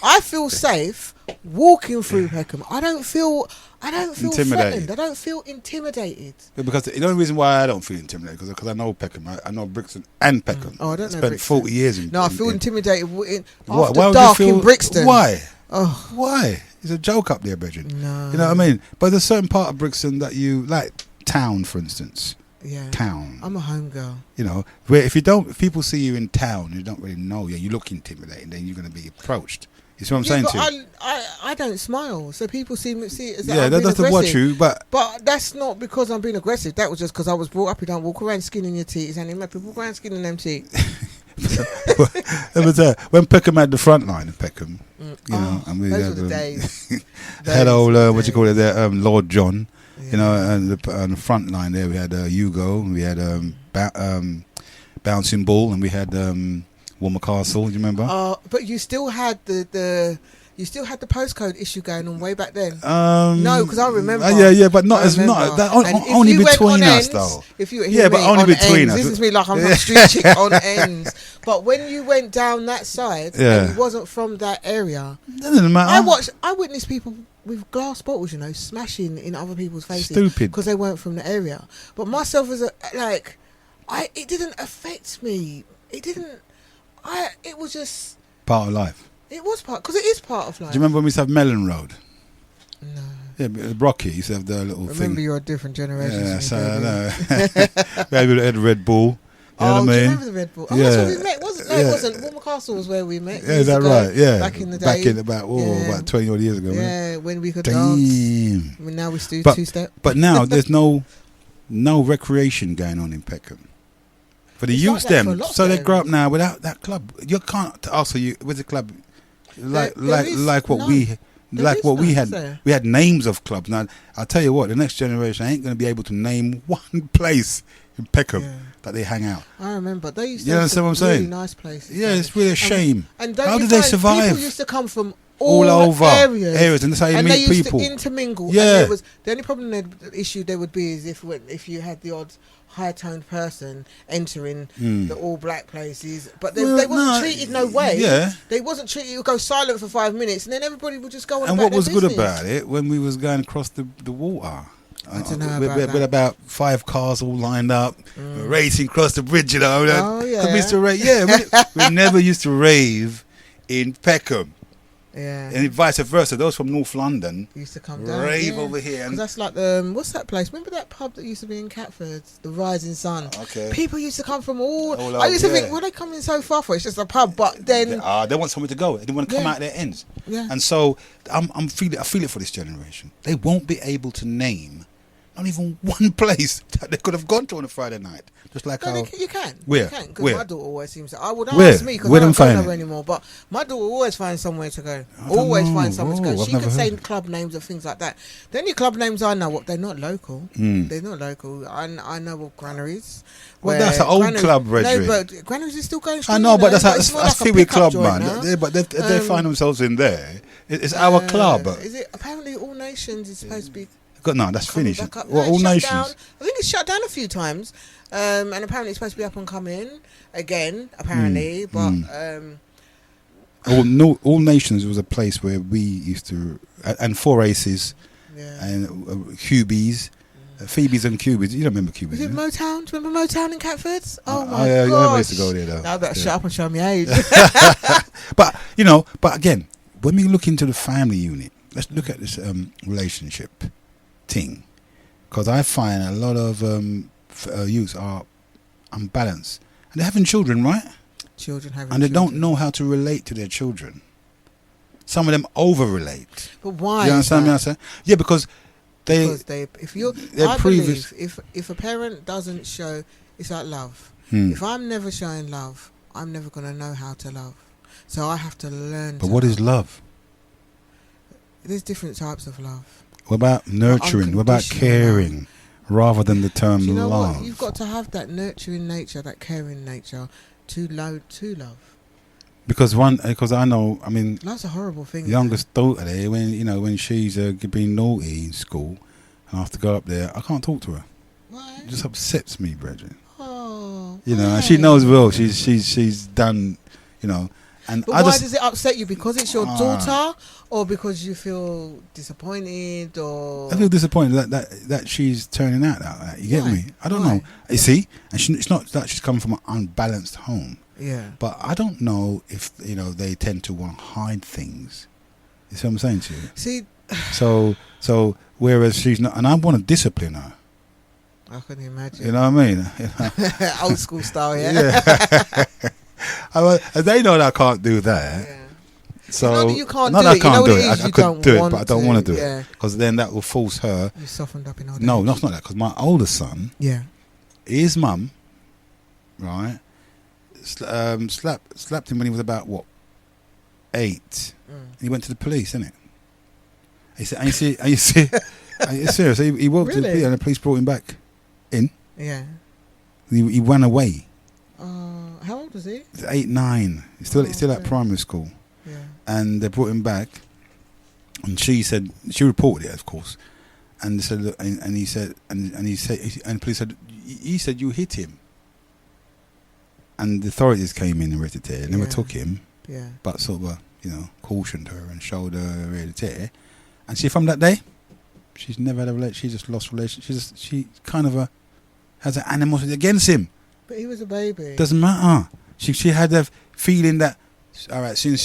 I feel safe walking through Peckham. I don't feel Intimidated. threatened. I don't feel intimidated. Yeah, because the only reason why I don't feel intimidated because I know Peckham. I know Brixton and Peckham. Oh, I don't know spent Brixton. 40 years in. No, I feel intimidated Why after would dark you feel, in Brixton. Why? Oh, Why? It's a joke up there, Bridget. no. You know what I mean? But there's a certain part of Brixton that you like. Town, for instance. Yeah. Town. I'm a home girl. You know, where if people see you in town, you don't really know. Yeah, you look intimidating. Then you're going to be approached. You see what I'm saying but to you? I don't smile, so people see it as Yeah, I'm that being doesn't watch aggressive. you, but But that's not because I'm being aggressive. That was just because I was brought up. You don't walk around skinning your teeth, and people walk around skinning them teeth. it was when Peckham had the front line of Peckham. You know, and we those had were the days. hello, what you call it there, Lord John. Yeah. You know, and on the front line there we had Hugo, and we had Bouncing Ball, and we had Walmer Castle. Do you remember? But you still had the postcode issue going on way back then. No, because I remember. Yeah, but not as not that only between us though. If you but only between us. This is me like I'm from street chick on ends. But when you went down that side and you wasn't from that area, doesn't matter. I witnessed people with glass bottles, you know, smashing in other people's faces. Stupid. Because they weren't from the area. But myself as it didn't affect me. It didn't. It was just part of life. It was because it is part of life. Do you remember when we used to have Mellon Road? No. Yeah, Brocky used to have the little thing. Remember, you're a different generation. Yeah, so I know. We had Red Bull. You know what I mean? Do you remember the Red Bull? Oh, Yeah. that's where we met. It wasn't. Walmer Castle was where we met. Yeah, is that right? Yeah. Back in the day. Back in about 20 odd years ago. Yeah, when we could Damn. dance. I mean, now we do two-step. But now there's no recreation going on in Peckham. For the It's youths, like that for a them. lot of So they areas. now without that club. You can't also with the club There is like what none. we There like is what we none, had. is there? We had names of clubs. Now I'll tell you what, the next generation ain't going to be able to name one place in Peckham Yeah. that they hang out. I remember they used to You have understand what I'm some really saying? nice places. Yeah, it's really a shame. And don't How you did they find survive? People used to come from All over areas, and that's how you and meet they used people. to intermingle. Yeah. And the only problem, the issue there would be is if you had the odd high-toned person entering the all-black places, but they wasn't treated no way. Yeah. They wasn't treated. You would go silent for 5 minutes, and then everybody would just go on. And about what was their good business. about it when we was going across the water? I don't know with, about with that. about 5 cars all lined up, racing across the bridge. You know, Oh, yeah. we used to rave. Yeah, we never used to rave in Peckham, Yeah. and vice versa. Those from North London Used to come down. rave yeah. over here. 'Cause And, that's like what's that place? Remember that pub that used to be in Catford, the Rising Sun? okay. People used to come from all. All I used to over, think, why are they coming so far for? It's just a pub, but then They want somewhere to go. They didn't want to come Yeah. out their ends. Yeah. And so I feel it for this generation. They won't be able to name not even one place that they could have gone to on a Friday night. Just like no, how you can. Where? You can, 'cause Where? my daughter always seems to. I would Where? ask me because Where I them don't go find nowhere it? anymore. But my daughter always finds somewhere to go. I don't Always know. finds somewhere to Oh, go. I've She never can say heard. club names and things like that. The only club names I know, they're not local. Mm. They're not local. I know of Granaries. Well, where that's an old Granaries- club, No, Reggie. but Granaries is still going strong. I know, you but that's it's more like a Kiwi pickup club, joint man. now. But they find themselves in there. It's our club. Is it apparently All Nations is supposed to be No, that's coming finished. back up? Well, No, all it's shut nations. down. I think it's shut down a few times, and apparently it's supposed to be up and coming again. Apparently, but All Nations was a place where we used to, and Four Aces, yeah. and Cubies, Phoebes and Cubies. You don't remember Cubies? Was it do you? Motown? Do you remember Motown in Catford? Oh my yeah, god! I used to go there though. Now I better Yeah. shut up and show me age. But again, when we look into the family unit, let's look at this relationship thing, because I find a lot of youths are unbalanced, and they're having children, right? Children having And they don't children. know how to relate to their children. Some of them over-relate. But why? You is understand me? that? I say? Yeah, because Because they I previous- believe if a parent doesn't show, it's like love. Hmm. If I'm never showing love, I'm never gonna know how to love. So I have to learn. But to what is love? There's different types of love. What about nurturing? What about unconditional caring, rather than the term Do you know love? what? You've got to have that nurturing nature, that caring nature, to love. Because I know. I mean, Love's a horrible thing. youngest daughter there, when she's been naughty in school, and I have to go up there, I can't talk to her. Why? It just upsets me, brethren. Oh. You know, why? and she knows well. She's done. You know, and But why does it upset you? Because it's your daughter, or because you feel disappointed, or I feel disappointed that she's turning out like that. You get Why? me? I don't Why? know. You see, and it's not that she's coming from an unbalanced home. yeah. But I don't know if they tend to want to hide things. You see what I'm saying to you? See, So whereas she's not, and I want to discipline her. I can imagine. You know what I mean? Old school style, yeah. They know that I can't do that. Yeah. So It's not that you can't not do that it. I can't You know do what it. it is? I You could don't do it, want but I don't to, want to do yeah. it because then that will force her. You softened up in old No, age. not that. Because my older son, Yeah. his mum, right, slapped him when he was about what, 8. He went to the police, innit? He said, "Are you serious?" He walked to the Really? police, and the police brought him back in. Yeah. He ran away. How old was he? He's 8, 9. He's still at okay. primary school, Yeah. and they brought him back. And she said she reported it, of course, and they said, look, and he said, and the police said, he said you hit him. And the authorities came in and read it there. Never took him, Yeah. but sort of cautioned her and showed her read it there. And see, from that day, she's never had a relationship. She just lost relationship. She kind of has an animosity against him. But he was a baby. Doesn't matter. She had a feeling that. All right, since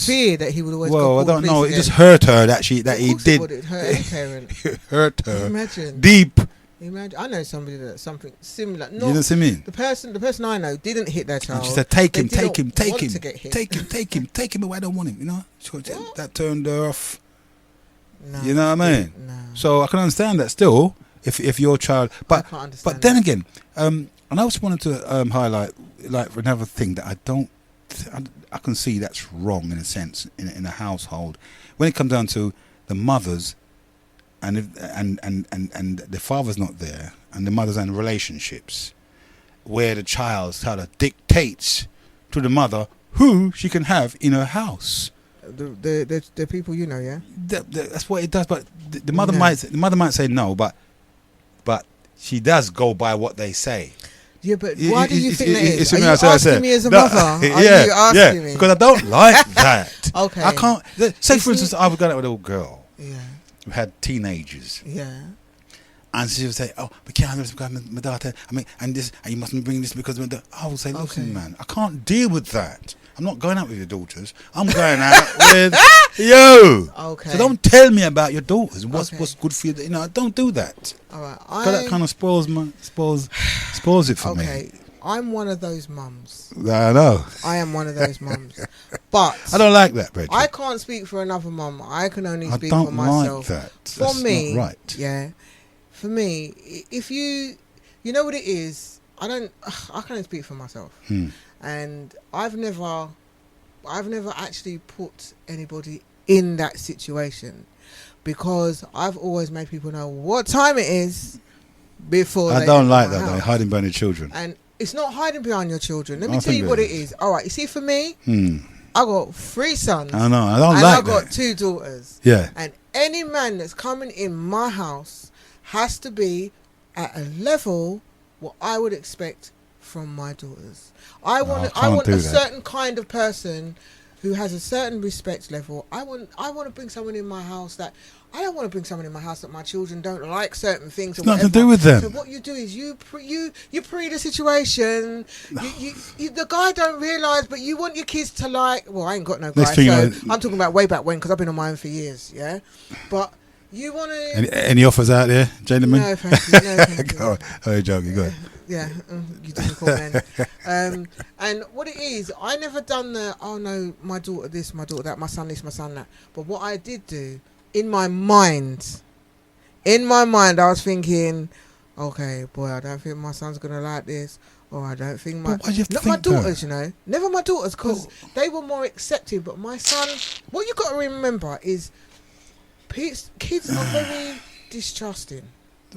fear that he would always. Well, I go don't know. again. It just hurt her that he It did. would. It hurt any parent. It hurt her. Imagine. Deep. Imagine. I know somebody that something similar. You know what I mean? The person I know didn't hit their child. And she said, "Take him, They take him, didn't take want him, to get hit. take him away. I don't want him." You know, that turned her off. No, You know what I mean? No. So I can understand that still, if your child, I can't understand but then again, and I also wanted to highlight like another thing that I can see that's wrong in a sense in a household when it comes down to the mothers and the father's not there and the mothers and relationships where the child sort of dictates to the mother who she can have in her house. The people you know, yeah. That's what it does. But the mother might say no, but she does go by what they say. Yeah, but why do you think that is? Are you I asking me as a mother? Are you asking me? Because I don't like that. Okay. I can't. Say, for instance, I was going out with a little girl Yeah. who had teenagers. Yeah. And she would say, "Oh, we can't have this because my daughter. I mean, and you mustn't bring this because of my daughter." I would say, "Listen, Okay. man, I can't deal with that. I'm not going out with your daughters. I'm going out with you. Okay. So don't tell me about your daughters. What's good for you? Don't do that. All right. Because that kind of spoils it for me. Okay. I'm one of those mums. I know. I am one of those mums. But I don't like that, Bridget. I can't speak for another mum. I can only speak don't for myself. like that. For That's me, not right. Yeah. For me, if you know what it is, I can only speak for myself. And I've never actually put anybody in that situation because I've always made people know what time it is before I they don't enter like my that. They're house. hiding behind your children. And it's not hiding behind your children. Let I me tell think you what it it is. All right, you see, for me, I got 3 sons. I know. I don't and like I got that. 2 daughters. Yeah. And any man that's coming in my house has to be at a level what I would expect from my daughters. I want a certain kind of person who has a certain respect level. I want to bring someone in my house that I don't want to bring someone in my house that my children don't like certain things. It's nothing to do with them. So what you do is you pre the situation. You the guy don't realise, but you want your kids to like. Well, I ain't got no guy, so I'm talking about way back when because I've been on my own for years. Yeah, but you want to. Any offers out there, gentlemen? No, thank you. No, thank you. Go on. Oh, you're joking. Go on. Yeah, you difficult man. And what it is, I never done no, my daughter this, my daughter that, my son this, my son that. But what I did do, in my mind, I was thinking, okay, boy, I don't think my son's gonna like this, or I don't think my not my daughters, never my daughters, because they were more accepting. But my son, what you got to remember is, kids are very distrusting.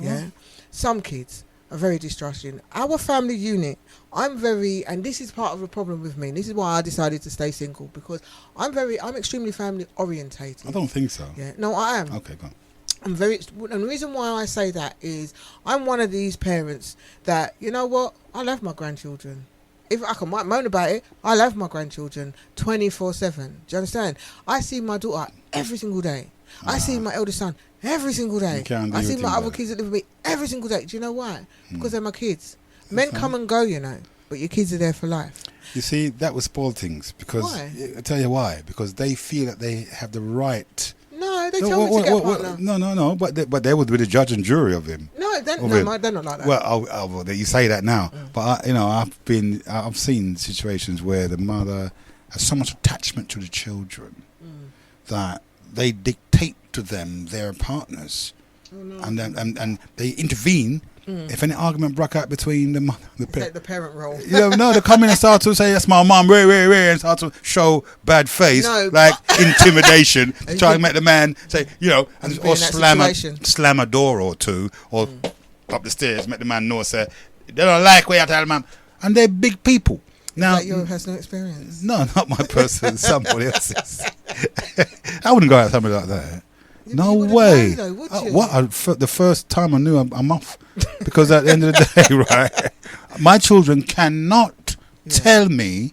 Yeah, some kids are very distrusting. Our family unit, and this is part of the problem with me. This is why I decided to stay single, because I'm extremely family orientated. I don't think so. Yeah, no, I am. Okay, go on. And the reason why I say that is I'm one of these parents that, you know what, I love my grandchildren. If I can moan about it, I love my grandchildren 24/7. Do you understand? I see my daughter every single day. I see my eldest son every single day. I see my other kids that live with me every single day. Do you know why? Because they're my kids. Men come and go, you know, but your kids are there for life. You see, that would spoil things because Why? I'll tell you why. Because they feel that they have the right. No, they tell me to get a partner. No. But they would be the judge and jury of him. No, they're not like that. Well, you say that now, but I've seen situations where the mother has so much attachment to the children that they dictate to them their partners, and they intervene. If any argument broke out between the mother and the parent, take the parent role. They come in and start to say, "That's my mum," and start to show bad face, like intimidation, trying to make the man say, or slam a door or two, or up the stairs, make the man know, say, "They don't like what I tell mum," and they're big people. Now, is that your personal experience? No, not my personal. Somebody else's. I wouldn't go out with somebody like that. No way. Know, would you? The first time I knew I'm off. Because at the end of the day, right, my children cannot tell me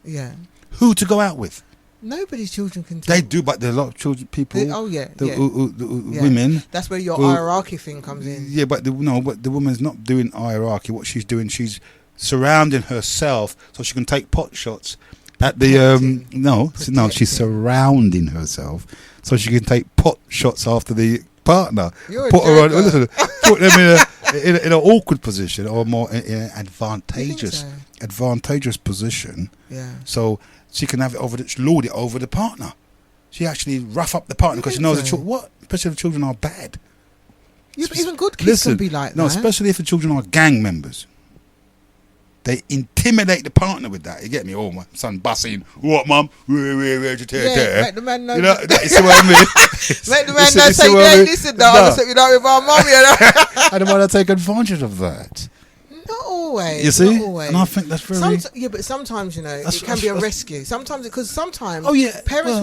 who to go out with. Nobody's children can tell. They do, but there are a lot of people. Women. That's where your hierarchy thing comes in. Yeah, but the woman's not doing hierarchy. What she's doing, she's surrounding herself so she can take pot shots at the she's surrounding herself so she can take pot shots after the partner. Put them in an awkward position or more in an advantageous position. Yeah. So she can have it lord it over the partner. She actually rough up the partner because she knows especially if the children are bad. Yeah, but even good kids can be like that. No, especially if the children are gang members. They intimidate the partner with that. You get me? Oh, my son bussing. What, mum? Make the man know. That's what I mean. Make the man know. Say, listen, I'm going to with our mum, I don't want to take advantage of that. Not always. You see? Not always. And I think that's very... but sometimes, it can be a rescue. Sometimes parents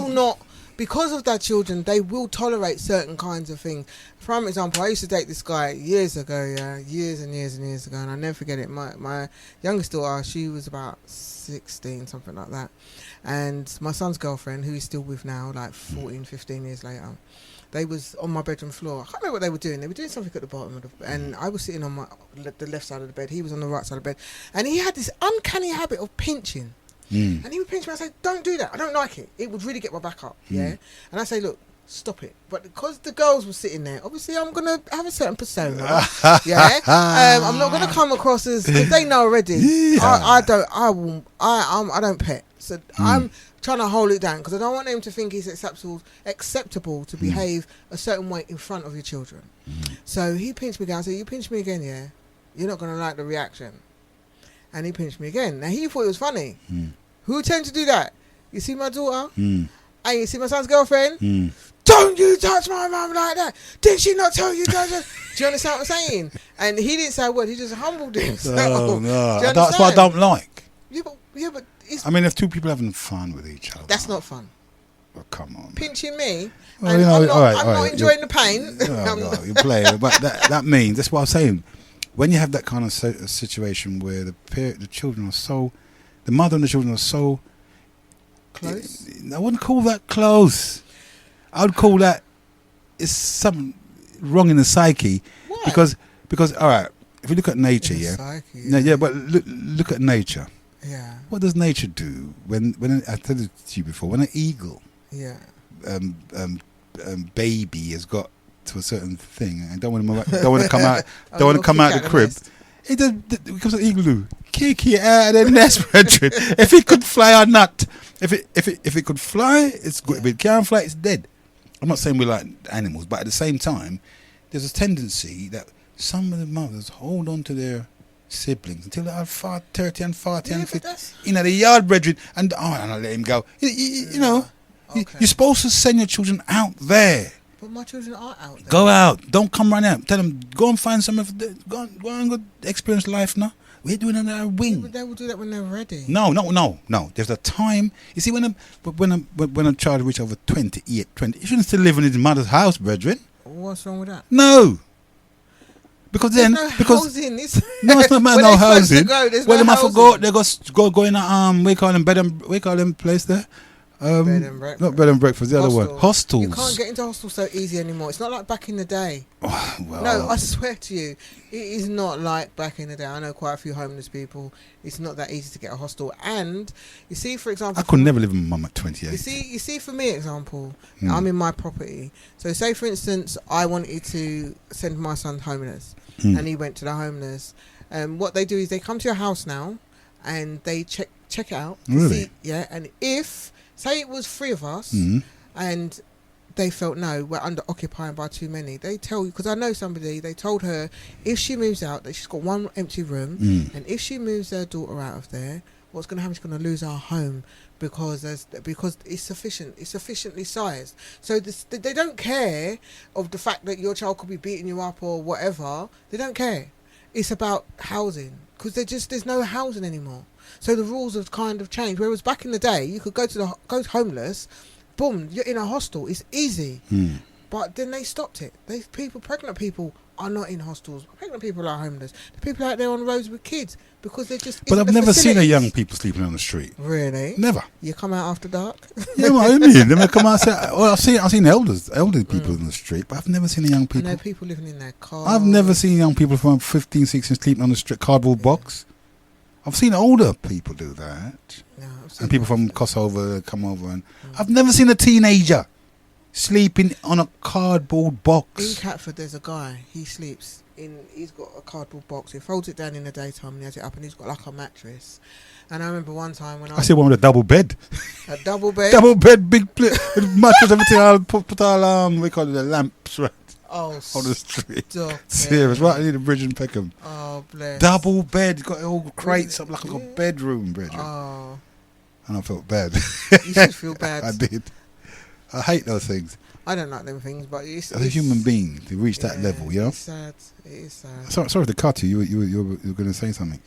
will not... Because of their children, they will tolerate certain kinds of things. For example, I used to date this guy years and years ago, and I'll never forget it. My youngest daughter, she was about 16, something like that. And my son's girlfriend, who he's still with now, like 14, 15 years later, they was on my bedroom floor. I can't remember what they were doing. They were doing something at the bottom of the bed, and I was sitting on the left side of the bed. He was on the right side of the bed. And he had this uncanny habit of pinching. And he would pinch me. I say, "Don't do that. I don't like it. It would really get my back up." Yeah. And I say, "Look, stop it." But because the girls were sitting there, obviously I'm gonna have a certain persona. I'm not gonna come across as, because they know already. I don't pet. So I'm trying to hold it down because I don't want them to think it's acceptable to behave a certain way in front of your children. So he pinched me again. I said, "You pinch me again, yeah? You're not gonna like the reaction." And he pinched me again. Now he thought it was funny. Who tend to do that? You see my daughter? And you see my son's girlfriend? Don't you touch my mum like that. Did she not tell you that? Do you understand what I'm saying? And he didn't say a word. He just humbled himself. Oh, no. That's what I don't like. Yeah, but I mean, if two people having fun with each other. That's not fun. Well, come on. Pinching me. Well, I'm not enjoying the pain. You play. But that means, that's what I'm saying. When you have that kind of situation where the children are so, the mother and the children are so close. I wouldn't call that close. I would call that it's something wrong in the psyche. Why? Because all right, if you look at nature, but look at nature. Yeah. What does nature do when I told it to you before, when an eagle, baby has got to a certain thing and don't want to come out the crib, it becomes an igloo, kick it out of the nest, brethren. If it could fly or not, if it could fly, it's good. If it can't fly, it's dead. I'm not saying we like animals, but at the same time, there's a tendency that some of the mothers hold on to their siblings until they are 30 and 40 and 50 in the yard, brethren, and I'll let him go. You're supposed to send your children out there. But my children are out there. Go out. Don't come run out. Tell them, go and find some of the... Go and go experience life now. We're doing it on our wing. Yeah, but they will do that when they're ready. No. There's a time. You see, when a child reaches over 20, he shouldn't still live in his mother's house, brethren. What's wrong with that? No. Because then, There's no because housing. no, it's not about Where no they supposed to housing. go, there's Well, no them I forgot. housing. They go in a we call them we call them place there. Bed and breakfast. Not bed and breakfast. The other one, Hostels. hostels. You can't get into hostels so easy anymore. It's not like back in the day. Well, No, I swear to you, it is not like back in the day. I know quite a few homeless people. It's not that easy to get a hostel. And you see, for example, I could never live with my mum at 28. You see, for me, example, I'm in my property. So, say for instance, I wanted to send my son homeless, and he went to the homeless. What they do is they come to your house now, and they check it out. Really? See, yeah. And if say it was 3 of us, and they felt no, we're under occupying by too many. They tell you, because I know somebody. They told her if she moves out that she's got 1 empty room, and if she moves their daughter out of there, what's going to happen? She's going to lose our home because it's sufficient. It's sufficiently sized. So they don't care of the fact that your child could be beating you up or whatever. They don't care. It's about housing because there's no housing anymore. So the rules have kind of changed. Whereas back in the day, you could go homeless, boom, you're in a hostel. It's easy. But then they stopped it. Pregnant people are not in hostels. Pregnant people are homeless. The people out there on the roads with kids because they're just. But I've never seen a young people sleeping on the street. Really? Never. You come out after dark? Yeah, what I mean, they come out and say, well, I've seen elderly people in the street, but I've never seen a young people. I know people living in their cars. I've never seen young people from 15, 16 sleeping on the street, cardboard box. I've seen older people do that. No, and people from Kosovo come over, and I've never seen a teenager sleeping on a cardboard box. In Catford, there's a guy. He sleeps in. He's got a cardboard box. He folds it down in the daytime and he has it up, and he's got like a mattress. And I remember one time when I see one with a double bed. A double bed. Double bed, big with mattress, everything. I'll put all we call it the lamps right Oh, on the street. stop Serious, it. right? I need a bridge in Peckham. Oh, bless. Double bed, got all crates up like a bedroom, bridge. Oh, And I felt bad. you should feel bad. I did. I hate those things. I don't like them things, but it's As a human being, to reach that level, you know. It's sad. It is sad. Sorry to cut you. You were going to say something.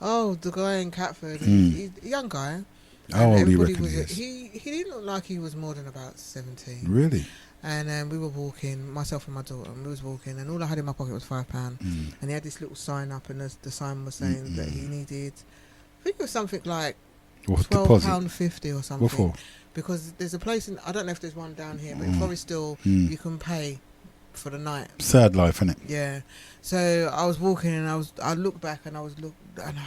Oh, the guy in Catford, he's a young guy. How old do you Everybody reckon he is? He didn't look like he was more than about 17. Really? And we were walking, myself and my daughter, and we was walking, and all I had in my pocket was £5. And he had this little sign up, and the sign was saying that he needed, I think it was something like £12.50 or something. What for? Because there's a place I don't know if there's one down here, but in Forest Hill, you can pay for the night. Sad life, innit? Yeah. So I was walking, and I looked back, and I was walking, and I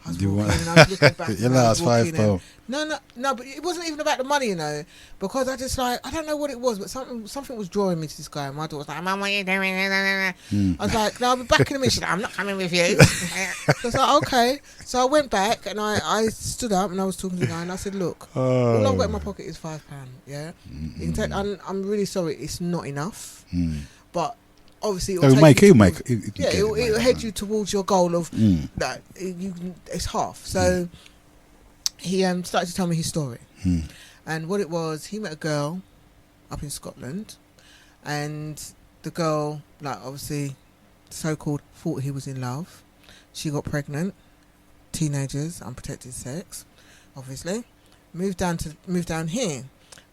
was looking back. You know, it's £5. No, but it wasn't even about the money, because I don't know what it was, but something was drawing me to this guy. And my daughter was like, "Mum, what are you doing?" I was like, "No, I'll be back in a minute." She's like, "I'm not coming with you." So I was like, "Okay." So I went back, and I stood up, and I was talking to the guy, and I said, "Look, all I've got in my pocket is £5. Yeah, you can take, I'm really sorry, it's not enough, but." Obviously, it'll head you towards your goal of that. It's half. So he started to tell me his story, and what it was. He met a girl up in Scotland, and the girl, like obviously, so-called thought he was in love. She got pregnant, teenagers, unprotected sex, obviously. Moved down here.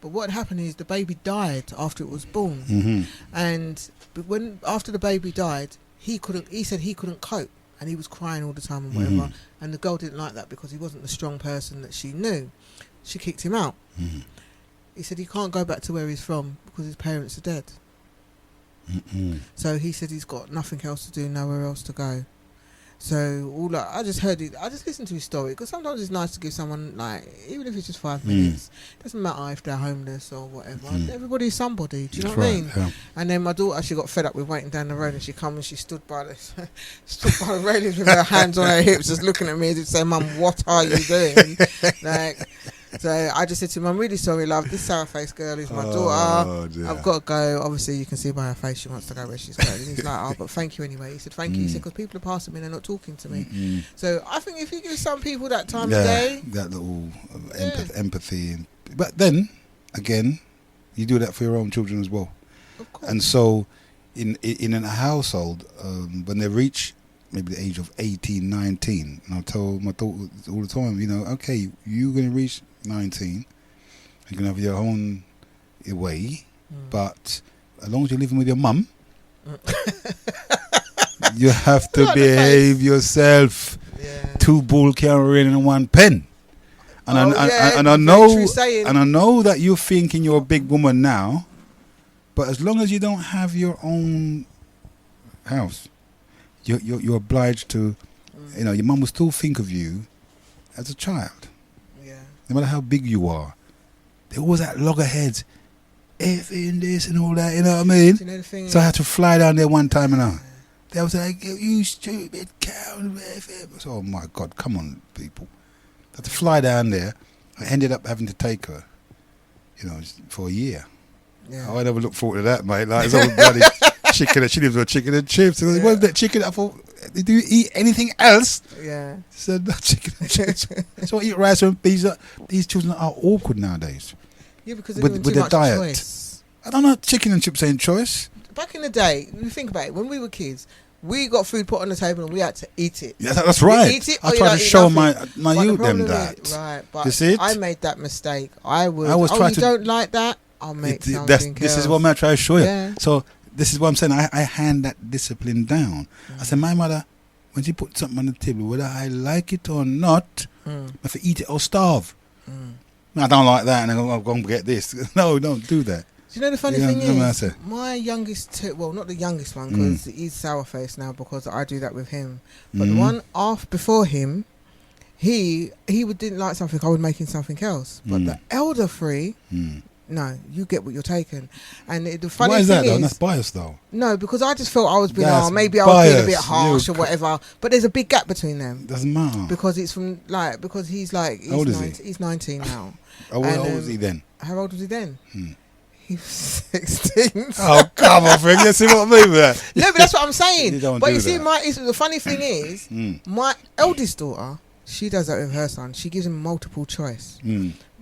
But what happened is the baby died after it was born, and after the baby died, he said he couldn't cope, and he was crying all the time and whatever. And the girl didn't like that because he wasn't the strong person that she knew. She kicked him out. He said he can't go back to where he's from because his parents are dead. So he said he's got nothing else to do, nowhere else to go. So I just listened to his story, because sometimes it's nice to give someone, like, even if it's just 5 minutes, doesn't matter if they're homeless or whatever. Everybody's somebody. Do you know what I mean? Yeah. And then my daughter, she got fed up with waiting down the road, and she come and she stood by the railings with her hands on her hips, just looking at me and saying, "Mum, what are you doing?" So I just said to him, "I'm really sorry, love. This sour-faced girl is my daughter. Dear. I've got to go." Obviously, you can see by her face she wants to go where she's going. And he's like, "Oh, but thank you anyway." He said, "Thank you." He said, "Because people are passing me and they're not talking to me." So I think if you give some people that time of day, that little empathy. But then, again, you do that for your own children as well. Of course. And so, in a household, when they reach maybe the age of 18, 19, and I tell my daughter all the time, okay, you're going to reach 19, you're going to have your own way, but as long as you're living with your mum, you have to behave yourself. Yeah. 2 bull can't rain in 1 pen. And I very know, true saying. and I know that you're thinking you're a big woman now, but as long as you don't have your own house, you're obliged to. Your mum will still think of you as a child. Yeah. No matter how big you are, there always that loggerheads, effing this and all that. You know what I mean? Do you know the thing So I is- had to fly down there one time, and they was like, "You stupid cow!" So, oh my God, come on, people! I had to fly down there. I ended up having to take her, for a year. Yeah. I never looked forward to that, mate. Like, it's all bloody chicken. She lives on chicken and chips. And what was that chicken? I thought, do you eat anything else? Yeah. She said, no, chicken and chips. So I eat rice and peas. These children are awkward nowadays. Yeah, because With with their much diet. choice. I don't know, chicken and chips ain't choice. Back in the day, you think about it, when we were kids, we got food put on the table and we had to eat it. Yeah, that's right. You eat it or I you try don't to eat show nothing. my But the youth them problem that. is- right, but You see it? I made that mistake. I would. I always try you to- don't like that? I'll make something This else. is what I'm trying to show you. Yeah. So this is what I'm saying. I hand that discipline down. I said, my mother, when she put something on the table, whether I like it or not, I have to eat it or starve. I don't like that, and I'm going to get this. No, don't do that. Do you know the funny Yeah, thing no, I is, say. my youngest well, not the youngest one, because he's sour face now because I do that with him. But the one before him, he didn't like something, I would make him something else. But the elder three, no, you get what you're taking. And the funny Why is thing that, though? is, That's bias, though. no, because I just felt I was being, That's maybe I was being a bit bias. harsh You or whatever. But there's a big gap between them. Doesn't matter. Because it's from, because he's like, How old is he's 19 now. How old was he then? How old was he then? He was 16. Oh, come on, friend. You see what I mean with that? No, but that's what I'm saying. You don't But do you see, that. the funny thing is, my eldest daughter, she does that with her son. She gives him multiple choice.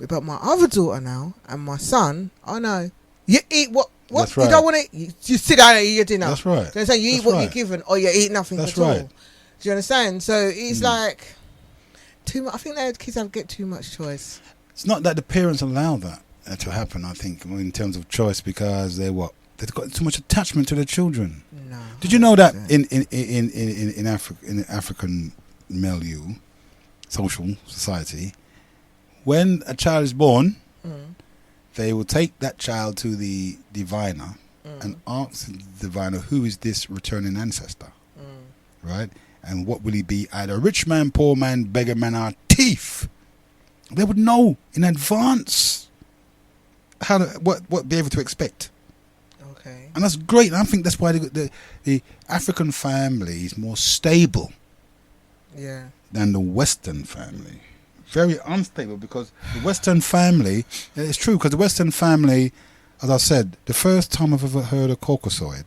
But my other daughter now and my son, oh no, you eat what That's you right. don't want to eat. You sit down and eat your dinner. That's right. Do you understand? You eat That's what right. you're given, or you eat nothing That's at all. right. Do you understand? So it's like too much. I think that kids get too much choice. It's not that the parents allow that to happen, I think, in terms of choice, because they've got too much attachment to their children. No. Did you know that 100%. in African milieu, social society, when a child is born, they will take that child to the diviner and ask the diviner, who is this returning ancestor, right? And what will he be? Either rich man, poor man, beggar man, or thief. They would know in advance what be able to expect. Okay. And that's great. And I think that's why the African family is more stable Yeah. than the Western family. Very unstable, because the Western family, it's true, because the Western family, as I said, the first time I've ever heard a Caucasoid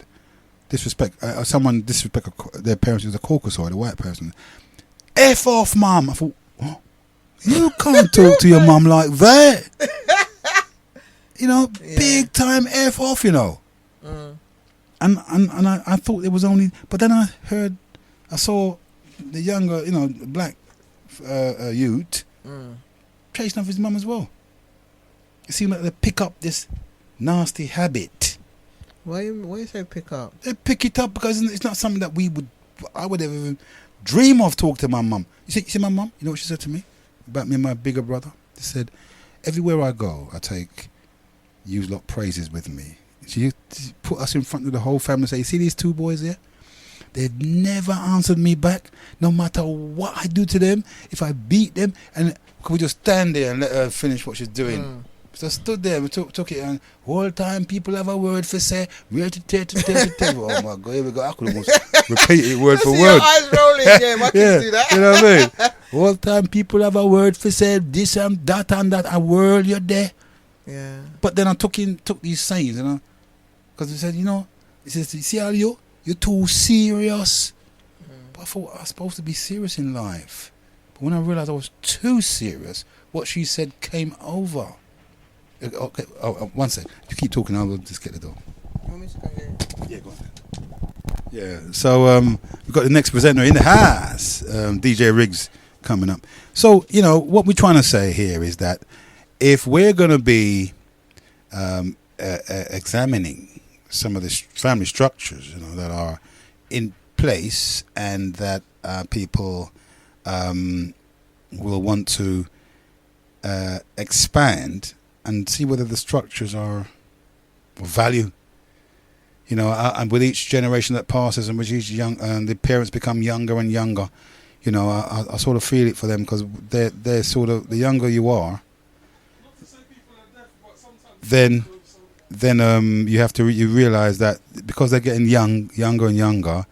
someone disrespect their parents as a Caucasoid, a white person. F off, mum. I thought, what? You can't talk to your mum like that. Big time F off, And I thought it was only, but then I saw the younger, black youth chasing off his mum as well. It seemed like they pick up this nasty habit. Why you say pick up? They pick it up because it's not something that I would ever even dream of talking to my mum. You see my mum? You know what she said to me about me and my bigger brother? She said, everywhere I go, I take use lot praises with me. She put us in front of the whole family and say, you see these 2 boys here? They've never answered me back, no matter what I do to them. If I beat them, and could we just stand there and let her finish what she's doing? So I stood there and took it, and all time people have a word for say. Oh my God, here we go. I could almost repeat it word for See word. your eyes rolling, yeah. My kids do that. You know what I mean? All time people have a word for say this and that, a word you're there. Yeah. But then I took these sayings, because he said, he says, you see how you're too serious. But I thought I was supposed to be serious in life. But when I realised I was too serious, what she said came over. Okay, one second. You keep talking, I'll just get the door. You want me to go here? Yeah, go on then. Yeah, so we've got the next presenter in the house, DJ Riggs, coming up. So, what we're trying to say here is that if we're going to be examining some of the family structures, that are in place, and that people will want to expand and see whether the structures are of value. And with each generation that passes, and with each the parents become younger and younger, I sort of feel it for them, because they're sort of, the younger you are, then you realize that because they're getting younger and younger,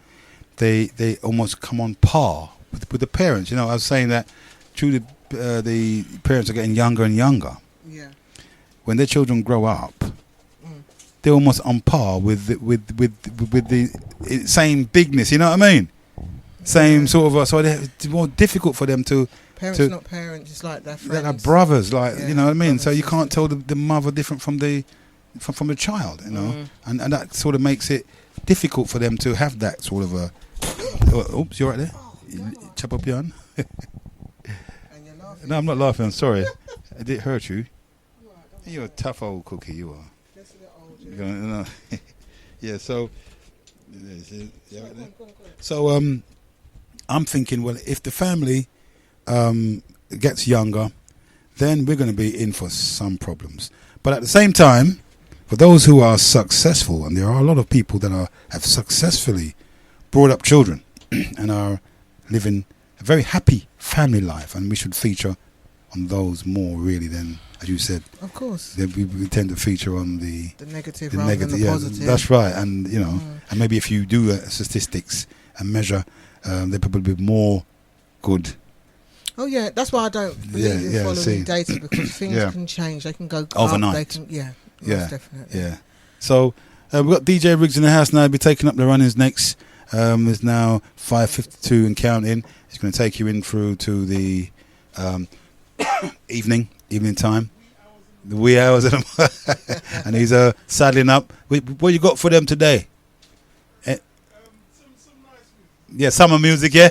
they almost come on par with the parents. I was saying that through the parents are getting younger and younger. Yeah. When their children grow up, they're almost on par with the same bigness. You know what I mean? Same sort of. So it's more difficult for them to. Parents, not parents, just like their friends. They're like brothers, you know what I mean. Brothers, so you can't tell the mother different from the child, and that sort of makes it difficult for them to have that sort of a. Oops, you're right there. Chop up your hand. And you're laughing. No, I'm not laughing. I'm sorry. I did hurt you. You're a tough old cookie. You are. Yeah. So. So I'm thinking, well, if the family gets younger, then we're going to be in for some problems. But at the same time, for those who are successful, and there are a lot of people that have successfully brought up children and are living a very happy family life, and we should feature on those more really than, as you said. Of course. We tend to feature on the negative rather than the positive. That's right, and and maybe if you do statistics and measure, they're probably more good. Oh yeah, that's why I don't believe in following data, because things can change. They can go overnight. Up, most definitely. Yeah. So we've got DJ Riggs in the house now. He'll be taking up the runnings next. It's now 5:52 and counting. He's going to take you in through to the evening time, the wee hours of the and he's saddling up. What you got for them today? Yeah, summer music. Yeah,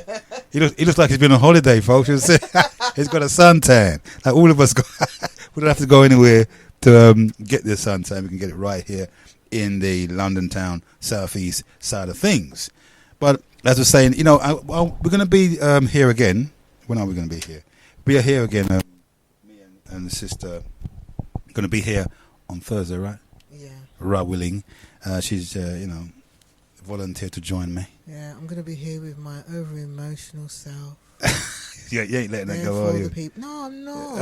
he looks like he's been on holiday, folks. He's got a suntan. Like all of us, we don't have to go anywhere to get this suntan. We can get it right here in the London town southeast side of things. But as I was saying, we're going to be here again. When are we going to be here? We are here again. Me and the sister going to be here on Thursday, right? Yeah. Right, willing. She's volunteered to join me. Yeah, I'm going to be here with my over-emotional self. You ain't letting that go, are you? No, I'm not.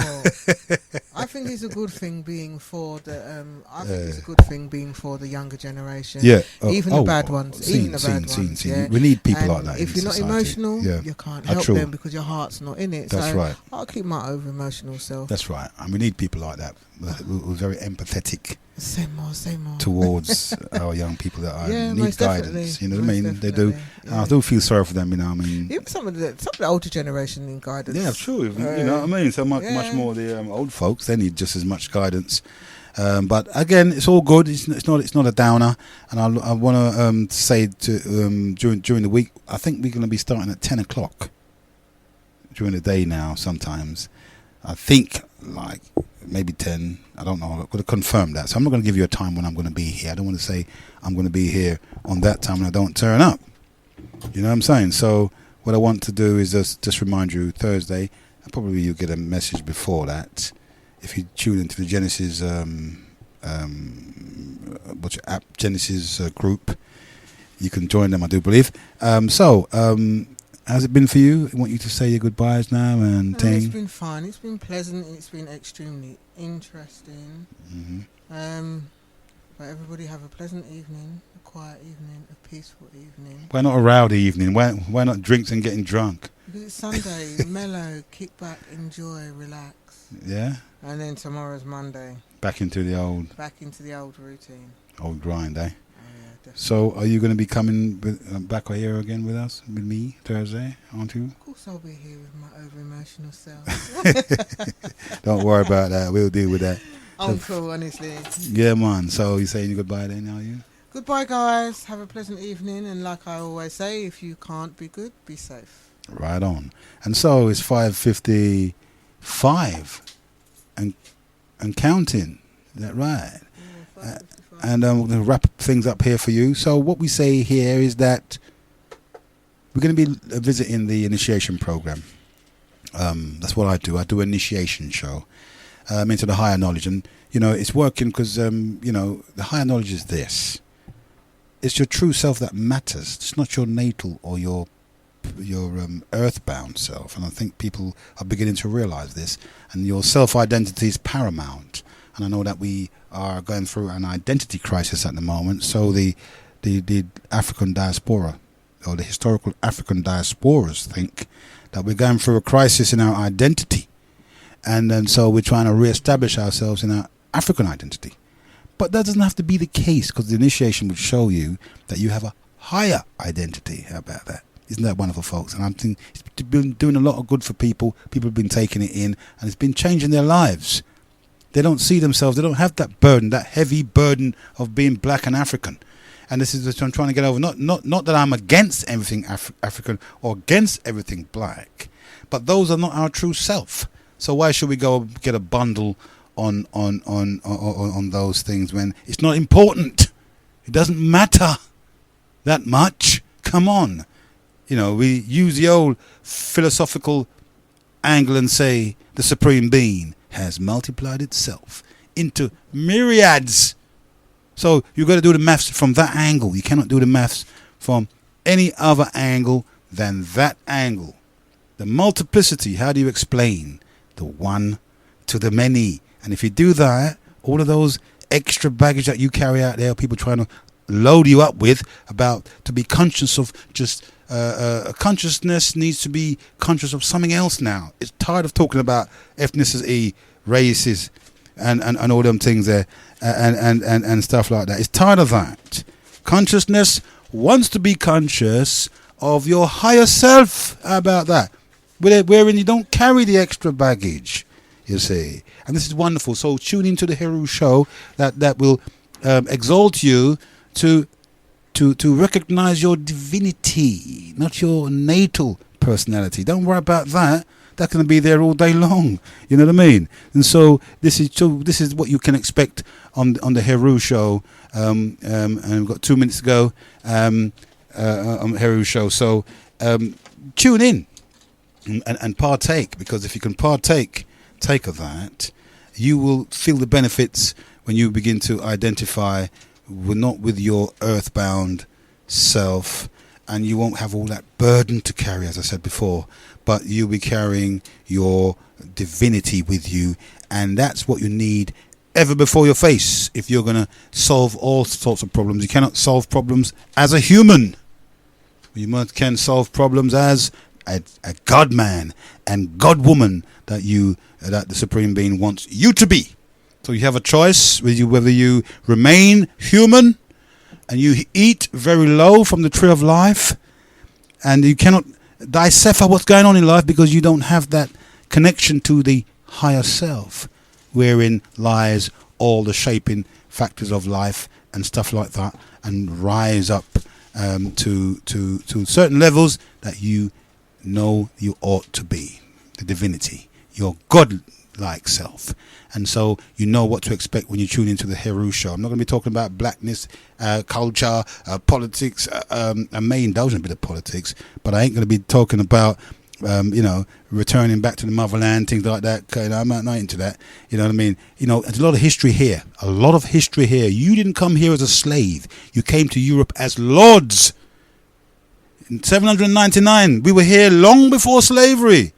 I think it's a good thing being for the. I think it's a good thing being for the younger generation. Yeah, even the bad ones. Yeah. We need people and like that. If you're not emotional, you can't help them because your heart's not in it. That's right. I'll keep my over-emotional self. That's right, and we need people like that. We're very empathetic. Say more. Towards our young people that need guidance. You know what I mean? They do. Yeah. I do feel sorry for them. I mean, even some of the older generation need guidance. Yeah, true. You know what I mean? So much more the old folks. They need just as much guidance. But again, it's all good. It's not a downer. And I want to say to during the week, I think we're going to be starting at 10 o'clock during the day now. Sometimes I think like maybe 10. I don't know. I've got to confirm that. So I'm not going to give you a time when I'm going to be here. I don't want to say I'm going to be here on that time and I don't turn up. You know what I'm saying? So what I want to do is just remind you, Thursday, and probably you'll get a message before that. If you tune into the Genesis Genesis group, you can join them, I do believe. How's it been for you? I want you to say your goodbyes now and It's been fun. It's been pleasant. It's been extremely interesting. Mm-hmm. But everybody have a pleasant evening, a quiet evening, a peaceful evening. Why not a rowdy evening? Why not drinks and getting drunk? Because it's Sunday, mellow, kick back, enjoy, relax. Yeah. And then tomorrow's Monday. Back into the old routine. Old grind, eh? Definitely. So, are you going to be coming back here again with us, with me, Thursday, aren't you? Of course I'll be here with my over-emotional self. Don't worry about that. We'll deal with that. I'm cool, honestly. Yeah, man. So, you saying goodbye then, are you? Goodbye, guys. Have a pleasant evening. And like I always say, if you can't be good, be safe. Right on. And so, it's 5:55 and counting. Is that right? Yeah, and we're going to wrap things up here for you. So what we say here is that we're going to be visiting the initiation program. That's what I do. I do an initiation show into the higher knowledge, and it's working because the higher knowledge is this: it's your true self that matters. It's not your natal or your earthbound self, and I think people are beginning to realize this. And your self-identity is paramount. And I know that we are going through an identity crisis at the moment. So the African diaspora, or the historical African diasporas, think that we're going through a crisis in our identity, and then so we're trying to re-establish ourselves in our African identity. But that doesn't have to be the case, because the initiation would show you that you have a higher identity. How about that? Isn't that wonderful, folks? And I'm thinking it's been doing a lot of good for people. People have been taking it in, and it's been changing their lives. They don't see themselves. They don't have that burden, that heavy burden of being black and African. And this is what I'm trying to get over. Not that I'm against everything African or against everything black, but those are not our true self. So why should we go get a bundle on those things when it's not important? It doesn't matter that much. Come on. We use the old philosophical angle and say the Supreme Being has multiplied itself into myriads. So you've got to do the maths from that angle. You cannot do the maths from any other angle than that angle. The multiplicity, how do you explain the one to the many? And if you do that, all of those extra baggage that you carry out there, people trying to load you up with about to be conscious of just consciousness needs to be conscious of something else now. It's tired of talking about ethnicity, races, and all them things there, and stuff like that. It's tired of that. Consciousness wants to be conscious of your higher self. How about that? Wherein you don't carry the extra baggage, you see. And this is wonderful. So tune into the Heru show that will exalt you to recognize your divinity, not your natal personality. Don't worry about that. That's going to be there all day long. You know what I mean? And so this is what you can expect on the Heru show. And we've got 2 minutes to go on the Heru show. So tune in and partake, because if you can take of that, you will feel the benefits when you begin to identify not with your earthbound self, and you won't have all that burden to carry, as I said before, but you'll be carrying your divinity with you, and that's what you need ever before your face if you're going to solve all sorts of problems. You cannot solve problems as a human. You can solve problems as a God man and God woman that the Supreme Being wants you to be. So you have a choice whether you remain human and you eat very low from the tree of life, and you cannot decipher what's going on in life because you don't have that connection to the higher self, wherein lies all the shaping factors of life and stuff like that, and rise up to certain levels that you know you ought to be, the divinity, your God-like self. And so you know what to expect when you tune into the Heru show. I'm not going to be talking about blackness, culture, politics. I may indulge in a bit of politics, but I ain't going to be talking about, returning back to the motherland, things like that. I'm not into that. You know what I mean? There's a lot of history here. You didn't come here as a slave. You came to Europe as lords. In 799, we were here long before slavery.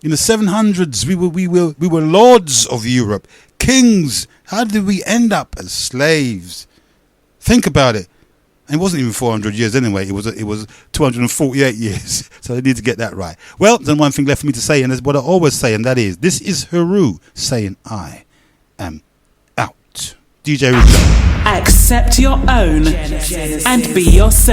In the 700s, we were lords of Europe, kings. How did we end up as slaves? Think about it. And it wasn't even 400 years anyway. It was 248 years. So they need to get that right. Well, there's one thing left for me to say, and that's what I always say, and that is, this is Heru saying I am out. DJ Rico. Accept your own and be yourself.